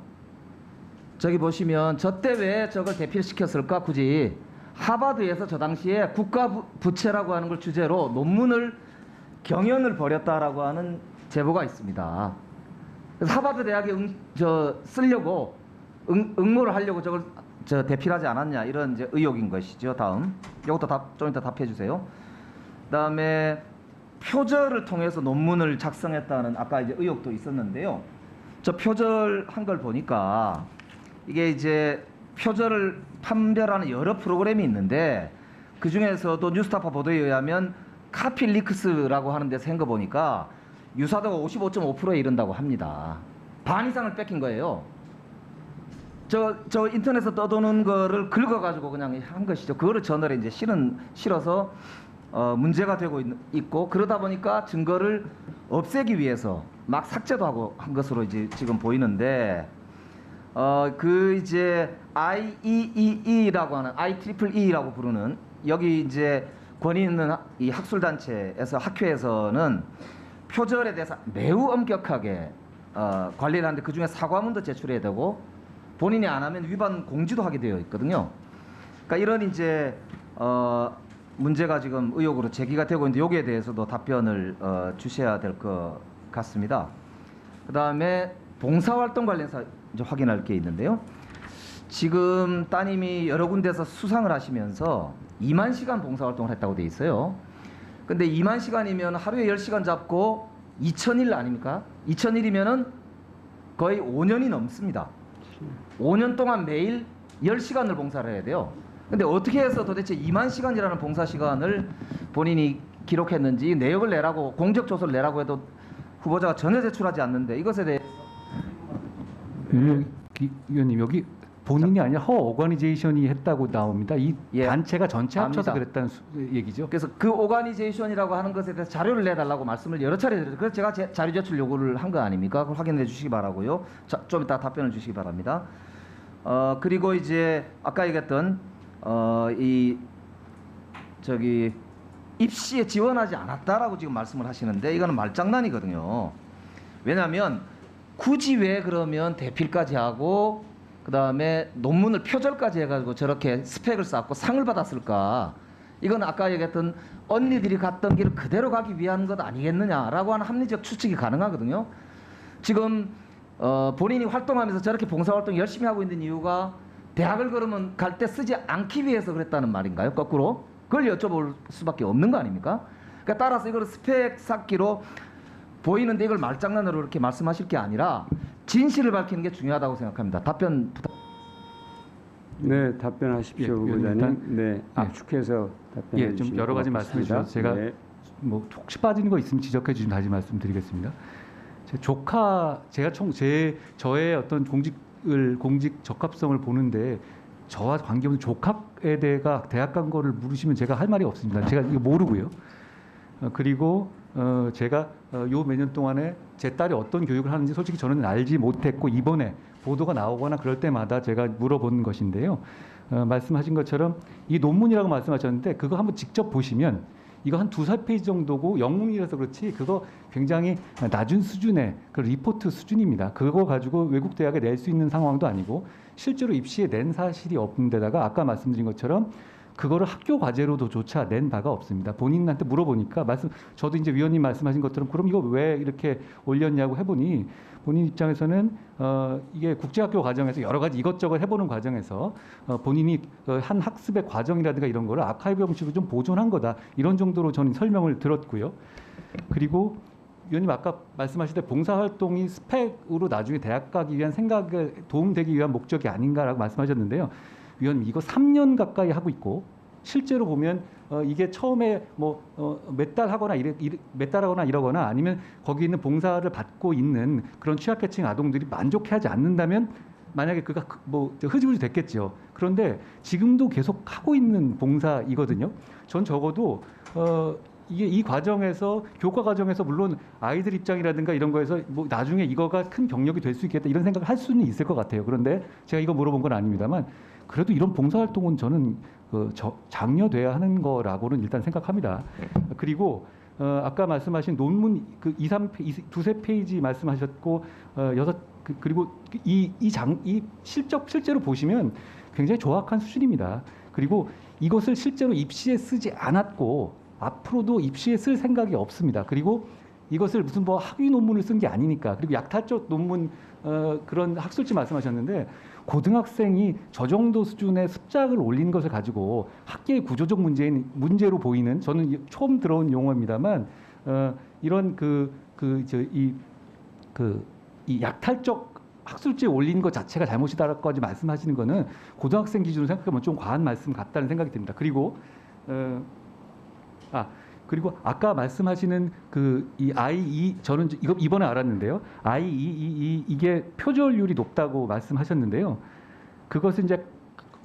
저기 보시면 저 때 왜 저걸 대필시켰을까? 굳이 하버드에서 저 당시에 국가 부채라고 하는 걸 주제로 논문을 경연을 벌였다라고 하는 제보가 있습니다. 그래서 하버드 대학에 쓰려고 응모를 하려고 저걸 대필하지 않았냐 이런 이제 의혹인 것이죠. 다음 이것도 좀 이따 답해 주세요. 그다음에 표절을 통해서 논문을 작성했다는 아까 이제 의혹도 있었는데요. 저 표절한 걸 보니까 이게 이제 표절을 판별하는 여러 프로그램이 있는데 그 중에서도 뉴스타파 보도에 의하면 카필릭스라고 하는 데서 한 거 보니까 유사도가 55.5%에 이른다고 합니다. 반 이상을 뺏긴 거예요. 저 인터넷에 떠도는 거를 긁어가지고 그냥 한 것이죠. 그거를 저널에 이제 실어서 문제가 되고 있고 그러다 보니까 증거를 없애기 위해서 막 삭제도 하고 한 것으로 이제 지금 보이는데 그 이제 IEEE라고 하는 IEEE라고 부르는 여기 이제 권위 있는 이 학술단체에서 학회에서는 표절에 대해서 매우 엄격하게 관리를 하는데 그 중에 사과문도 제출해야 되고 본인이 안 하면 위반 공지도 하게 되어 있거든요. 그러니까 이런 이제 문제가 지금 의혹으로 제기가 되고 있는데 여기에 대해서도 답변을 주셔야 될 것 같습니다. 그다음에 봉사활동 관련해서 이제 확인할 게 있는데요. 지금 따님이 여러 군데서 수상을 하시면서 2만 시간 봉사활동을 했다고 돼 있어요. 근데 2만 시간이면 하루에 10시간 잡고 2,000일 아닙니까? 2,000일이면은 거의 5년이 넘습니다. 5년 동안 매일 10시간을 봉사를 해야 돼요. 근데 어떻게 해서 도대체 2만 시간이라는 봉사 시간을 본인이 기록했는지 내역을 내라고 공적 조서를 내라고 해도 후보자가 전혀 제출하지 않는데 이것에 대해 위원님 여기 본인이 아니라 허 오가니제이션이 했다고 나옵니다. 이 예. 단체가 전체 합쳐서 압니다. 그랬다는 얘기죠. 그래서 그 오가니제이션이라고 하는 것에 대해서 자료를 내달라고 말씀을 여러 차례 드렸어요. 그래서 제가 자료 제출 요구를 한 거 아닙니까? 그걸 확인해 주시기 바라고요. 자, 좀 이따 답변을 주시기 바랍니다. 그리고 이제 아까 얘기했던 입시에 지원하지 않았다라고 지금 말씀을 하시는데 이거는 말장난이거든요. 왜냐하면 굳이 왜 그러면 대필까지 하고 그다음에 논문을 표절까지 해가지고 저렇게 스펙을 쌓고 상을 받았을까? 이건 아까 얘기했던 언니들이 갔던 길을 그대로 가기 위한 것 아니겠느냐라고 하는 합리적 추측이 가능하거든요. 지금 본인이 활동하면서 저렇게 봉사활동 열심히 하고 있는 이유가 대학을 그러면 갈 때 쓰지 않기 위해서 그랬다는 말인가요? 거꾸로? 그걸 여쭤볼 수밖에 없는 거 아닙니까? 그러니까 따라서 이걸 스펙 쌓기로 보이는데 이걸 말장난으로 이렇게 말씀하실 게 아니라 진실을 밝히는 게 중요하다고 생각합니다. 답변 부탁. 네, 답변하십시오, 후보자님. 네, 압축해서 답변해 주시면 좀 여러 가지 말씀해 주셔서 제가 뭐 혹시 빠지는 거 있으면 지적해 주시면 다시 말씀드리겠습니다. 제 조카 제가 저의 어떤 공직 적합성을 보는데 저와 관계없는 조카에 대학 간 거를 물으시면 제가 할 말이 없습니다. 제가 이거 모르고요. 그리고 제가 요 몇 년 동안에 제 딸이 어떤 교육을 하는지 솔직히 저는 알지 못했고 이번에 보도가 나오거나 그럴 때마다 제가 물어보는 것인데요. 말씀하신 것처럼 이 논문이라고 말씀하셨는데 그거 한번 직접 보시면 이거 한 2-4페이지 정도고 영문이라서 그렇지 그거 굉장히 낮은 수준의 그 리포트 수준입니다. 그거 가지고 외국 대학에 낼 수 있는 상황도 아니고 실제로 입시에 낸 사실이 없는 데다가 아까 말씀드린 것처럼 그거를 학교 과제로도조차 낸 바가 없습니다. 본인한테 물어보니까 저도 이제 위원님 말씀하신 것처럼 그럼 이거 왜 이렇게 올렸냐고 해보니 본인 입장에서는 이게 국제학교 과정에서 여러 가지 이것저것 해보는 과정에서 본인이 한 학습의 과정이라든가 이런 거를 아카이브 형식으로 좀 보존한 거다 이런 정도로 저는 설명을 들었고요. 그리고 위원님 아까 말씀하실 때 봉사활동이 스펙으로 나중에 대학 가기 위한 생각에 도움되기 위한 목적이 아닌가라고 말씀하셨는데요. 위원님 이거 3년 가까이 하고 있고 실제로 보면 이게 처음에 뭐 몇 달 하거나 몇 달 하거나 이러거나 아니면 거기 있는 봉사를 받고 있는 그런 취약계층 아동들이 만족해하지 않는다면 만약에 그가 뭐 흐지부지 됐겠죠. 그런데 지금도 계속 하고 있는 봉사이거든요. 전 적어도 이게 이 과정에서 교과 과정에서 물론 아이들 입장이라든가 이런 거에서 뭐 나중에 이거가 큰 경력이 될 수 있겠다 이런 생각을 할 수는 있을 것 같아요. 그런데 제가 이거 물어본 건 아닙니다만 그래도 이런 봉사활동은 저는 장려돼야 하는 거라고는 일단 생각합니다. 그리고 아까 말씀하신 논문 그 2-3페이지 말씀하셨고 그리고 실제로 보시면 굉장히 조악한 수준입니다. 그리고 이것을 실제로 입시에 쓰지 않았고 앞으로도 입시에 쓸 생각이 없습니다. 그리고 이것을 무슨 뭐 학위 논문을 쓴 게 아니니까 그리고 약탈적 논문 그런 학술지 말씀하셨는데 고등학생이 저 정도 수준의 습작을 올린 것을 가지고 학계의 구조적 문제로 보이는 저는 처음 들어온 용어입니다만 이런 이 약탈적 학술지에 올린 것 자체가 잘못이다라고까지 말씀하시는 거는 고등학생 기준으로 생각하면 좀 과한 말씀 같다는 생각이 듭니다. 그리고 그리고 아까 말씀하시는 이 IE 저는 이거 이번에 알았는데요. IEEE 이게 표절률이 높다고 말씀하셨는데요. 그것은 이제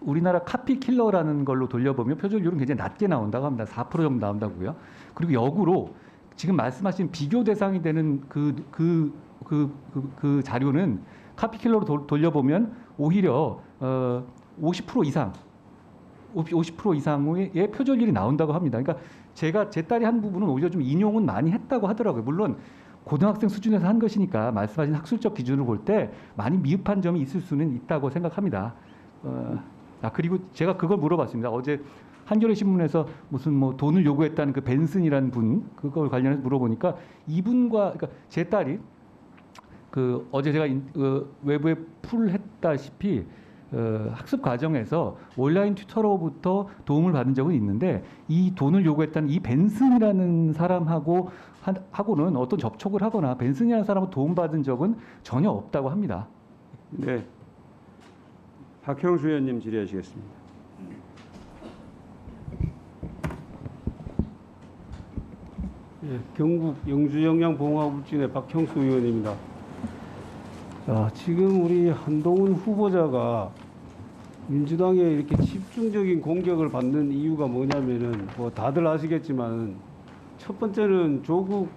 우리나라 카피 킬러라는 걸로 돌려보면 표절률은 굉장히 낮게 나온다고 합니다. 4% 정도 나온다고요. 그리고 역으로 지금 말씀하신 비교 대상이 되는 그 자료는 카피 킬러로 돌려보면 오히려 50% 이상의 표절률이 나온다고 합니다. 그러니까 제 딸이 한 부분은 오히려 좀 인용은 많이 했다고 하더라고요. 물론 고등학생 수준에서 한 것이니까 말씀하신 학술적 기준으로 볼 때 많이 미흡한 점이 있을 수는 있다고 생각합니다. 그리고 제가 그걸 물어봤습니다. 어제 한겨레 신문에서 무슨 뭐 돈을 요구했다는 그 벤슨이라는 분 그걸 관련해서 물어보니까 이분과 그러니까 제 딸이 어제 제가 외부에 풀했다시피 학습 과정에서 온라인 튜터로부터 도움을 받은 적은 있는데 이 돈을 요구했다는 이 벤슨이라는 사람하고는 어떤 접촉을 하거나 벤슨이라는 사람하고 도움받은 적은 전혀 없다고 합니다. 네, 박형수 의원님 질의하시겠습니다. 예, 경북 영주영양봉화울진의 박형수 의원입니다. 지금 우리 한동훈 후보자가 민주당에 이렇게 집중적인 공격을 받는 이유가 뭐냐면은 뭐 다들 아시겠지만 첫 번째는 조국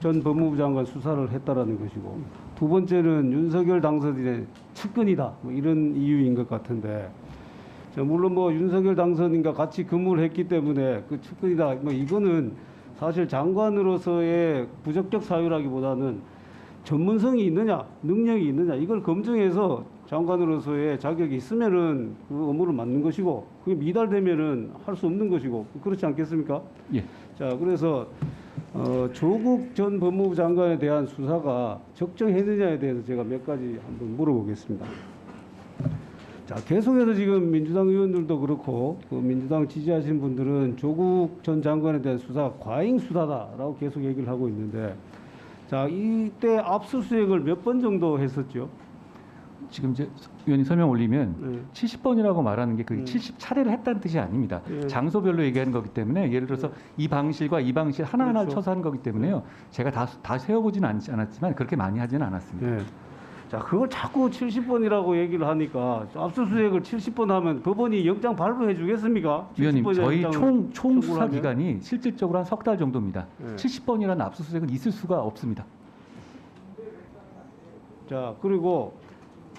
전 법무부 장관 수사를 했다라는 것이고 두 번째는 윤석열 당선인의 측근이다 뭐 이런 이유인 것 같은데 물론 뭐 윤석열 당선인과 같이 근무를 했기 때문에 그 측근이다 뭐 이거는 사실 장관으로서의 부적격 사유라기보다는 전문성이 있느냐 능력이 있느냐 이걸 검증해서 장관으로서의 자격이 있으면은 그 업무를 맡는 것이고 그게 미달되면은 할 수 없는 것이고 그렇지 않겠습니까? 예. 자 그래서 조국 전 법무부 장관에 대한 수사가 적정했느냐에 대해서 제가 몇 가지 한번 물어보겠습니다. 자 계속해서 지금 민주당 의원들도 그렇고 그 민주당 지지하시는 분들은 조국 전 장관에 대한 수사가 과잉 수사다라고 계속 얘기를 하고 있는데 자 이때 압수수색을 몇 번 정도 했었죠? 지금 이제 의원님 설명 올리면 70번이라고 말하는 게 그 70차례를 했다는 뜻이 아닙니다. 장소별로 얘기하는 거기 때문에 예를 들어서 이 방실과 이 방실 하나하나를 그렇죠. 쳐서 한 거기 때문에요. 제가 다 세워보지는 않았지만 그렇게 많이 하지는 않았습니다. 자, 그걸 자꾸 70번이라고 얘기를 하니까 압수수색을 70번 하면 법원이 영장 발부해 주겠습니까? 위원님, 저희 총 청구를 수사 하면? 기간이 실질적으로 한 석 달 정도입니다. 70번이라는 압수수색은 있을 수가 없습니다. 자, 그리고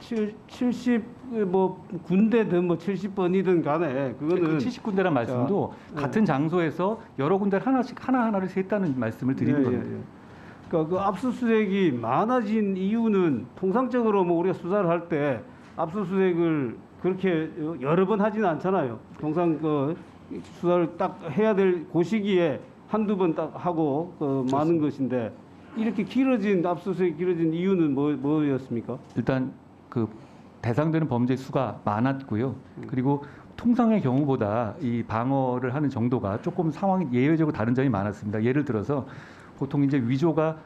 70 뭐 군대든 뭐 70번이든 간에 그거는 70군데란 말씀도 같은 장소에서 여러 군데를 하나하나를 셌다는 말씀을 드리는 겁니다. 그러니까 그 압수수색이 많아진 이유는 통상적으로 뭐 우리가 수사를 할 때 압수수색을 그렇게 여러 번 하지는 않잖아요. 통상 그 수사를 딱 해야 될 그 시기에 한두 번 딱 하고 많은 것인데 이렇게 압수수색이 길어진 이유는 뭐였습니까? 일단 그 대상되는 범죄 수가 많았고요. 그리고 통상의 경우보다 이 방어를 하는 정도가 조금 상황이 예외적으로 다른 점이 많았습니다. 예를 들어서 보통 이제 위조가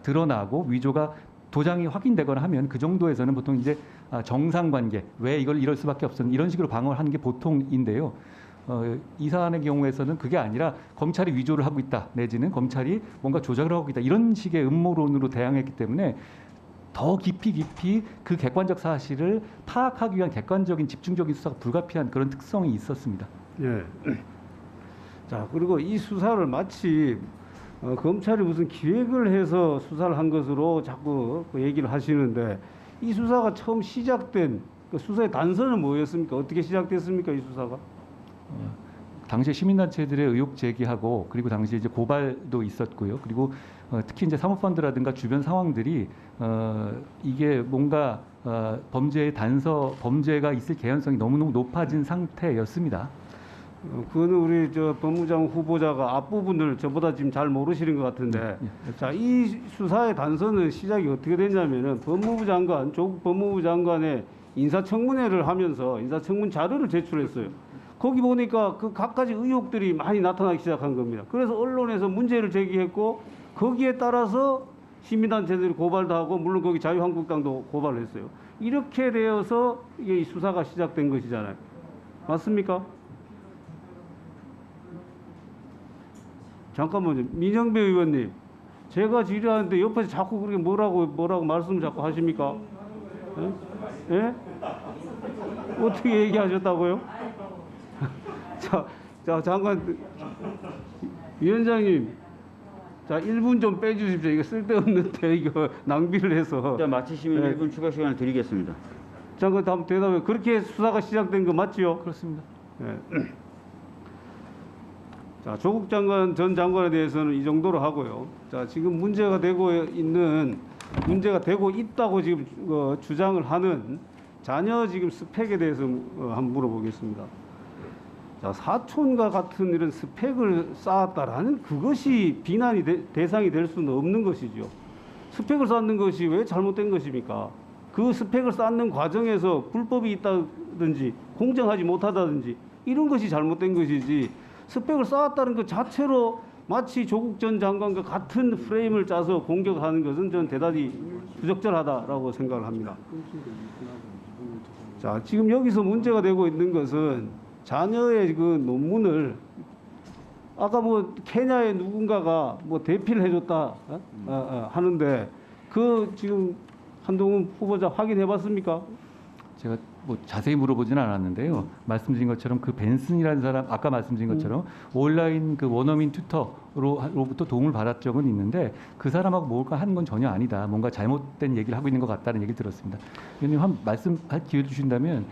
드러나고 위조가 도장이 확인되거나 하면 그 정도에서는 보통 이제 정상관계 왜 이걸 이럴 수밖에 없었는 이런 식으로 방어를 하는 게 보통인데요. 이 사안의 경우에서는 그게 아니라 검찰이 위조를 하고 있다 내지는 검찰이 뭔가 조작을 하고 있다 이런 식의 음모론으로 대항했기 때문에 더 깊이 그 객관적 사실을 파악하기 위한 객관적인 집중적인 수사가 불가피한 그런 특성이 있었습니다. 예. 자 그리고 이 수사를 마치 검찰이 무슨 기획을 해서 수사를 한 것으로 자꾸 얘기를 하시는데 이 수사가 처음 시작된 그 수사의 단서는 뭐였습니까? 어떻게 시작됐습니까? 이 수사가? 당시에 시민단체들의 의혹 제기하고 그리고 당시에 이제 고발도 있었고요. 그리고 특히 이제 사모펀드라든가 주변 상황들이 이게 뭔가 범죄의 범죄가 있을 개연성이 너무너무 높아진 상태였습니다. 그거는 우리 법무장 후보자가 앞부분을 저보다 지금 잘 모르시는 것 같은데 자, 이 수사의 단서는 시작이 어떻게 됐냐면은 조국 법무부 장관의 인사청문회를 하면서 인사청문 자료를 제출했어요. 거기 보니까 그 갖가지 의혹들이 많이 나타나기 시작한 겁니다. 그래서 언론에서 문제를 제기했고 거기에 따라서 시민단체들이 고발도 하고 물론 거기 자유한국당도 고발을 했어요. 이렇게 되어서 이게 수사가 시작된 것이잖아요. 맞습니까? 잠깐만요. 민영배 의원님. 제가 질의하는데 옆에서 자꾸 그렇게 뭐라고 말씀을 자꾸 하십니까? 예? 예? 어떻게 얘기하셨다고요? 자, 잠깐 위원장님, 자 1분 좀 빼주십시오. 이거 쓸데없는데 이거 낭비를 해서. 자, 마치시면 1분 추가 시간을 드리겠습니다. 잠깐 다음 대답해. 그렇게 수사가 시작된 거 맞지요? 그렇습니다. 네. 자, 조국 전 장관에 대해서는 이 정도로 하고요. 자, 지금 문제가 되고 있다고 지금 주장을 하는 자녀 지금 스펙에 대해서 한번 물어보겠습니다. 자, 사촌과 같은 이런 스펙을 쌓았다라는 그것이 비난이 대상이 될 수는 없는 것이죠. 스펙을 쌓는 것이 왜 잘못된 것입니까? 그 스펙을 쌓는 과정에서 불법이 있다든지 공정하지 못하다든지 이런 것이 잘못된 것이지 스펙을 쌓았다는 것 자체로 마치 조국 전 장관과 같은 프레임을 짜서 공격하는 것은 저는 대단히 부적절하다라고 생각을 합니다. 자, 지금 여기서 문제가 되고 있는 것은 자녀의 그 논문을 아까 뭐 케냐의 누군가가 뭐 대피를 해줬다 하는데 그 지금 한동훈 후보자 확인해 봤습니까? 제가 뭐 자세히 물어보지는 않았는데요. 말씀드린 것처럼 그 벤슨이라는 사람 아까 말씀드린 것처럼 온라인 그 원어민 튜터로부터 도움을 받았 적은 있는데 그 사람하고 뭔가 하는 건 전혀 아니다. 뭔가 잘못된 얘기를 하고 있는 것 같다는 얘기를 들었습니다. 의원님 한 말씀할 기회를 주신다면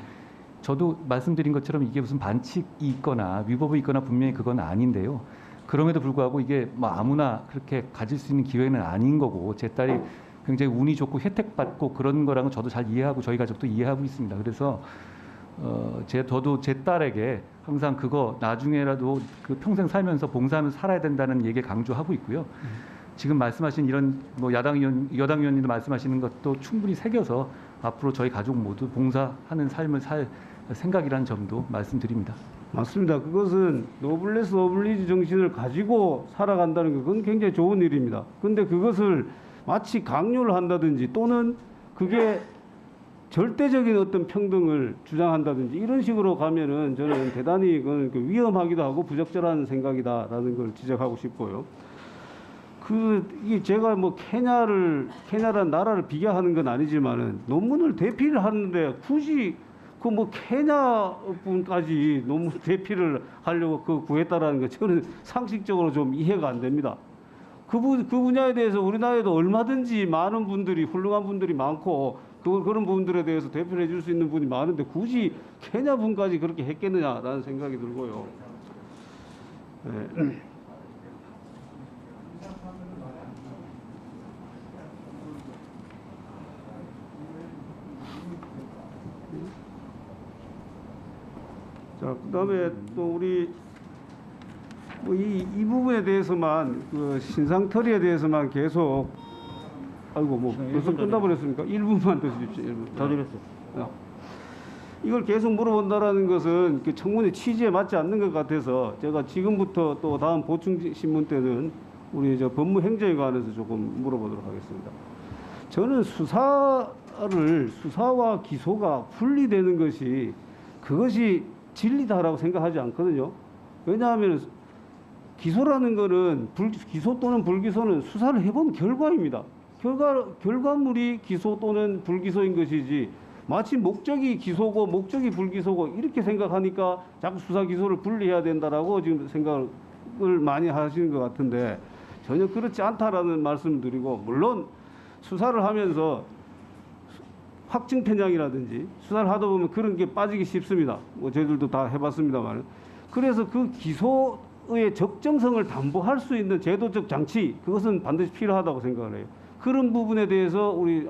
저도 말씀드린 것처럼 이게 무슨 반칙이 있거나 위법이 있거나 분명히 그건 아닌데요. 그럼에도 불구하고 이게 뭐 아무나 그렇게 가질 수 있는 기회는 아닌 거고 제 딸이 굉장히 운이 좋고 혜택받고 그런 거랑은 저도 잘 이해하고 저희 가족도 이해하고 있습니다. 그래서 저도 제 딸에게 항상 그거 나중에라도 그 평생 살면서 봉사하면서 살아야 된다는 얘기 강조하고 있고요. 지금 말씀하신 이런 뭐 여당 의원님도 말씀하시는 것도 충분히 새겨서 앞으로 저희 가족 모두 봉사하는 삶을 살 생각이라는 점도 말씀드립니다. 맞습니다. 그것은 노블레스 오블리주 정신을 가지고 살아간다는 그건 굉장히 좋은 일입니다. 그런데 그것을 마치 강요를 한다든지 또는 그게 절대적인 어떤 평등을 주장한다든지 이런 식으로 가면은 저는 대단히 그건 위험하기도 하고 부적절한 생각이다라는 걸 지적하고 싶고요. 이게 제가 뭐 케냐라는 나라를 비교하는 건 아니지만은 논문을 대피를 하는데 굳이 그 뭐 케냐 분까지 논문 대피를 하려고 그 구했다라는 거 저는 상식적으로 좀 이해가 안 됩니다. 그 분야에 대해서 우리나라에도 얼마든지 많은 분들이 훌륭한 분들이 많고 그런 부분들에 대해서 대표를 해줄 수 있는 분이 많은데 굳이 케냐 분까지 그렇게 했겠느냐라는 생각이 들고요. 네. 자, 그다음에 또 우리 뭐 이 부분에 대해서만 그 신상털이에 대해서만 계속 아이고 뭐 벌써 끝나버렸습니까? 1분만 더 주십시오. 1분. 다 드렸어요. 이걸 계속 물어본다라는 것은 그 청문회 취지에 맞지 않는 것 같아서 제가 지금부터 또 다음 보충 신문 때는 우리 저 법무행정에 관해서 조금 물어보도록 하겠습니다. 저는 수사와 기소가 분리되는 것이 그것이 진리다라고 생각하지 않거든요. 왜냐하면 기소라는 거는 기소 또는 불기소는 수사를 해본 결과입니다. 결과물이 기소 또는 불기소인 것이지 마치 목적이 기소고 목적이 불기소고 이렇게 생각하니까 자꾸 수사 기소를 분리해야 된다라고 지금 생각을 많이 하시는 것 같은데 전혀 그렇지 않다라는 말씀을 드리고 물론 수사를 하면서 확증 편향이라든지 수사를 하다 보면 그런 게 빠지기 쉽습니다. 뭐 저희들도 다 해봤습니다만 그래서 그 기소의 적정성을 담보할 수 있는 제도적 장치 그것은 반드시 필요하다고 생각을 해요. 그런 부분에 대해서 우리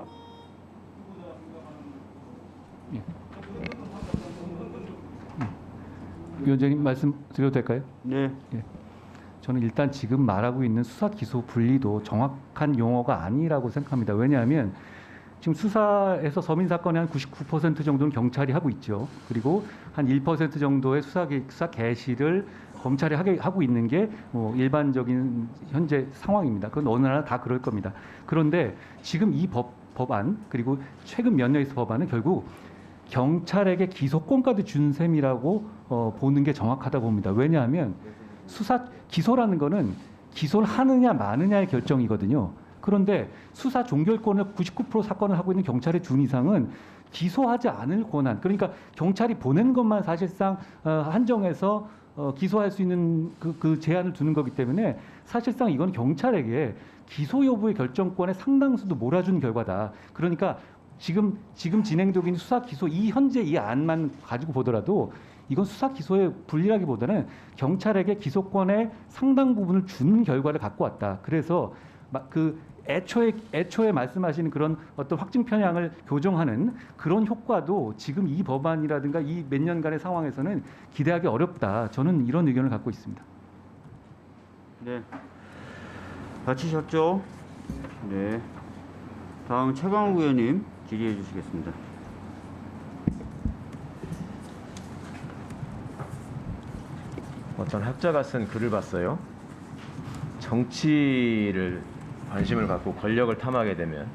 위원장님 말씀 드려도 될까요? 네. 예. 저는 일단 지금 말하고 있는 수사 기소 분리도 정확한 용어가 아니라고 생각합니다. 왜냐하면 지금 수사에서 서민 사건의 한 99% 정도는 경찰이 하고 있죠. 그리고 한 1% 정도의 수사 개시를 검찰이 하고 있는 게 뭐 일반적인 현재 상황입니다. 그건 어느 나라 다 그럴 겁니다. 그런데 지금 이 법안 그리고 최근 몇 년의 법안은 결국 경찰에게 기소권까지 준 셈이라고 보는 게 정확하다고 봅니다. 왜냐하면 기소라는 거는 기소를 하느냐 마느냐의 결정이거든요. 그런데 수사 종결권을 99% 사건을 하고 있는 경찰에 준 이상은 기소하지 않을 권한, 그러니까 경찰이 보낸 것만 사실상 한정해서 기소할 수 있는 그 제한을 두는 거기 때문에 사실상 이건 경찰에게 기소 여부의 결정권의 상당수도 몰아준 결과다. 그러니까 지금 진행되고 있는 수사 기소 현재 이 안만 가지고 보더라도 이건 수사 기소의 분리라기보다는 경찰에게 기소권의 상당 부분을 준 결과를 갖고 왔다. 그래서 그 애초에 말씀하시는 그런 어떤 확증 편향을 교정하는 그런 효과도 지금 이 법안이라든가 이 몇 년간의 상황에서는 기대하기 어렵다. 저는 이런 의견을 갖고 있습니다. 네. 마치셨죠? 네. 다음 최강욱 의원님 질의해 주시겠습니다. 어떤 학자가 쓴 글을 봤어요. 정치를 관심을 갖고 권력을 탐하게 되면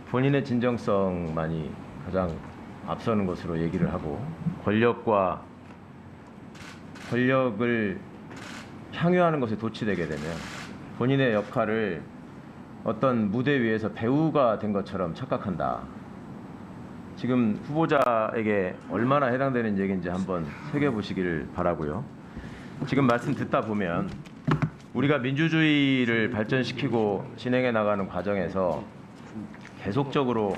본인의 진정성만이 가장 앞서는 것으로 얘기를 하고 권력을 향유하는 것에 도취되게 되면 본인의 역할을 어떤 무대 위에서 배우가 된 것처럼 착각한다. 지금 후보자에게 얼마나 해당되는 얘기인지 한번 새겨보시길 바라고요. 지금 말씀 듣다 보면 우리가 민주주의를 발전시키고 진행해 나가는 과정에서 계속적으로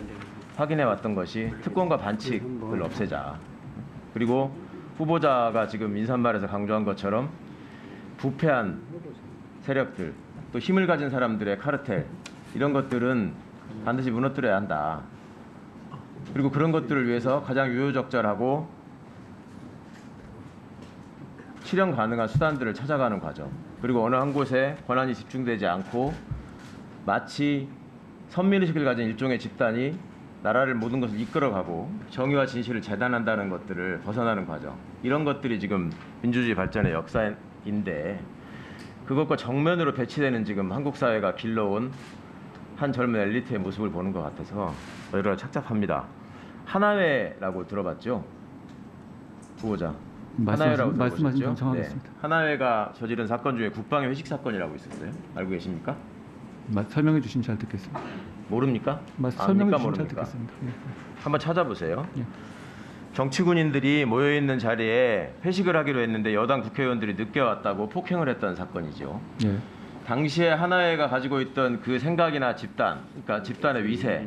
확인해 왔던 것이 특권과 반칙을 없애자. 그리고 후보자가 지금 인사말에서 강조한 것처럼 부패한 세력들, 또 힘을 가진 사람들의 카르텔, 이런 것들은 반드시 무너뜨려야 한다. 그리고 그런 것들을 위해서 가장 유효적절하고 실현 가능한 수단들을 찾아가는 과정. 그리고 어느 한 곳에 권한이 집중되지 않고 마치 선민의식을 가진 일종의 집단이 나라를 모든 것을 이끌어가고 정의와 진실을 재단한다는 것들을 벗어나는 과정. 이런 것들이 지금 민주주의 발전의 역사인데, 그것과 정면으로 배치되는 지금 한국 사회가 길러온 한 젊은 엘리트의 모습을 보는 것 같아서 여러 착잡합니다. 하나회라고 들어봤죠? 후보자. 하나회라고 말씀하신 점 들어보셨죠? 정하겠습니다. 하나회가 저지른 사건 중에 국방의 회식 사건이라고 있었어요. 알고 계십니까? 설명해 주시면 잘 듣겠습니다. 모릅니까? 설명해 압니까? 주시면 잘 모릅니까? 듣겠습니다. 예. 한번 찾아보세요. 예. 정치군인들이 모여있는 자리에 회식을 하기로 했는데 여당 국회의원들이 늦게 왔다고 폭행을 했던 사건이죠. 예. 당시에 하나회가 가지고 있던 그 생각이나 집단, 그러니까 집단의 위세,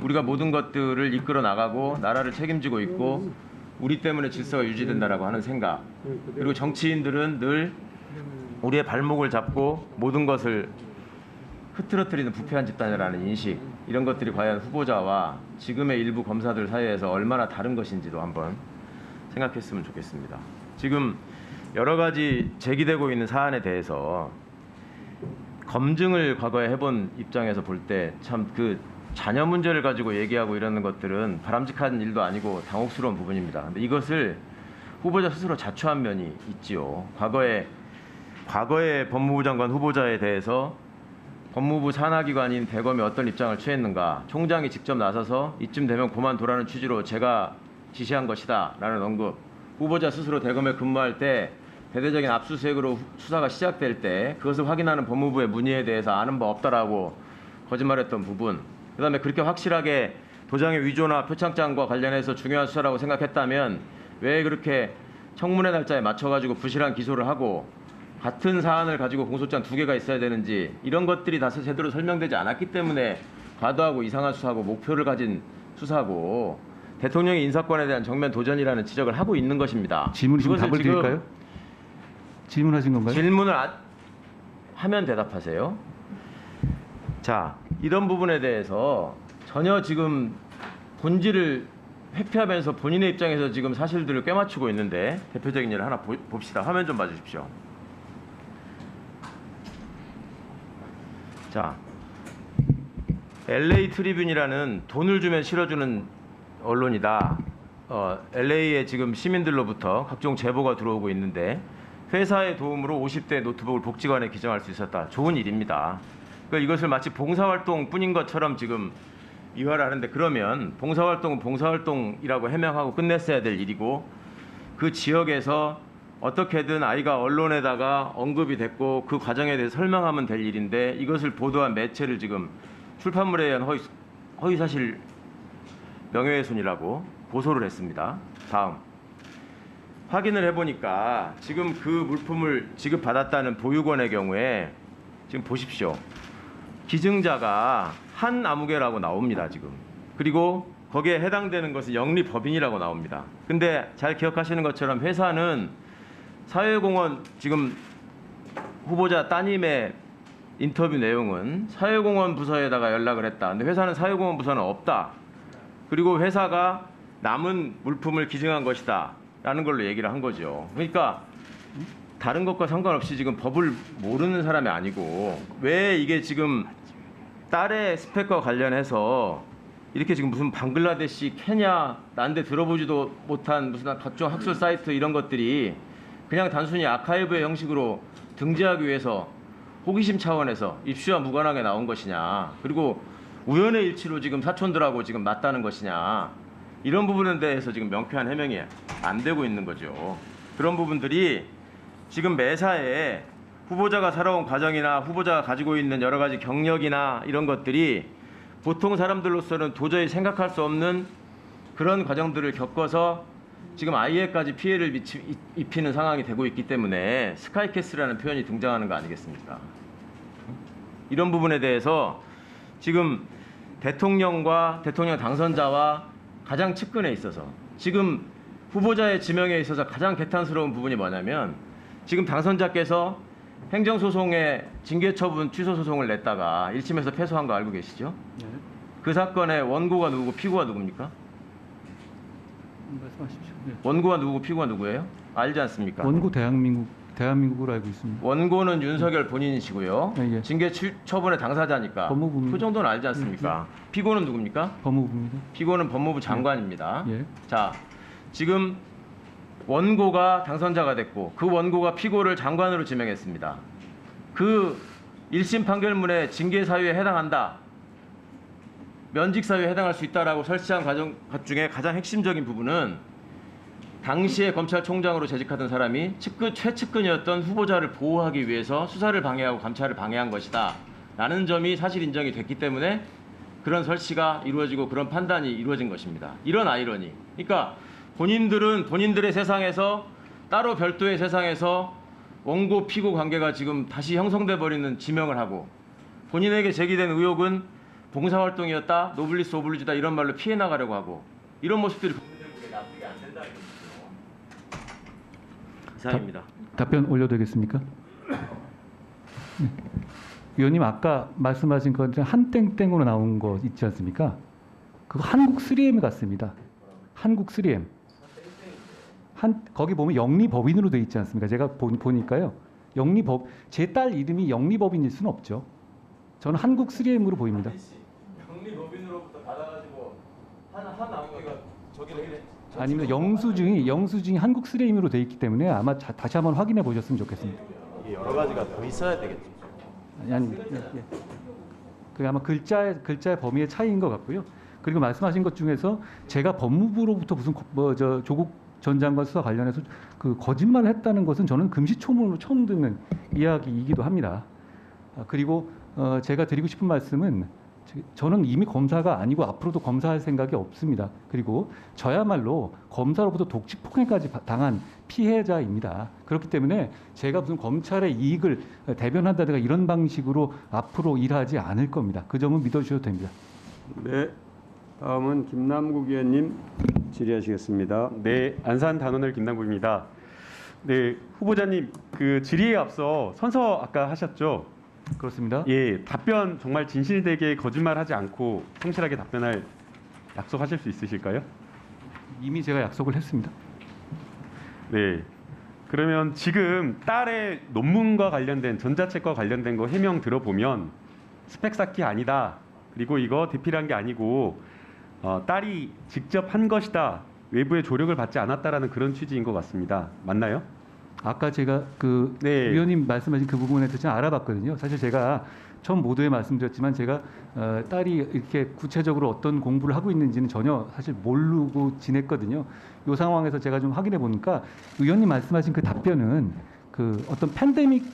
우리가 모든 것들을 이끌어 나가고 나라를 책임지고 있고 우리 때문에 질서가 유지된다라고 하는 생각, 그리고 정치인들은 늘 우리의 발목을 잡고 모든 것을 흐트러뜨리는 부패한 집단이라는 인식, 이런 것들이 과연 후보자와 지금의 일부 검사들 사이에서 얼마나 다른 것인지도 한번 생각했으면 좋겠습니다. 지금 여러 가지 제기되고 있는 사안에 대해서 검증을 과거에 해본 입장에서 볼 때 참 그 자녀 문제를 가지고 얘기하고 이러는 것들은 바람직한 일도 아니고 당혹스러운 부분입니다. 근데 이것을 후보자 스스로 자초한 면이 있지요. 과거에 법무부 장관 후보자에 대해서 법무부 산하기관인 대검이 어떤 입장을 취했는가, 총장이 직접 나서서 이쯤 되면 그만두라는 취지로 제가 지시한 것이다 라는 언급, 후보자 스스로 대검에 근무할 때 대대적인 압수수색으로 수사가 시작될 때 그것을 확인하는 법무부의 문의에 대해서 아는 바 없다라고 거짓말했던 부분, 그다음에 그렇게 확실하게 도장의 위조나 표창장과 관련해서 중요한 수사라고 생각했다면 왜 그렇게 청문회 날짜에 맞춰가지고 부실한 기소를 하고 같은 사안을 가지고 공소장 2개가 있어야 되는지, 이런 것들이 다 제대로 설명되지 않았기 때문에 과도하고 이상한 수사고 목표를 가진 수사고 대통령의 인사권에 대한 정면 도전이라는 지적을 하고 있는 것입니다. 질문이시면 답을 드릴까요? 질문하신 건가요? 질문을 하면 대답하세요. 자, 이런 부분에 대해서 전혀 지금 본질을 회피하면서 본인의 입장에서 지금 사실들을 꿰맞추고 있는데, 대표적인 예를 하나 봅시다. 화면 좀 봐주십시오. 자, LA 트리뷴이라는 돈을 주면 실어주는 언론이다. LA의 지금 시민들로부터 각종 제보가 들어오고 있는데 회사의 도움으로 50대 노트북을 복지관에 기증할 수 있었다. 좋은 일입니다. 그러니까 이것을 마치 봉사활동뿐인 것처럼 지금 이화를 하는데, 그러면 봉사활동은 봉사활동이라고 해명하고 끝냈어야 될 일이고, 그 지역에서 어떻게든 아이가 언론에다가 언급이 됐고 그 과정에 대해 설명하면 될 일인데, 이것을 보도한 매체를 지금 출판물에 의한 허위사실 명예훼손이라고 고소를 했습니다. 다음, 확인을 해보니까 지금 그 물품을 지급받았다는 보육원의 경우에 지금 보십시오. 기증자가 한 아무개라고 나옵니다. 지금. 그리고 거기에 해당되는 것은 영리법인이라고 나옵니다. 근데 잘 기억하시는 것처럼 회사는 사회공헌, 지금 후보자 따님의 인터뷰 내용은 사회공헌 부서에다가 연락을 했다. 근데 회사는 사회공헌 부서는 없다. 그리고 회사가 남은 물품을 기증한 것이다 라는 걸로 얘기를 한 거죠. 그러니까 다른 것과 상관없이 지금 법을 모르는 사람이 아니고, 왜 이게 지금 딸의 스펙과 관련해서 이렇게 지금 무슨 방글라데시, 케냐, 난데 들어보지도 못한 무슨 각종 학술 사이트 이런 것들이 그냥 단순히 아카이브의 형식으로 등재하기 위해서 호기심 차원에서 입시와 무관하게 나온 것이냐, 그리고 우연의 일치로 지금 사촌들하고 지금 맞다는 것이냐, 이런 부분에 대해서 지금 명쾌한 해명이 안 되고 있는 거죠. 그런 부분들이 지금 매사에 후보자가 살아온 과정이나 후보자가 가지고 있는 여러 가지 경력이나 이런 것들이 보통 사람들로서는 도저히 생각할 수 없는 그런 과정들을 겪어서 지금 아이에까지 피해를 입히는 상황이 되고 있기 때문에 스카이캐슬이라는 표현이 등장하는 거 아니겠습니까? 이런 부분에 대해서 지금 대통령과 대통령 당선자와 가장 측근에 있어서 지금 후보자의 지명에 있어서 가장 개탄스러운 부분이 뭐냐면 지금 당선자께서 행정소송에 징계처분 취소 소송을 냈다가 1심에서 패소한 거 알고 계시죠? 네. 그 사건의 원고가 누구고 피고가 누굽니까? 말씀하십시오. 네. 원고가 누구고 피고가 누구예요? 알지 않습니까? 원고 대한민국으로 알고 있습니다. 원고는 윤석열 본인이시고요. 예. 징계 처분의 당사자니까 법무부입니다. 그 정도는 알지 않습니까? 피고는 누굽니까? 법무부입니다. 피고는 법무부 장관입니다. 예. 자, 지금 원고가 당선자가 됐고 그 원고가 피고를 장관으로 지명했습니다. 그 1심 판결문에 징계 사유에 해당한다. 면직 사유에 해당할 수 있다라고 설치한 과정 중에 가장 핵심적인 부분은 당시에 검찰총장으로 재직하던 사람이 최측근이었던 후보자를 보호하기 위해서 수사를 방해하고 감찰을 방해한 것이다 라는 점이 사실 인정이 됐기 때문에 그런 설치가 이루어지고 그런 판단이 이루어진 것입니다. 이런 아이러니. 그러니까 본인들은 본인들의 세상에서 따로 별도의 세상에서 원고 피고 관계가 지금 다시 형성돼 버리는 지명을 하고 본인에게 제기된 의혹은 봉사활동이었다, 노블리스 오블리주다 이런 말로 피해 나가려고 하고 이런 모습들이 국민들에게 납득이 안 된다는 것이죠. 이상입니다. 답변 올려도 되겠습니까? 네. 위원님 아까 말씀하신 것 한땡땡으로 나온 거 있지 않습니까? 그거 한국 3M 같습니다. 한국 3M. 거기 보면 영리법인으로 돼 있지 않습니까? 제가 보니까요. 제 딸 이름이 영리법인일 수는 없죠. 저는 한국 3M으로 보입니다. 영리법인으로부터 받아가지고 한 나무가 저기를 아닙니다. 영수증이 한국 3M으로 돼 있기 때문에 아마 다시 한번 확인해 보셨으면 좋겠습니다. 여러 가지가 더 있어야 되겠죠. 아니, 예. 그 아마 글자의 범위의 차이인 것 같고요. 그리고 말씀하신 것 중에서 제가 법무부로부터 무슨 조국 전 장관 수사 관련해서 그 거짓말을 했다는 것은 저는 금시초문으로 처음 듣는 이야기이기도 합니다. 그리고 제가 드리고 싶은 말씀은 저는 이미 검사가 아니고 앞으로도 검사할 생각이 없습니다. 그리고 저야말로 검사로부터 독직 폭행까지 당한 피해자입니다. 그렇기 때문에 제가 무슨 검찰의 이익을 대변한다든가 이런 방식으로 앞으로 일하지 않을 겁니다. 그 점은 믿어주셔도 됩니다. 네. 다음은 김남국 의원님 질의하시겠습니다. 네, 안산 단원을 김남국입니다. 네, 후보자님 그 질의에 앞서 선서 아까 하셨죠? 그렇습니다. 예, 답변 정말 진실되게 거짓말하지 않고 성실하게 답변할 약속하실 수 있으실까요? 이미 제가 약속을 했습니다. 네. 그러면 지금 딸의 논문과 관련된 전자책과 관련된 거 해명 들어보면 스펙 쌓기 아니다. 그리고 이거 대필한 게 아니고 딸이 직접 한 것이다. 외부의 조력을 받지 않았다라는 그런 취지인 것 같습니다. 맞나요? 아까 제가 네. 위원님 말씀하신 그 부분에 대해서 알아봤거든요. 사실 제가 처음 모두에 말씀드렸지만 제가 딸이 이렇게 구체적으로 어떤 공부를 하고 있는지는 전혀 사실 모르고 지냈거든요. 이 상황에서 제가 좀 확인해 보니까 위원님 말씀하신 그 답변은 그 어떤 팬데믹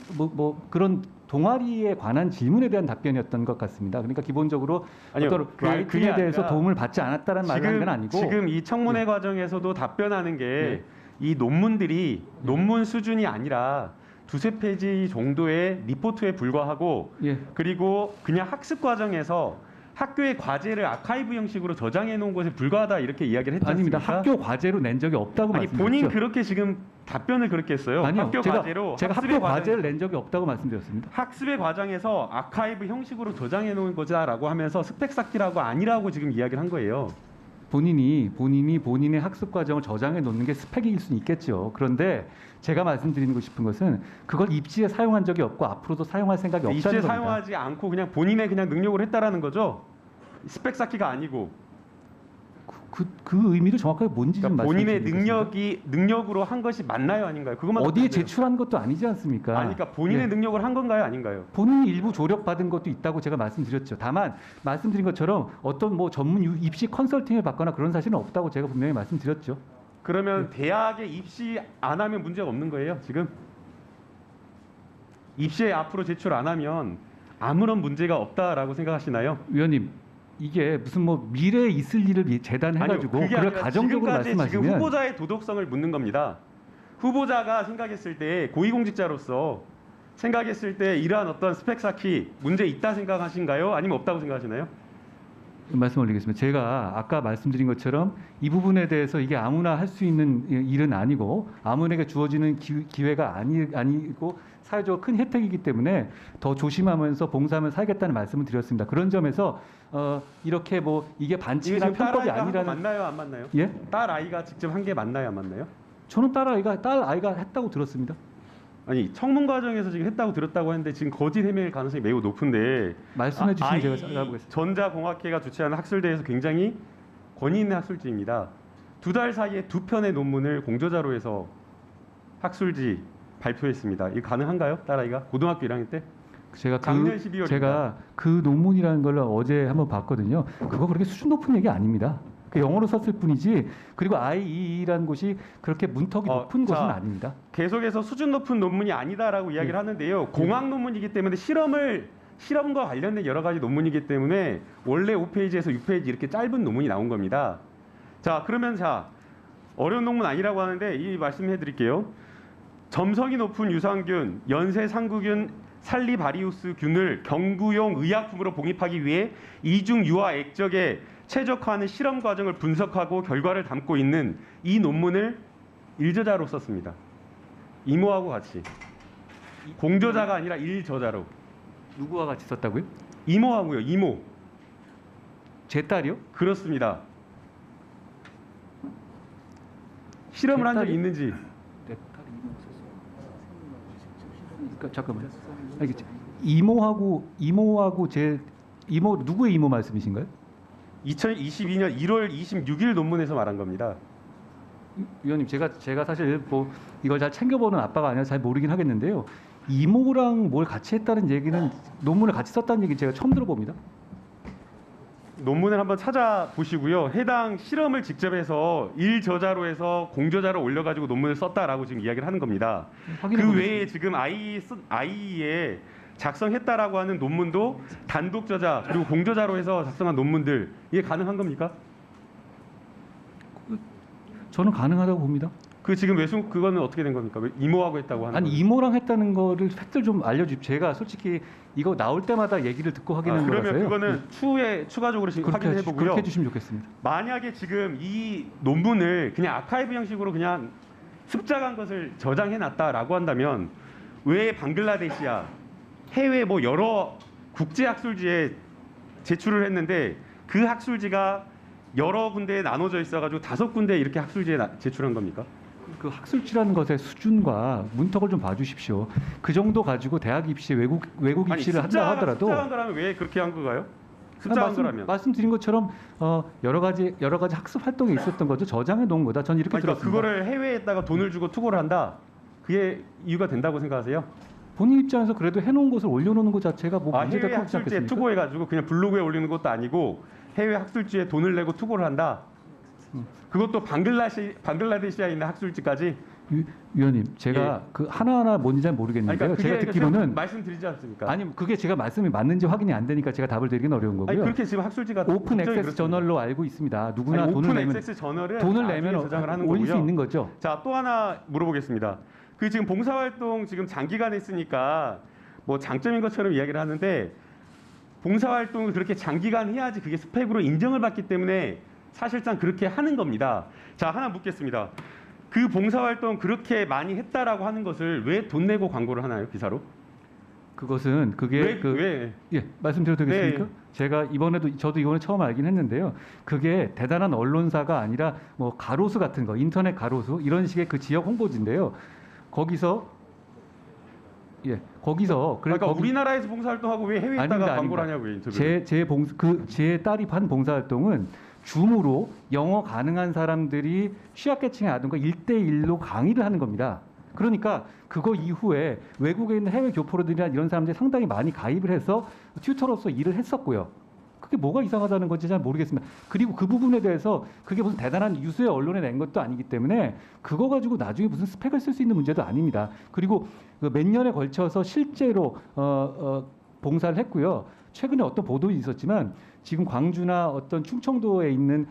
그런 동아리에 관한 질문에 대한 답변이었던 것 같습니다. 그러니까 기본적으로 아니요, 어떤 라이팅에 대해서 도움을 받지 않았다는 말을 한 건 아니고 지금 이 청문회 과정에서도 답변하는 게 이 논문들이 논문 수준이 아니라 두세 페이지 정도의 리포트에 불과하고 그리고 그냥 학습 과정에서 학교의 과제를 아카이브 형식으로 저장해 놓은 것에 불과하다 이렇게 이야기를 했지 않습니까? 아닙니다. 학교 과제로 낸 적이 없다고 말씀드렸죠. 본인 그렇게 지금 답변을 그렇게 했어요. 아니요. 학교 과제로 제가 학교 과제를 낸 적이 없다고 말씀드렸습니다. 학습의 과정에서 아카이브 형식으로 저장해 놓은 거다라고 하면서 스펙 쌓기라고 아니라고 지금 이야기를 한 거예요. 본인이 본인의 학습 과정을 저장해 놓는 게 스펙일 수는 있겠죠. 그런데 제가 말씀드리고 싶은 것은 그걸 입시에 사용한 적이 없고 앞으로도 사용할 생각이 없다는 겁니다. 입시에 사용하지 않고 그냥 본인의 그냥 능력으로 했다라는 거죠. 스펙 쌓기가 아니고. 그 의미를 정확하게 뭔지 좀 본인의 말씀해 능력으로 한 것이 맞나요, 아닌가요? 그것만 어디에 제출한 것도 아니지 않습니까? 아니, 그러니까 본인의 능력을 한 건가요, 아닌가요? 본인이 일부 조력받은 것도 있다고 제가 말씀드렸죠. 다만 말씀드린 것처럼 어떤 전문 입시 컨설팅을 받거나 그런 사실은 없다고 제가 분명히 말씀드렸죠. 그러면 대학에 입시 안 하면 문제가 없는 거예요, 지금? 입시에 앞으로 제출 안 하면 아무런 문제가 없다라고 생각하시나요? 위원님, 이게 무슨 뭐 미래에 있을 일을 재단해가지고 아니요, 그게 그걸 아니라 가정적으로 지금까지 지금 말씀하시면 후보자의 도덕성을 묻는 겁니다. 후보자가 생각했을 때 고위공직자로서 생각했을 때 이러한 어떤 스펙 쌓기 문제 있다 생각하신가요? 아니면 없다고 생각하시나요? 말씀 올리겠습니다. 제가 아까 말씀드린 것처럼 이 부분에 대해서 이게 아무나 할 수 있는 일은 아니고 아무에게 주어지는 기회가 아니고 사회적으로 큰 혜택이기 때문에 더 조심하면서 봉사하면 살겠다는 말씀을 드렸습니다. 그런 점에서 이렇게 뭐 이게 반칙이나 편법이 아니라는 맞나요, 안 맞나요? 예? 딸 아이가 직접 한 게 맞나요, 안 맞나요? 저는 딸 아이가 했다고 들었습니다. 아니 청문 과정에서 지금 했다고 들었다고 했는데 지금 거짓 해명일 가능성이 매우 높은데 말씀해 주시면 제가 알아보겠습니다. 전자공학회가 주최하는 학술대회에서 굉장히 권위 있는 학술지입니다. 2달 사이에 2편의 논문을 공저자료에서 학술지 발표했습니다. 이거 가능한가요? 딸아이가 고등학교 1학년 때? 작년 12월입니다. 제가 그 논문이라는 걸 어제 한번 봤거든요. 그거 그렇게 수준 높은 얘기 아닙니다. 그 영어로 썼을 뿐이지. 그리고 IEE라는 곳이 그렇게 문턱이 높은 곳은 아닙니다. 계속해서 수준 높은 논문이 아니다라고 이야기를 하는데요. 공학 논문이기 때문에 실험과 관련된 여러 가지 논문이기 때문에 원래 5페이지에서 6페이지 이렇게 짧은 논문이 나온 겁니다. 자, 그러면 어려운 논문 아니라고 하는데 이 말씀해 드릴게요. 점성이 높은 유산균, 연쇄 상구균 살리바리우스 균을 경구용 의약품으로 봉입하기 위해 이중 유아 액적에 최적화하는 실험 과정을 분석하고 결과를 담고 있는 이 논문을 일저자로 썼습니다. 이모하고 같이. 공저자가 아니라 일저자로. 누구와 같이 썼다고요? 이모하고요. 이모. 제 딸이요? 그렇습니다. 실험을 한 적이 있는지. 내 딸이 이모 썼어. 잠깐만요. 이모하고 제 이모 누구의 이모 말씀이신가요? 2022년 1월 26일 논문에서 말한 겁니다. 위원님, 제가 사실 뭐 이걸 잘 챙겨보는 아빠가 아니라 잘 모르긴 하겠는데요. 이모랑 뭘 같이 했다는 얘기는 논문을 같이 썼다는 얘기 제가 처음 들어봅니다. 논문을 한번 찾아보시고요. 해당 실험을 직접 해서 일저자로 해서 공저자로 올려가지고 논문을 썼다라고 지금 이야기를 하는 겁니다. 그 외에 지금 IE에 작성했다라고 하는 논문도 단독 저자 그리고 공저자로 해서 작성한 논문들 이게 가능한 겁니까? 저는 가능하다고 봅니다. 그 지금 그거는 어떻게 된 겁니까? 왜 이모하고 했다고 하는? 아니 거죠? 이모랑 했다는 거를 팩트를 좀 알려주십시오. 제가 솔직히 이거 나올 때마다 얘기를 듣고 확인한 거라서요. 그러면 그거는 추후에 추가적으로 지금 확인해 보고요. 그렇게 해주시면 좋겠습니다. 만약에 지금 이 논문을 그냥 아카이브 형식으로 그냥 습작한 것을 저장해 놨다라고 한다면 왜 방글라데시야 해외 뭐 여러 국제 학술지에 제출을 했는데 그 학술지가 여러 군데에 나눠져 있어가지고 5군데 이렇게 학술지에 제출한 겁니까? 그 학술지라는 것의 수준과 문턱을 좀 봐주십시오. 그 정도 가지고 대학 입시, 외국 입시를 한다 하더라도 습작한 거라면 왜 그렇게 한 거가요? 습작한 거라면 말씀드린 것처럼 여러 가지 학습 활동에 있었던 거죠. 저장해 놓은 거다. 전 이렇게 들었습니다. 그거를 해외에다가 돈을 주고 투고를 한다. 그게 이유가 된다고 생각하세요? 본인 입장에서 그래도 해놓은 것을 올려놓는 것 자체가 뭐 문제될 해외 것 같지 학술지에 않겠습니까? 투고해가지고 그냥 블로그에 올리는 것도 아니고 해외 학술지에 돈을 내고 투고를 한다. 그것도 방글라데시아에 있는 학술지까지. 위원님, 제가 그 하나하나 뭔지 잘 모르겠는데요. 그러니까 제가 듣기로는 말씀드리지 않습니까? 아니 그게 제가 말씀이 맞는지 확인이 안 되니까 제가 답을 드리긴 어려운 거고요. 아니, 그렇게 지금 학술지가 오픈 액세스 저널로 알고 있습니다. 누구나 오픈 액세스 저널을 돈을 내면 저장을 하는 올릴 거고요. 수 있는 거죠. 자, 또 하나 물어보겠습니다. 그 지금 봉사활동 지금 장기간 했으니까 뭐 장점인 것처럼 이야기를 하는데 봉사활동을 그렇게 장기간 해야지 그게 스펙으로 인정을 받기 때문에 사실상 그렇게 하는 겁니다. 자, 하나 묻겠습니다. 그 봉사활동 그렇게 많이 했다라고 하는 것을 왜 돈 내고 광고를 하나요, 기사로? 그것은 그게 왜? 예, 말씀드려도 되겠습니까? 네. 제가 저도 이번에 처음 알긴 했는데요. 그게 대단한 언론사가 아니라 뭐 가로수 같은 거, 인터넷 가로수 이런 식의 그 지역 홍보지인데요. 거기서 그러니까 우리나라에서 봉사활동하고 왜 해외에다가 광고를 하냐고요, 인터뷰를. 제 딸이 한 봉사활동은 줌으로 영어 가능한 사람들이 취약계층의 아동과 1대1로 강의를 하는 겁니다. 그러니까 그거 이후에 외국에 있는 해외 교포들이나 이런 사람들이 상당히 많이 가입을 해서 튜터로서 일을 했었고요. 그게 뭐가 이상하다는 건지 잘 모르겠습니다. 그리고 그 부분에 대해서 그게 무슨 대단한 유수의 언론에 낸 것도 아니기 때문에 그거 가지고 나중에 무슨 스펙을 쓸 수 있는 문제도 아닙니다. 그리고 몇 년에 걸쳐서 실제로 봉사를 했고요. 최근에 어떤 보도도 있었지만 지금 광주나 어떤 충청도에 있는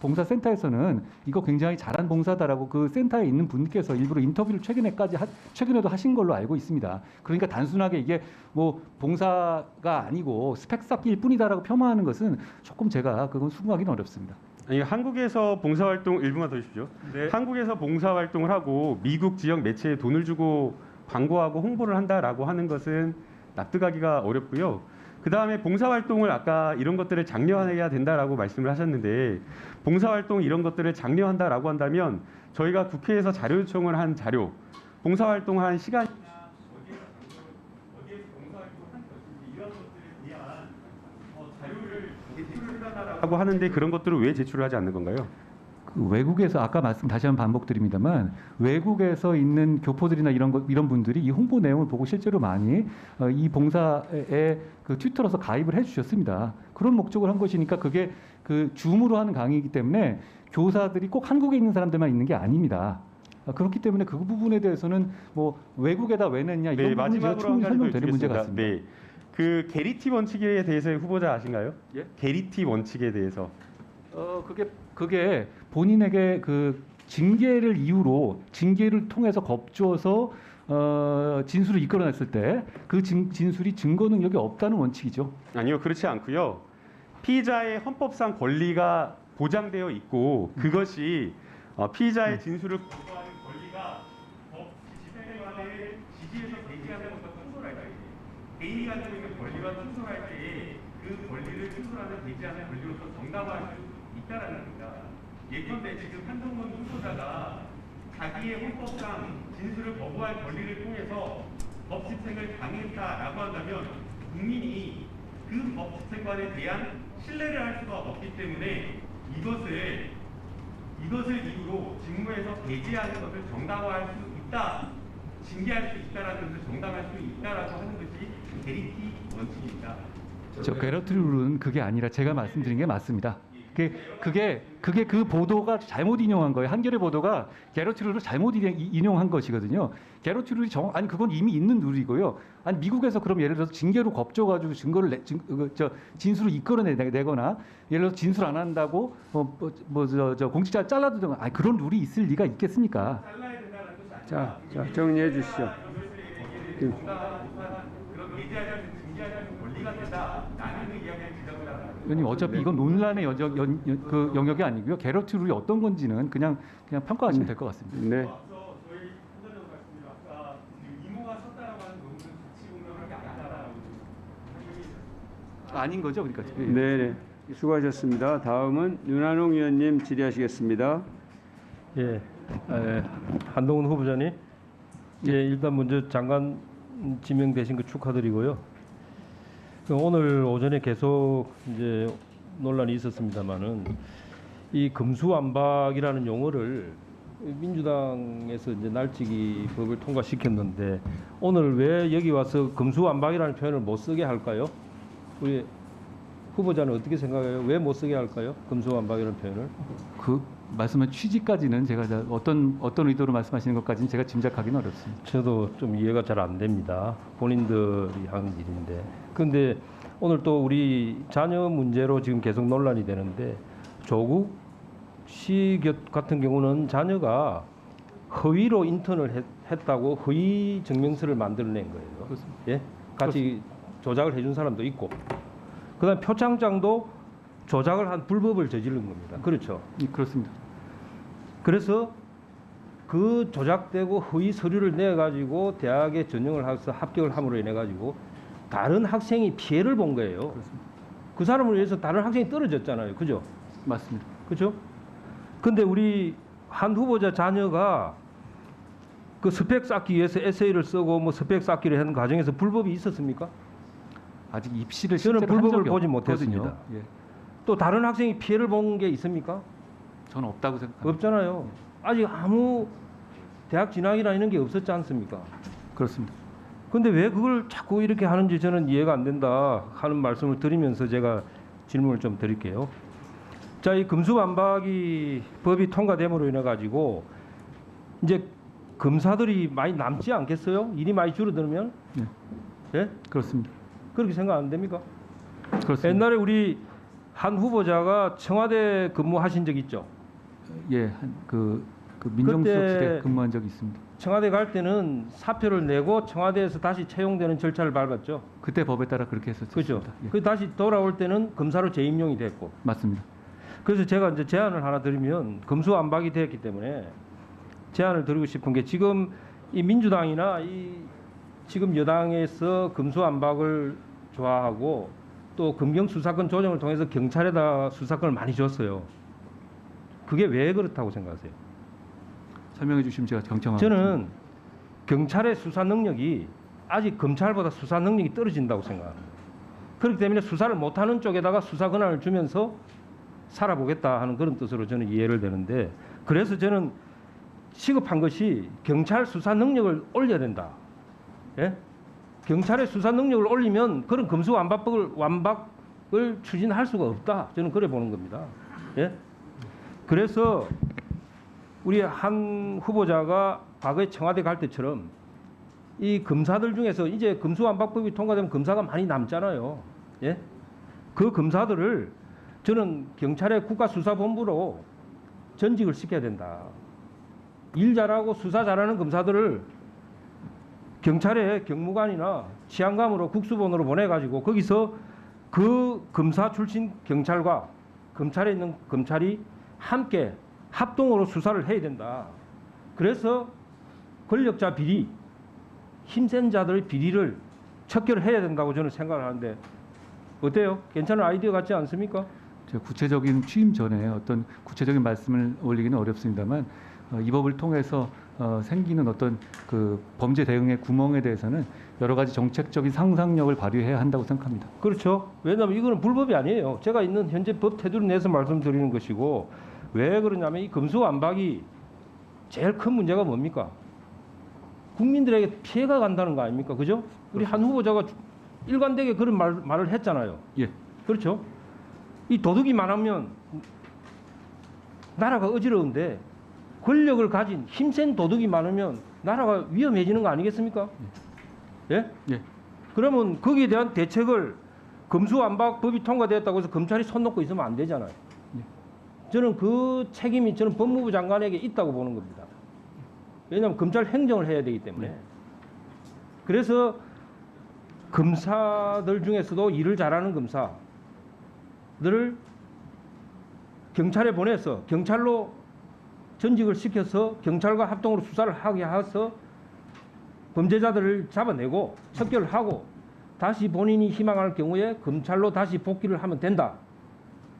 봉사센터에서는 이거 굉장히 잘한 봉사다라고 그 센터에 있는 분께서 일부러 인터뷰를 최근에도 하신 걸로 알고 있습니다. 그러니까 단순하게 이게 뭐 봉사가 아니고 스펙 쌓기일 뿐이다라고 폄하하는 것은 조금 제가 그건 수긍하기는 어렵습니다. 아니, 한국에서 봉사활동 일부만 더 주십시오. 네. 한국에서 봉사활동을 하고 미국 지역 매체에 돈을 주고 광고하고 홍보를 한다라고 하는 것은 납득하기가 어렵고요. 그 다음에 봉사활동을 아까 이런 것들을 장려해야 된다라고 말씀을 하셨는데 봉사활동 이런 것들을 장려한다라고 한다면 저희가 국회에서 자료 요청을 한 자료, 봉사활동을 한 시간 하고 하는데 그런 것들을 왜 제출을 하지 않는 건가요? 그 외국에서 아까 말씀 다시 한번 반복드립니다만 외국에서 있는 교포들이나 이런 분들이 이 홍보 내용을 보고 실제로 많이 이 봉사에 그 튜터로서 가입을 해주셨습니다. 그런 목적을 한 것이니까 그게 그 줌으로 하는 강의이기 때문에 교사들이 꼭 한국에 있는 사람들만 있는 게 아닙니다. 그렇기 때문에 그 부분에 대해서는 뭐 외국에다 왜 냈냐 이런 부분은 제가 충분히 설명되는 문제 같습니다. 네, 그 게리티 원칙에 대해서의 후보자 아신가요? 예? 게리티 원칙에 대해서. 그게 본인에게 그 징계를 이유로 징계를 통해서 겁줘서 진술을 이끌어냈을 때 그 진술이 증거 능력이 없다는 원칙이죠. 아니요, 그렇지 않고요. 피의자의 헌법상 권리가 보장되어 있고 그것이 피의자의 진술을 거부하는 권리가 법 집행관의 지지에서 배제하는 것과 충돌할 때 개인이 가지고 있는 권리와 충돌할 때 그 권리를 충돌하는 배제하는 권리로서 정당화할 수 있다라는 겁니다. 예컨대 지금 한동훈 후보자가 자기의 헌법상 진술을 거부할 권리를 통해서 법 집행을 강행했다라고 한다면 국민이 그 법 집행관에 대한 신뢰를 할 수가 없기 때문에 이것을 이유로 직무에서 배제하는 것을 정당화할 수 있다, 징계할 수 있다라는 것을 정당화할 수 있다라고 하는 것이 게리티 원칙입니다. 저 게러트 룰은 그게 아니라 제가 말씀드린 게 맞습니다. 그게 그 보도가 잘못 인용한 거예요. 한겨레 보도가 게러트 룰을 잘못 인용한 것이거든요. 게러트 룰이 아니 그건 이미 있는 룰이고요. 아니 미국에서 그럼 예를 들어서 징계로 겁줘가지고 증거를 진술을 이끌어내거나 예를 들어서 진술 안 한다고 공직자 잘라두든가 아니 그런 룰이 있을 리가 있겠습니까? 자 정리해 주시죠. 의원님 어차피 이건 논란의 그 영역이 아니고요. 게러트 룰이 어떤 건지는 그냥 평가하시면 될 것 같습니다. 네. 아닌 거죠, 그러니까. 네, 수고하셨습니다. 다음은 윤한홍 의원님 질의하시겠습니다. 예, 한동훈 후보자님, 예, 일단 먼저 장관 지명되신 거 축하드리고요. 오늘 오전에 계속 이제 논란이 있었습니다만은 이 금수완박이라는 용어를 민주당에서 이제 날치기 법을 통과시켰는데 오늘 왜 여기 와서 금수완박이라는 표현을 못 쓰게 할까요? 우리 후보자는 어떻게 생각해요? 왜 못 쓰게 할까요? 금수완박이라는 표현을? 그 말씀한 취지까지는 제가 어떤 의도로 말씀하시는 것까지는 제가 짐작하기는 어렵습니다. 저도 좀 이해가 잘 안 됩니다. 본인들이 하는 일인데. 그런데 오늘 또 우리 자녀 문제로 지금 계속 논란이 되는데 조국 씨 같은 경우는 자녀가 허위로 인턴을 했다고 허위 증명서를 만들어낸 거예요. 그렇습니다. 예? 같이 조작을 해준 사람도 있고, 그다음 표창장도 조작을 한 불법을 저지른 겁니다. 그렇죠? 그렇습니다. 그래서 그 조작되고 허위 서류를 내가지고 대학에 전형을 해서 합격을 함으로 인해 가지고 다른 학생이 피해를 본 거예요. 그렇습니다. 그 사람을 위해서 다른 학생이 떨어졌잖아요. 그죠? 맞습니다. 그죠? 근데 우리 한 후보자 자녀가 그 스펙 쌓기 위해서 에세이를 쓰고 뭐 스펙 쌓기를 하는 과정에서 불법이 있었습니까? 아직 입시를 저는 실제로 한 불법을 적이 보지 없거든요. 못했습니다. 예. 또 다른 학생이 피해를 본 게 있습니까? 저는 없다고 생각합니다. 없잖아요. 아직 아무 대학 진학이나 이런 게 없었지 않습니까? 그렇습니다. 근데 왜 그걸 자꾸 이렇게 하는지 저는 이해가 안 된다 하는 말씀을 드리면서 제가 질문을 좀 드릴게요. 자, 이 금수완박이 법이 통과됨으로 인해 가지고 이제 검사들이 많이 남지 않겠어요? 일이 많이 줄어들면? 네. 예? 그렇습니다. 그렇게 생각 안 됩니까? 그렇습니다. 옛날에 우리 한 후보자가 청와대 근무하신 적 있죠? 예, 그 민정수석실에 근무한 적이 있습니다. 청와대 갈 때는 사표를 내고 청와대에서 다시 채용되는 절차를 밟았죠. 그때 법에 따라 그렇게 했었습니다. 그죠. 예. 그 다시 돌아올 때는 검사로 재임용이 됐고. 맞습니다. 그래서 제가 이제 제안을 하나 드리면 검수완박이 되었기 때문에 제안을 드리고 싶은 게 지금 이 민주당이나 이 지금 여당에서 검수완박을 좋아하고 또 검경 수사권 조정을 통해서 경찰에다 수사권을 많이 줬어요. 그게 왜 그렇다고 생각하세요? 설명해 주시면 제가 경청하겠습니다. 저는 경찰의 수사 능력이 아직 검찰보다 수사 능력이 떨어진다고 생각합니다. 그렇기 때문에 수사를 못하는 쪽에다가 수사 권한을 주면서 살아보겠다 하는 그런 뜻으로 저는 이해를 되는데, 그래서 저는 시급한 것이 경찰 수사 능력을 올려야 된다. 예? 경찰의 수사 능력을 올리면 그런 검수완박을 추진할 수가 없다. 저는 그래 보는 겁니다. 예? 그래서 우리 한 후보자가 과거에 청와대 갈 때처럼 이 검사들 중에서 이제 검수완박법이 통과되면 검사가 많이 남잖아요. 예? 그 검사들을 저는 경찰의 국가수사본부로 전직을 시켜야 된다. 일 잘하고 수사 잘하는 검사들을 경찰의 경무관이나 치안감으로 국수본으로 보내가지고 거기서 그 검사 출신 경찰과 검찰에 있는 검찰이 함께 합동으로 수사를 해야 된다. 그래서 권력자 비리, 힘센 자들의 비리를 척결해야 된다고 저는 생각을 하는데 어때요? 괜찮은 아이디어 같지 않습니까? 제가 구체적인 취임 전에 어떤 구체적인 말씀을 올리기는 어렵습니다만 이 법을 통해서 생기는 어떤 그 범죄 대응의 구멍에 대해서는 여러 가지 정책적인 상상력을 발휘해야 한다고 생각합니다. 그렇죠. 왜냐하면 이거는 불법이 아니에요. 제가 있는 현재 법 테두리 내에서 말씀드리는 것이고, 왜 그러냐면 이 검수완박이 제일 큰 문제가 뭡니까? 국민들에게 피해가 간다는 거 아닙니까? 그죠? 우리 한 후보자가 일관되게 그런 말을 했잖아요. 예. 그렇죠. 이 도둑이 많으면 나라가 어지러운데 권력을 가진 힘센 도둑이 많으면 나라가 위험해지는 거 아니겠습니까? 예? 예. 그러면 거기에 대한 대책을 검수완박법이 통과되었다고 해서 검찰이 손 놓고 있으면 안 되잖아요. 저는 그 책임이 저는 법무부 장관에게 있다고 보는 겁니다. 왜냐하면 검찰 행정을 해야 되기 때문에. 그래서 검사들 중에서도 일을 잘하는 검사들을 경찰에 보내서 경찰로 전직을 시켜서 경찰과 합동으로 수사를 하게 해서 범죄자들을 잡아내고 척결을 하고 다시 본인이 희망할 경우에 검찰로 다시 복귀를 하면 된다.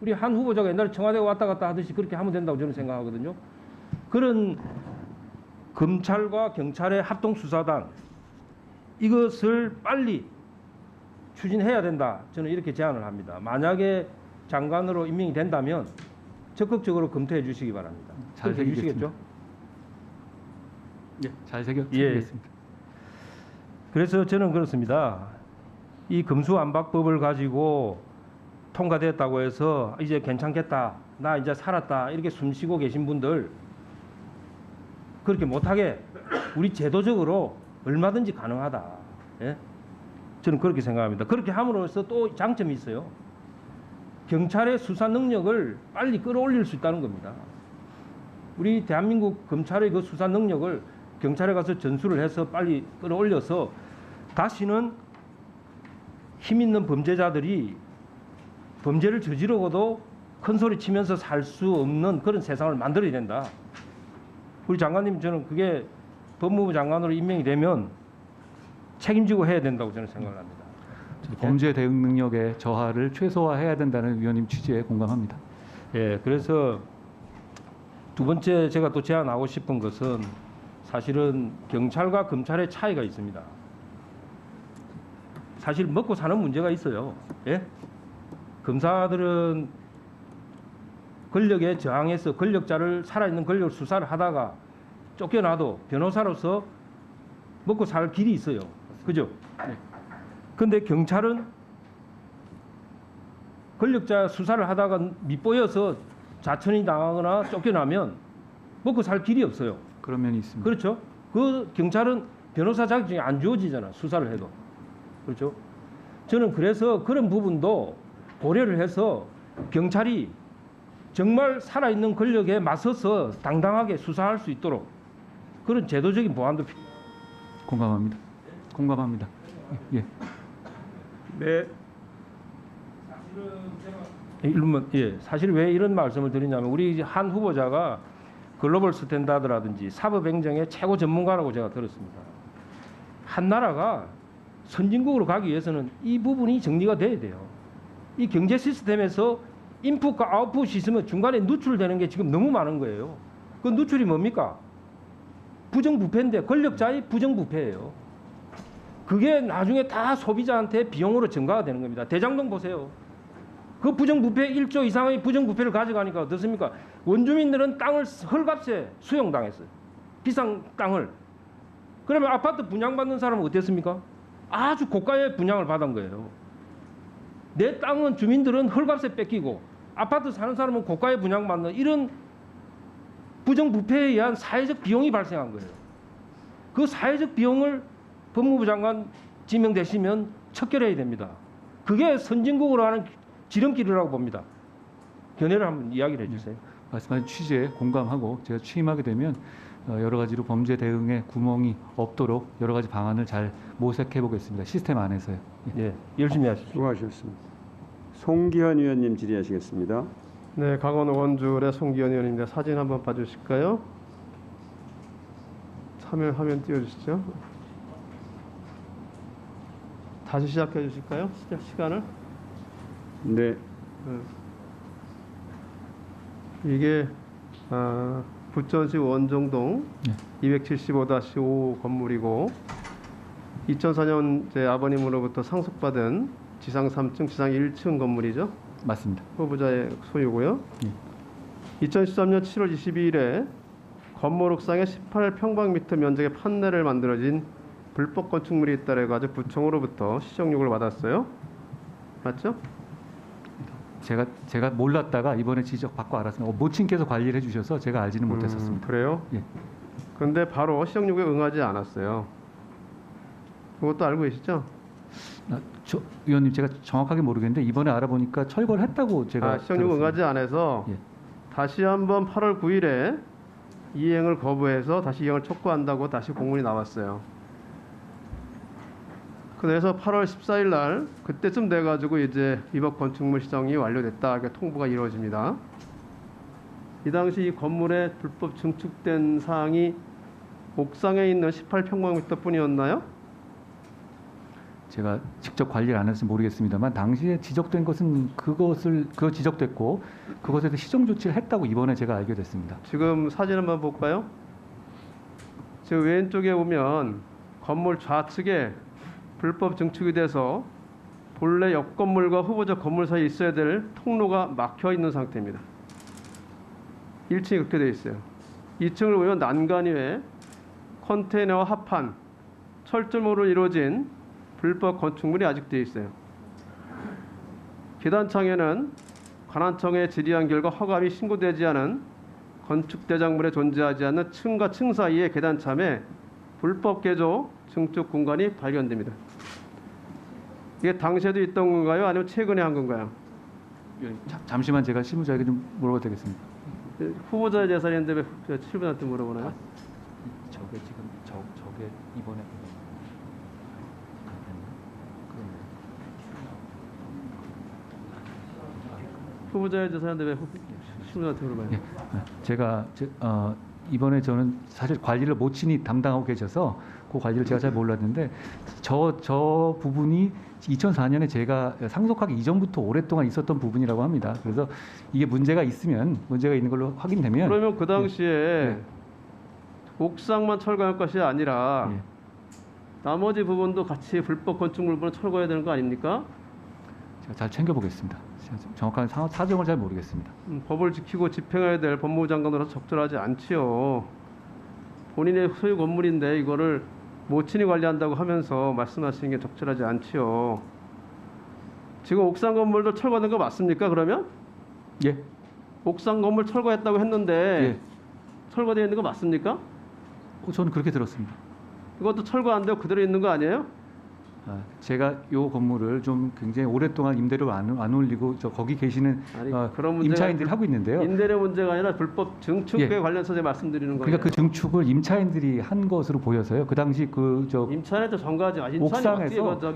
우리 한 후보자가 옛날에 청와대 왔다 갔다 하듯이 그렇게 하면 된다고 저는 생각하거든요. 그런 검찰과 경찰의 합동수사단, 이것을 빨리 추진해야 된다. 저는 이렇게 제안을 합니다. 만약에 장관으로 임명이 된다면 적극적으로 검토해 주시기 바랍니다. 잘 그렇게 해주시겠죠? 예, 잘 새겨드리겠습니다. 그래서 저는 그렇습니다. 이 검수완박법을 가지고 통과됐다고 해서 이제 괜찮겠다, 나 이제 살았다, 이렇게 숨쉬고 계신 분들 그렇게 못하게 우리 제도적으로 얼마든지 가능하다. 예? 저는 그렇게 생각합니다. 그렇게 함으로써 또 장점이 있어요. 경찰의 수사 능력을 빨리 끌어올릴 수 있다는 겁니다. 우리 대한민국 검찰의 그 수사 능력을 경찰에 가서 전수를 해서 빨리 끌어올려서 다시는 힘 있는 범죄자들이 범죄를 저지르고도 큰 소리 치면서 살 수 없는 그런 세상을 만들어야 된다. 우리 장관님, 저는 그게 법무부 장관으로 임명이 되면 책임지고 해야 된다고 저는 생각을 합니다. 범죄 대응 능력의 저하를 최소화해야 된다는 위원님 취지에 공감합니다. 예, 그래서 두 번째 제가 또 제안하고 싶은 것은 사실은 경찰과 검찰의 차이가 있습니다. 사실 먹고 사는 문제가 있어요. 예? 검사들은 권력에 저항해서 권력자를 살아있는 권력을 수사를 하다가 쫓겨나도 변호사로서 먹고 살 길이 있어요. 그죠? 그런데 경찰은 권력자 수사를 하다가 밑보여서 자천이 당하거나 쫓겨나면 먹고 살 길이 없어요. 그런 면이 있습니다. 그렇죠? 그 경찰은 변호사 자격증이 안 주어지잖아, 수사를 해도. 그렇죠? 저는 그래서 그런 부분도 고려를 해서 경찰이 정말 살아있는 권력에 맞서서 당당하게 수사할 수 있도록 그런 제도적인 보완도 공감합니다. 공감합니다. 예. 네. 사실 왜 이런 말씀을 드리냐면 우리 한 후보자가 글로벌 스탠다드라든지 사법 행정의 최고 전문가라고 제가 들었습니다. 한 나라가 선진국으로 가기 위해서는 이 부분이 정리가 돼야 돼요. 이 경제 시스템에서 인풋과 아웃풋이 있으면 중간에 누출되는 게 지금 너무 많은 거예요. 그 누출이 뭡니까? 부정부패인데 권력자의 부정부패예요. 그게 나중에 다 소비자한테 비용으로 전가가 되는 겁니다. 대장동 보세요. 그 부정부패 1조 이상의 부정부패를 가져가니까 어떻습니까? 원주민들은 땅을 헐값에 수용당했어요. 비싼 땅을. 그러면 아파트 분양받는 사람은 어땠습니까? 아주 고가의 분양을 받은 거예요. 내 땅은 주민들은 헐값에 뺏기고 아파트 사는 사람은 고가의 분양받는 이런 부정부패에 의한 사회적 비용이 발생한 거예요. 그 사회적 비용을 법무부 장관 지명되시면 척결해야 됩니다. 그게 선진국으로 하는 지름길이라고 봅니다. 견해를 한번 이야기를 해주세요. 말씀하신 취지에 공감하고 제가 취임하게 되면 여러 가지로 범죄 대응에 구멍이 없도록 여러 가지 방안을 잘 모색해 보겠습니다. 시스템 안에서요. 예, 열심히 하십시오. 수고하셨습니다. 송기현 의원님 질의하시겠습니다. 네, 강원 원주의 송기현 의원입니다. 사진 한번 봐주실까요? 화면 띄워주시죠. 다시 시작해 주실까요? 시간을? 네. 이게 부천시 원정동 275-5 건물이고 2004년 제 아버님으로부터 상속받은 지상 3층, 지상 1층 건물이죠. 맞습니다. 후보자의 소유고요. 2013년 7월 22일에 건물 옥상에 18평방미터 면적의 판넬을 만들어진 불법 건축물이 있다래 가지고 구청으로부터 시정 요구를 받았어요. 맞죠? 제가 몰랐다가 이번에 지적 받고 알았습니다. 모친께서 관리를 해주셔서 제가 알지는 못했었습니다. 그래요? 예. 그런데 바로 시정 요구에 응하지 않았어요. 그것도 알고 계시죠? 의원님 제가 정확하게 모르겠는데 이번에 알아보니까 철거를 했다고 제가 시정 요구 응하지 않아서 다시 한번 8월 9일에 이행을 거부해서 다시 이행을 촉구한다고 다시 공문이 나왔어요. 그래서 8월 14일 날 그때쯤 돼가지고 이제 위법 건축물 시정이 완료됐다 이렇게 통보가 이루어집니다. 이 당시 이 건물에 불법 증축된 사항이 옥상에 있는 18평방미터뿐이었나요? 제가 직접 관리를 안 해서 모르겠습니다만 당시에 지적된 것은 그거 지적됐고 그것에 대해서 시정 조치를 했다고 이번에 제가 알게 됐습니다. 지금 사진 한번 볼까요? 지금 왼쪽에 보면 건물 좌측에 불법 증축이 돼서 본래 옆 건물과 후보자 건물 사이에 있어야 될 통로가 막혀 있는 상태입니다. 1층이 그렇게 되어 있어요. 2층을 보면 난간 위에 컨테이너와 합판, 철조망으로 이루어진 불법 건축물이 아직 되어 있어요. 계단창에는 관한청에 질의한 결과 허가비 신고되지 않은 건축 대작물에 존재하지 않는 층과 층 사이의 계단참에 불법 개조 증축 공간이 발견됩니다. 이게 당시에도 있던 건가요? 아니면 최근에 한 건가요? 잠시만 제가 실무자에게 좀 물어봐도 되겠습니다. 후보자의 재산인데 왜 실무자한테 물어보나요? 저게 지금 저게 이번에 후보자의 재산인데 왜 실무자한테 물어봐요? 제가 이번에 저는 사실 관리를 모친이 담당하고 계셔서 그 관리를 제가 잘 몰랐는데 저 부분이 2004년에 제가 상속하기 이전부터 오랫동안 있었던 부분이라고 합니다. 그래서 이게 문제가 있으면 문제가 있는 걸로 확인되면 그러면 그 당시에 옥상만 철거할 것이 아니라 나머지 부분도 같이 불법 건축물 부분을 철거해야 되는 거 아닙니까? 제가 잘 챙겨보겠습니다. 정확한 사정을 잘 모르겠습니다. 법을 지키고 집행해야 될 법무부 장관으로서 적절하지 않지요. 본인의 소유 건물인데 이거를 모친이 관리한다고 하면서 말씀하시는 게 적절하지 않지요. 지금 옥상 건물도 철거된 거 맞습니까? 그러면? 예. 옥상 건물 철거했다고 했는데 철거되어 있는 거 맞습니까? 저는 그렇게 들었습니다. 이것도 철거 안 되고 그대로 있는 거 아니에요? 제가 요 건물을 좀 굉장히 오랫동안 임대료 안 올리고 거기 계시는 그런 문제가 임차인들이 하고 있는데요. 임대료 문제가 아니라 불법 증축에 예. 관련해서 제가 말씀드리는 거예요. 그러니까 그 증축을 임차인들이 한 것으로 보여서요. 그 당시 임차인한테 전가하지 마.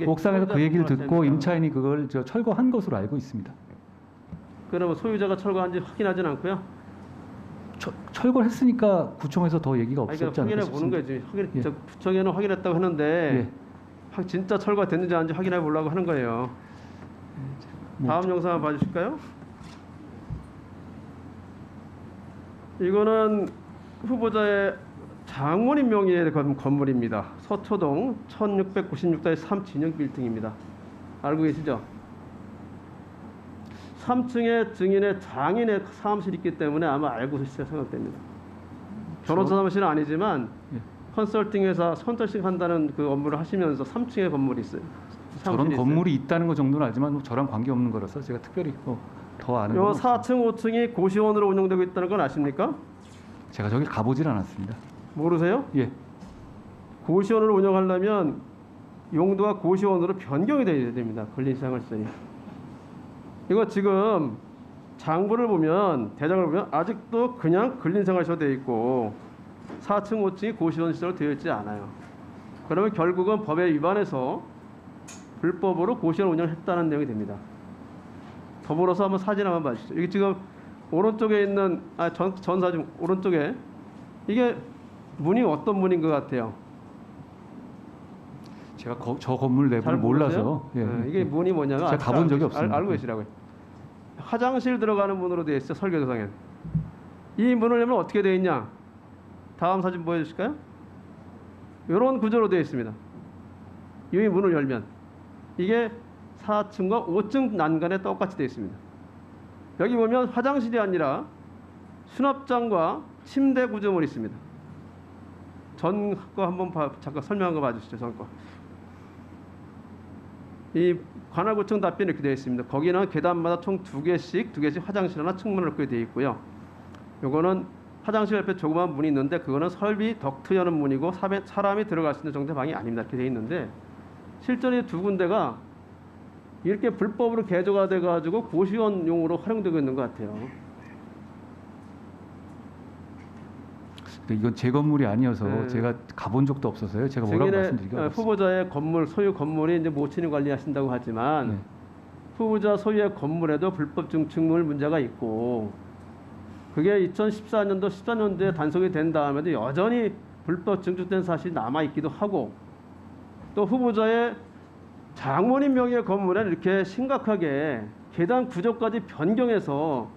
옥상에서 그 얘기를 듣고 임차인이 그걸 철거한 것으로 알고 있습니다. 그러면 소유자가 철거한지 확인하진 않고요. 철거를 했으니까 구청에서 더 얘기가 없었지 않을까 확인해 싶습니다. 보는 거지. 구청에는 확인했다고 했는데 진짜 철거가 됐는지 아닌지 확인해 보려고 하는 거예요. 다음 영상 한번 봐주실까요? 이거는 후보자의 장모님 명의의 건물입니다. 서초동 1696-3 진영 빌딩입니다. 알고 계시죠? 3층에 증인의 장인의 사무실이 있기 때문에 아마 알고 계실 생각됩니다. 변호사 사무실은 아니지만 컨설팅 회사 선택식 한다는 그 업무를 하시면서 3층에 건물이 있어요. 저런 건물이 있다는 것 정도는 알지만 저랑 관계 없는 거라서 제가 특별히 더 아는 건 요 4층, 5층이 고시원으로 운영되고 있다는 건 아십니까? 제가 저기 가보질 않았습니다. 모르세요? 예. 고시원으로 운영하려면 용도가 고시원으로 변경이 돼야 됩니다. 근린생활시설이. 이거 지금 장부를 보면 대장을 보면 아직도 그냥 근린생활시설 되어 있고 4층, 5층이 고시원 시설로 되어 있지 않아요. 그러면 결국은 법에 위반해서 불법으로 고시원 운영을 했다는 내용이 됩니다. 더불어서 한번 사진 한번 봐주시죠. 여기 지금 오른쪽에 있는 전사진 오른쪽에 이게 문이 어떤 문인 것 같아요? 제가 저 건물 내부를 몰라서 이게 문이 뭐냐면 제가 가본 적이 없습니다. 알고 계시라고요. 화장실 들어가는 문으로 되어 있어요. 설계도상에. 이 문을 열면 어떻게 되어 있냐? 다음 사진 보여주실까요? 이런 구조로 되어 있습니다. 이 문을 열면 이게 4층과 5층 난간에 똑같이 되어 있습니다. 여기 보면 화장실이 아니라 수납장과 침대 구조물이 있습니다. 전 거 한번 잠깐 설명한 거 봐주시죠. 전 거. 이 관할구청 답변이 이렇게 되어 있습니다. 거기는 계단마다 총 2개씩 화장실 하나 측문을 넣게 되어 있고요. 요거는 화장실 옆에 조그만 문이 있는데 그거는 설비 덕트 여는 문이고 사람이 들어갈 수 있는 정도의 방이 아닙니다. 이렇게 되어 있는데 실제로 이 두 군데가 이렇게 불법으로 개조가 돼가지고 고시원용으로 활용되고 있는 것 같아요. 이건 제 건물이 아니어서 제가 가본 적도 없어서요. 제가 뭐라고 말씀드리기가 어렵습니다. 후보자의 건물 소유 건물이 이제 모친이 관리하신다고 하지만 후보자 소유의 건물에도 불법 증축물 문제가 있고 그게 2014년도 14년도에 단속이 된 다음에도 여전히 불법 증축된 사실이 남아 있기도 하고 또 후보자의 장모님 명의의 건물에 이렇게 심각하게 계단 구조까지 변경해서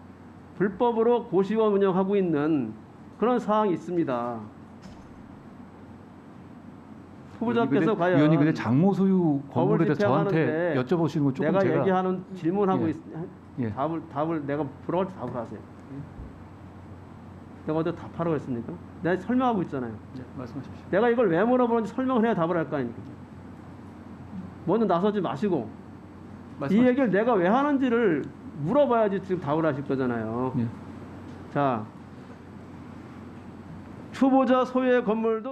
불법으로 고시원 운영하고 있는 그런 사항이 있습니다. 후보자께서 과연 위원님 근데 장모 소유 건물에 대해서 저한테 여쭤보시는 건 조금 내가 얘기하는 질문하고 답을 내가 물어볼 때 답을 하세요. 내가 어제 답하라고 했습니까? 내가 설명하고 있잖아요. 말씀하십시오. 내가 이걸 왜 물어보는지 설명을 해야 답을 할 거 아닙니까? 먼저 나서지 마시고 이 얘기를 내가 왜 하는지를 물어봐야지 지금 답을 하실 거잖아요. 자, 후보자 소유의 건물도